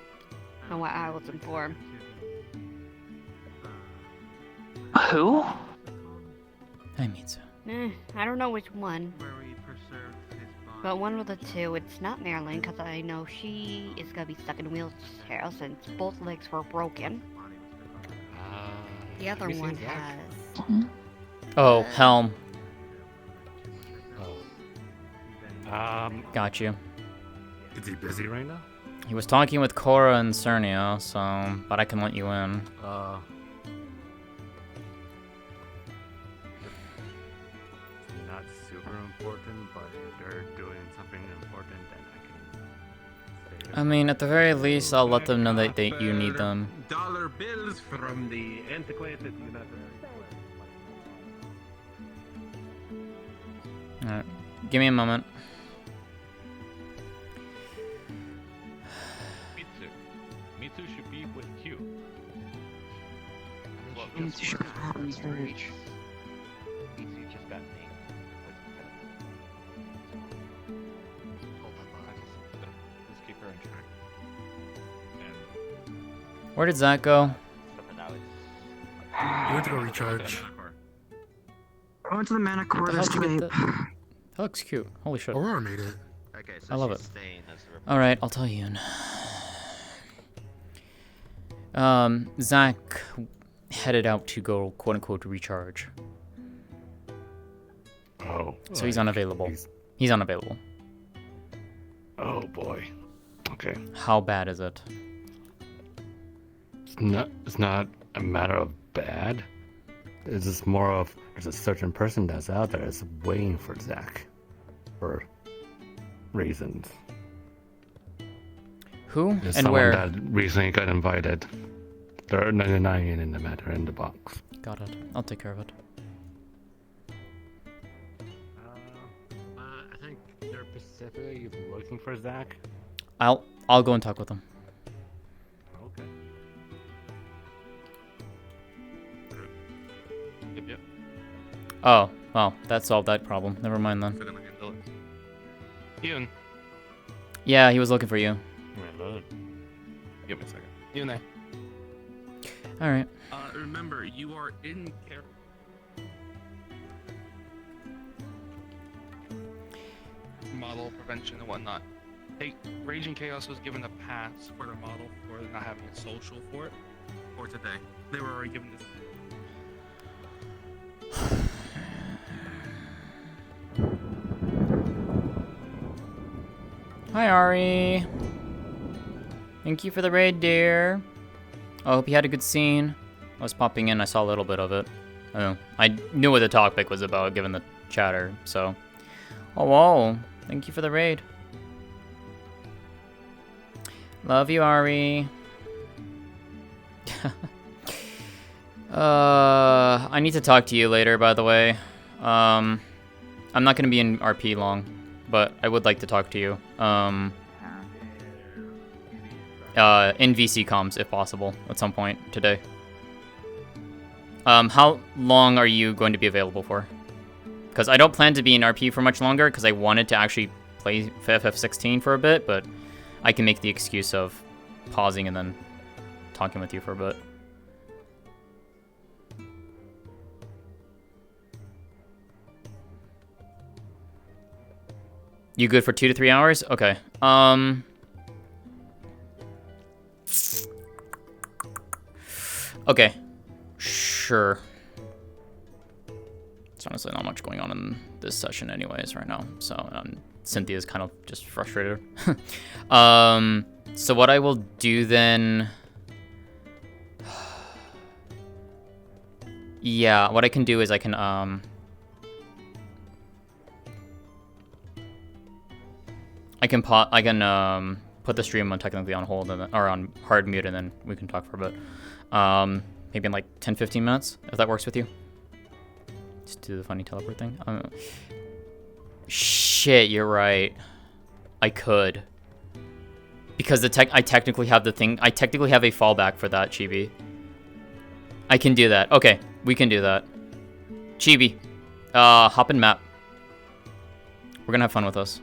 D: from what I was informed.
S: Who?
B: I mean so.
D: I don't know which one. But one of the two, it's not Marilyn, because I know she is going to be stuck in a wheelchair since both legs were broken. The other one has...
B: Oh, Helm. Got you.
U: Is he busy right now?
B: He was talking with Cora and Cernio, so... but I can let you in.
U: Not super important, but if they're doing something important, then I can stay.
B: I mean, at the very least, I'll let them know that you need them.
A: Dollar bills from the antiquated
B: Alright. Give me a moment.
V: Mitsu should be with Q.
R: Well,
O: Mitsu
R: just
O: should
R: work
O: have
R: for
O: research.
R: Mitsu just got named.
V: Let's keep her in track.
B: Where did Zach go?
M: You went to go recharge.
O: I went to the mana quarters
B: How'd you
O: to
B: get
O: vape.
B: That looks cute. Holy shit.
M: Aurora made it.
R: Okay, so
B: I love
R: she's
B: it.
R: staying as the reporter.
B: Alright, I'll tell you. Zach headed out to go quote unquote recharge.
H: Oh.
B: So he's unavailable. He's unavailable.
H: Oh boy. Okay.
B: How bad is it?
H: It's not a matter of bad. It's just more of there's a certain person that's out there that's waiting for Zach for reasons.
B: Who
H: There's
B: and
H: someone
B: where?
H: that recently got invited. There are 99 in the matter in the box.
B: Got it. I'll take care of it.
H: I think they're specifically looking for Zach.
B: I'll go and talk with him.
H: Okay.
Q: Yep.
B: Oh, well, that solved that problem. Never mind then.
Q: We're gonna handle it. Ian,
B: Yeah, he was looking for you.
Q: give me a second. Ian, there.
B: Alright.
Q: Remember, you are in character. Model prevention and whatnot. Hey, Raging Chaos was given a pass for the model for not having a social for it for today. They were already given this.
B: Hi, Ari. Thank you for the raid, dear. I hope you had a good scene. I was popping in, I saw a little bit of it. I knew what the topic was about, given the chatter, so. Oh, whoa. Thank you for the raid. Love you, Ari. I need to talk to you later, by the way. I'm not gonna be in RP long, but I would like to talk to you. In VC comms, if possible, at some point today. How long are you going to be available for? Because I don't plan to be in RP for much longer, because I wanted to actually play FF16 for a bit, but I can make the excuse of pausing and then talking with you for a bit. You good for 2 to 3 hours? Okay. Okay. Sure. There's honestly not much going on in this session anyways right now, so Cynthia's kind of just frustrated. So what I will do then... Yeah, what I can do is I can, put the stream on technically on hold and then, or on hard mute, and then we can talk for a bit. Maybe in like 10-15 minutes, if that works with you. Just do the funny teleport thing. Shit, you're right. I could. Because I technically have the thing. I technically have a fallback for that, Chibi. I can do that. Okay, we can do that. Chibi, hop in map. We're gonna have fun with this.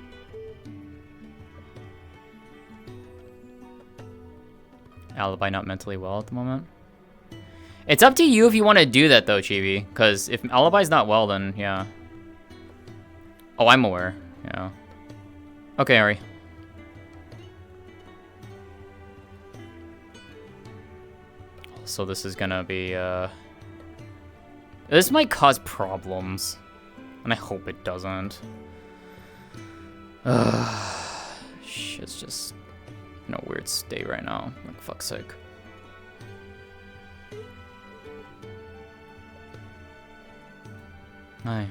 B: Alibi not mentally well at the moment. It's up to you if you want to do that though, Chibi. Because if Alibi's not well, then yeah. Oh, I'm aware. Yeah. Okay, Ari. So this is gonna be, this might cause problems. And I hope it doesn't. Shit's just in a weird state right now. Like, fuck's sake. Hi.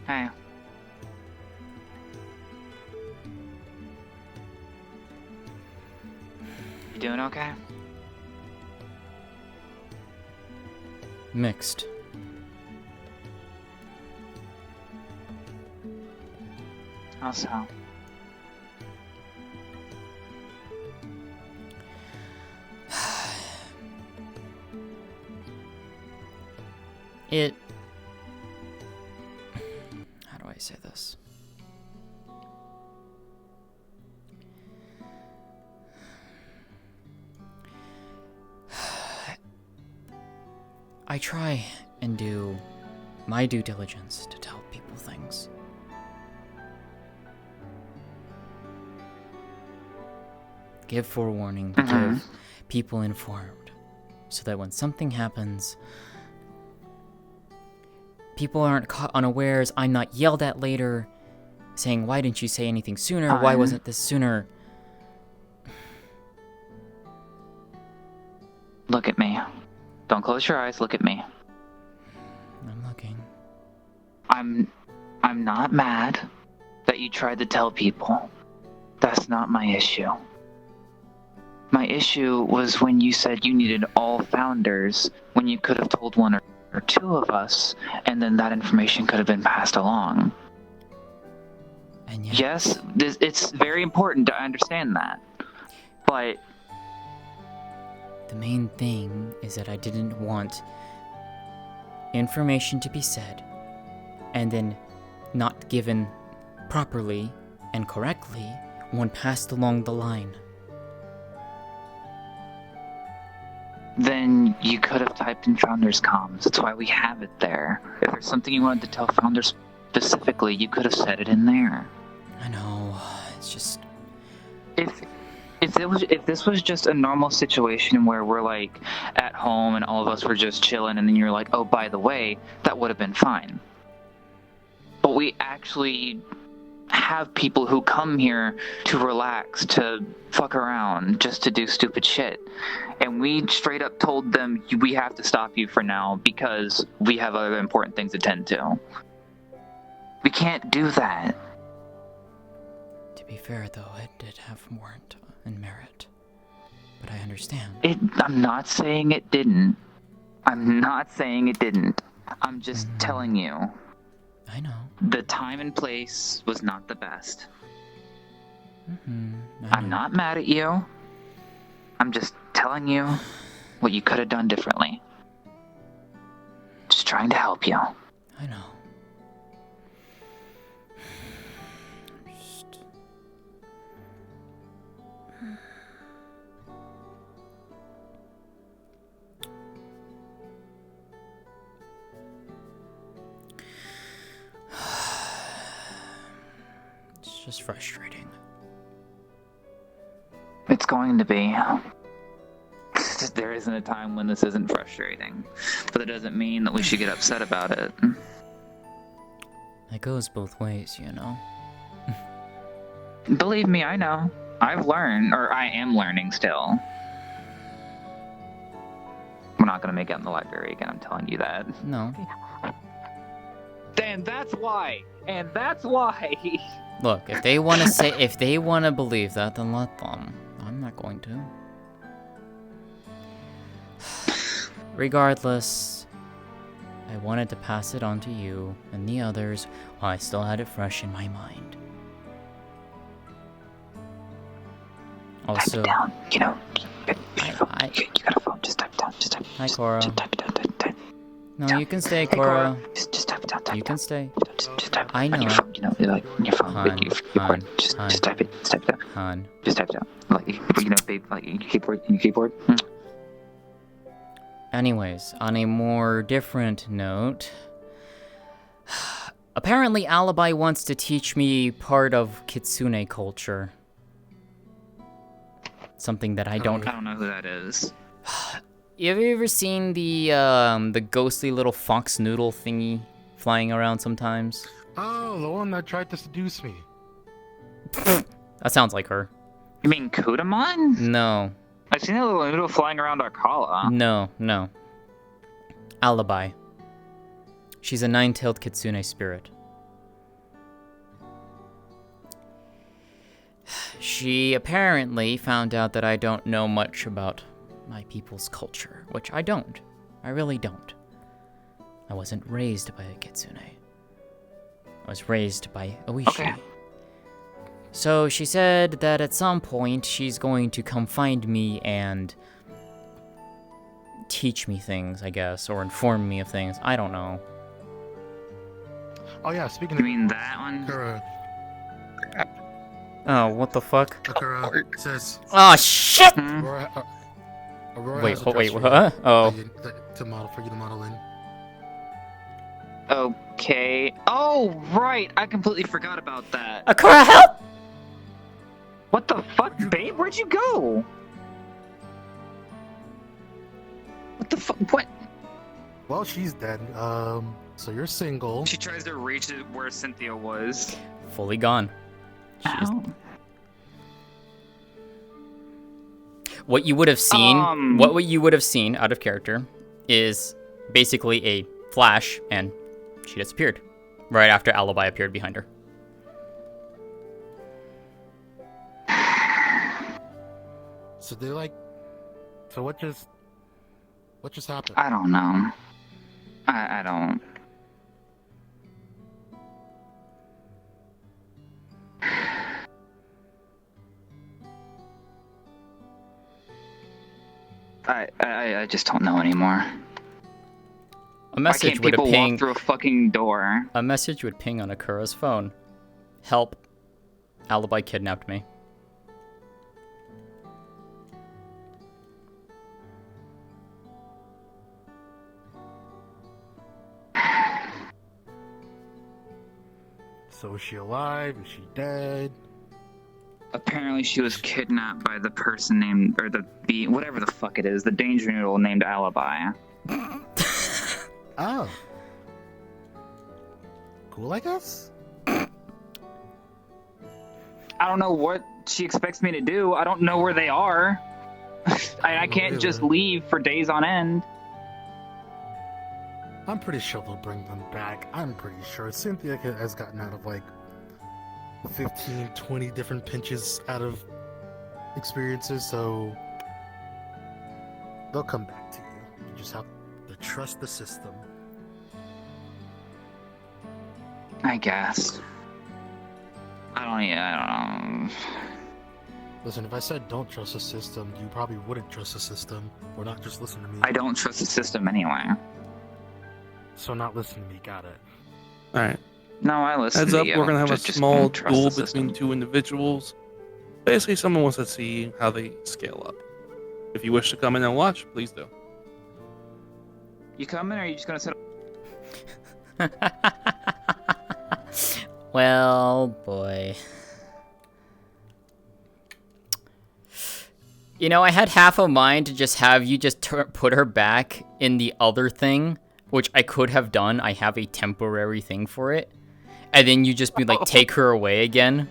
S: Hey. You doing okay?
B: Mixed.
S: How so?
B: How do I say this? I try and do my due diligence to tell people things. Give forewarning, to give people informed, so that when something happens, people aren't caught unawares. I'm not yelled at later, saying, "Why didn't you say anything sooner? Why wasn't this sooner?"
S: Look at me. Don't close your eyes, look at me.
B: I'm looking.
S: I'm not mad that you tried to tell people. That's not my issue. My issue was when you said you needed all founders, when you could have told one or two of us, and then that information could have been passed along.
B: And
S: yes, it's very important to understand that, but
B: the main thing is that I didn't want information to be said and then not given properly and correctly when passed along the line.
S: then you could have typed in Founders Comms. That's why we have it there. If there's something you wanted to tell Founders specifically, you could have said it in there.
B: I know. It's just...
S: If this was just a normal situation where we're like at home and all of us were just chilling and then you're like, oh, by the way, that would have been fine. But we actually have people who come here to relax, to fuck around, just to do stupid shit. And we straight up told them, we have to stop you for now because we have other important things to tend to. We can't do that.
B: To be fair, though, it did have warrant and merit. But I understand.
S: I'm not saying it didn't. I'm not saying it didn't. I'm just telling you.
B: I know.
S: The time and place was not the best.
B: Mm-hmm.
S: I'm not mad at you. I'm just telling you what you could have done differently. Just trying to help you.
B: I know. It's just frustrating.
S: It's going to be. There isn't a time when this isn't frustrating. But that doesn't mean that we should get upset about it.
B: It goes both ways, you know?
S: Believe me, I know. I've learned, or I am learning still. We're not going to make it in the library again, I'm telling you that.
B: No.
S: And that's why! And that's why!
B: Look, if they want to say, if they want to believe that, then let them. I'm not going to. Regardless, I wanted to pass it on to you and the others while I still had it fresh in my mind. Also,
S: type it down, you know. You got a phone, just type it down. Just type it down.
B: Hi, Cora.
S: Just type it down.
B: No, you can stay,
S: Hey,
B: Cora.
S: Just type it down.
B: You can stay.
S: Just type it
B: I know.
S: on your phone, you know, like on your phone.
B: Han,
S: Just type it. Just type it down.
B: Han.
S: Just type it down. Like, you know, babe, like your keyboard.
B: Anyways, on a more different note, apparently Alibi wants to teach me part of Kitsune culture. Something that I don't...
S: I don't know who that is.
B: Have you ever seen the ghostly little fox noodle thingy flying around sometimes?
M: Oh, the one that tried to seduce me.
B: That sounds like her.
S: You mean Kudamon?
B: No.
S: I've seen that little noodle flying around Arkala.
B: No. Alibi. She's a nine-tailed kitsune spirit. She apparently found out that I don't know much about my people's culture, which I don't. I really don't. I wasn't raised by a kitsune. I was raised by Oishi.
S: Okay.
B: So she said that at some point she's going to come find me and teach me things, I guess, or inform me of things. I don't know.
M: Oh yeah, speaking
S: You
M: of...
S: mean that one?
M: Akura,
B: Oh, what the fuck?
M: Akura says...
B: Oh, shit!
M: Aurora
B: Wait,
M: has a
B: wait,
M: dress
B: what?
M: for you
B: Oh.
M: for you to model in.
S: Okay. Oh, right. I completely forgot about that.
B: Akura, help!
S: What the fuck, babe? Where'd you go? What the fuck? What?
M: Well, she's dead. So you're single.
S: She tries to reach it where Cynthia was.
B: Fully gone. What you would have seen, what you would have seen out of character, is basically a flash, and she disappeared right after Alibi appeared behind her.
M: So they like. So what just happened?
S: I don't know. I don't. I just don't know anymore.
B: A message
S: Why
B: would
S: can't people
B: ping
S: walk through a fucking door?
B: A message would ping on Akura's phone. Help. Alibi kidnapped me.
M: So is she alive? Is she dead?
S: Apparently she was kidnapped by the person named, or whatever the fuck it is, the danger noodle named Alibi.
M: Oh. Cool, I guess?
S: I don't know what she expects me to do. I don't know where they are. I can't just leave for days on end.
M: I'm pretty sure they'll bring them back. I'm pretty sure. Cynthia has gotten out of like 15, 20 different pinches out of experiences, so they'll come back to you. You just have to trust the system.
S: I guess. I don't know.
M: Listen, if I said don't trust the system, you probably wouldn't trust the system, or not just listen to me.
S: I don't trust the system anyway.
M: So not listen to me, got it.
L: Alright.
S: No, I listen
L: Heads
S: to
L: up,
S: you.
L: we're gonna have a
S: Just
L: small
S: don't trust
L: duel
S: the system.
L: between two individuals. Basically, someone wants to see how they scale up. If you wish to come in and watch, please do.
S: You coming, or are you just gonna sit?
B: Well, boy. You know, I had half a mind to just have you just put her back in the other thing, which I could have done. I have a temporary thing for it. And then you just be like, take her away again.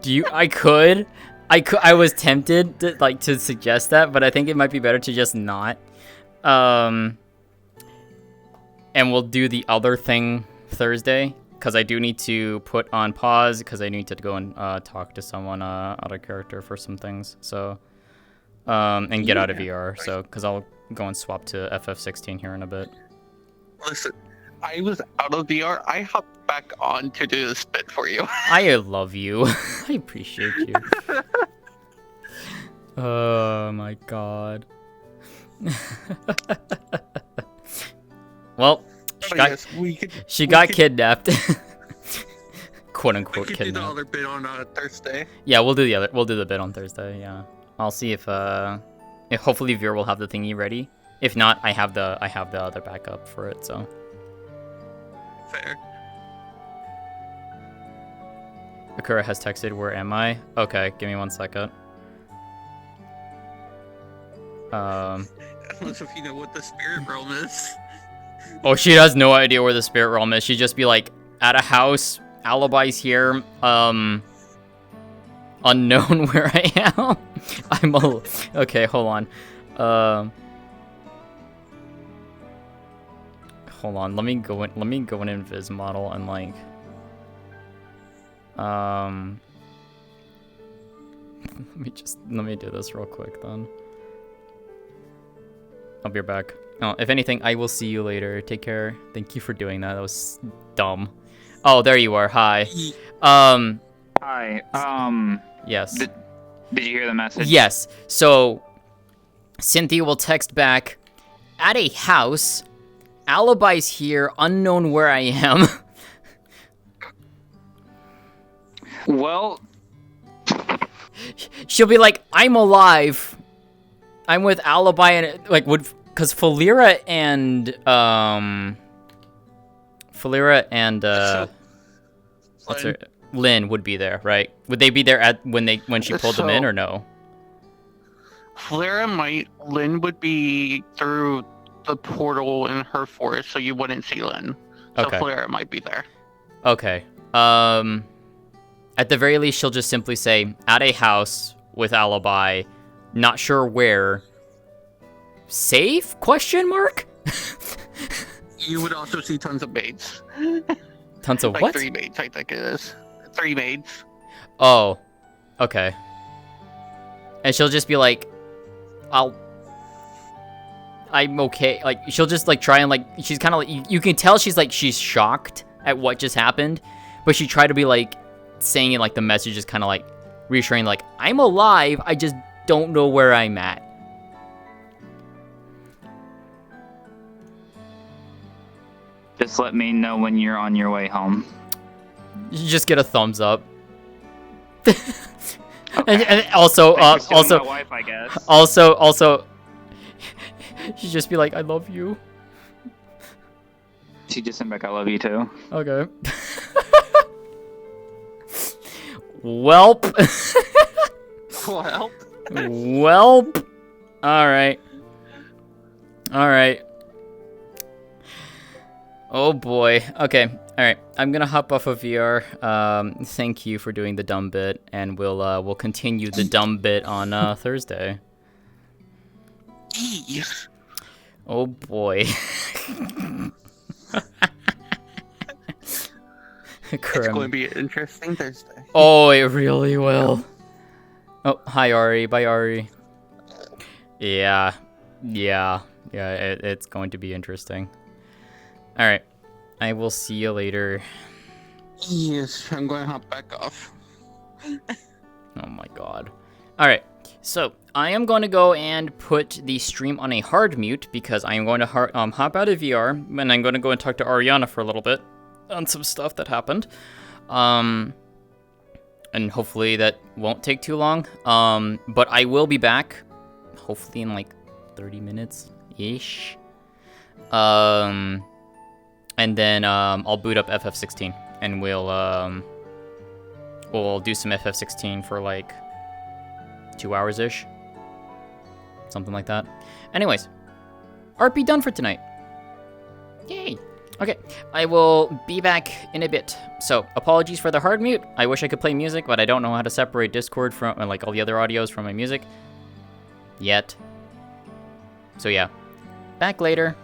B: I was tempted to suggest that, but I think it might be better to just not. And we'll do the other thing Thursday, because I do need to put on pause, because I need to go and talk to someone out of character for some things. So, and get out of VR. So, because I'll go and swap to FF16 here in a bit.
E: Listen, I was out of VR. I hopped back on to do this bit for you.
B: I love you. I appreciate you. Oh my god. Well, she got kidnapped. Quote unquote
E: We could do the
B: kidnapped.
E: other bit on Thursday.
B: Yeah, we'll do the bit on Thursday, yeah. I'll see if hopefully Veer will have the thingy ready. If not, I have the other backup for it, so.
E: Fair.
B: Akura has texted, where am I? Okay, give me 1 second.
E: Unless if you know what the spirit realm is.
B: Oh, she has no idea where the spirit realm is. She'd just be like, at a house, Alibi's here, unknown where I am. Okay, hold on. Hold on, let me go in Invis model and like, let me do this real quick then. I'll be back. Oh, if anything, I will see you later. Take care. Thank you for doing that. That was dumb. Oh, there you are. Hi.
S: Hi.
B: Yes.
S: Did you hear the message?
B: Yes. So, Cynthia will text back, at a house, alibi's here, unknown where I am.
S: Well,
B: she'll be like, I'm alive. I'm with alibi and like because Falira and what's her Lynn would be there, right? Would they be there at when she pulled them in or no?
E: Flora might. Lynn would be through the portal in her forest, so you wouldn't see Lynn. So
B: Okay.
E: Flora might be there.
B: Okay. At the very least, she'll just simply say, at a house with alibi, not sure where. Safe? Question mark?
E: You would also see tons of maids.
B: Tons of
E: like
B: what?
E: 3 maids, I think it is. 3 maids.
B: Oh. Okay. And she'll just be like, I'm okay. Like, she'll just, like, try and, like, she's kind of, like, you can tell she's shocked at what just happened, but she tried to be, like, saying it, like, the message is kind of, like, reassuring, like, I'm alive, I just don't know where I'm at.
S: just let me know when you're on your way home.
B: You just get a thumbs up. and also,
S: Thanks for stealing
B: also,
S: my wife, I guess.
B: also, she'd just be like, I love you.
S: She just sent back, I love you too.
B: Okay. Welp.
E: Welp.
B: Welp. Alright. Alright. Oh boy. Okay. Alright. I'm gonna hop off of VR. Thank you for doing the dumb bit, and we'll continue the dumb bit on Thursday. Oh boy.
E: It's going to be an interesting Thursday.
B: Oh, it really will. Oh, hi Ari. Bye Ari. Yeah. It's going to be interesting. All right. I will see you later.
E: Yes, I'm going to hop back off.
B: Oh my god. All right. So, I am going to go and put the stream on a hard mute because I am going to hop out of VR, and I'm going to go and talk to Ariana for a little bit on some stuff that happened. And hopefully that won't take too long. But I will be back, hopefully in like 30 minutes-ish. And then I'll boot up FF16, and we'll do some FF16 for like 2 hours-ish. Something like that. Anyways, RP done for tonight. Yay! Okay, I will be back in a bit. So, apologies for the hard mute. I wish I could play music, but I don't know how to separate Discord from, like, all the other audios from my music. Yet. So yeah, back later.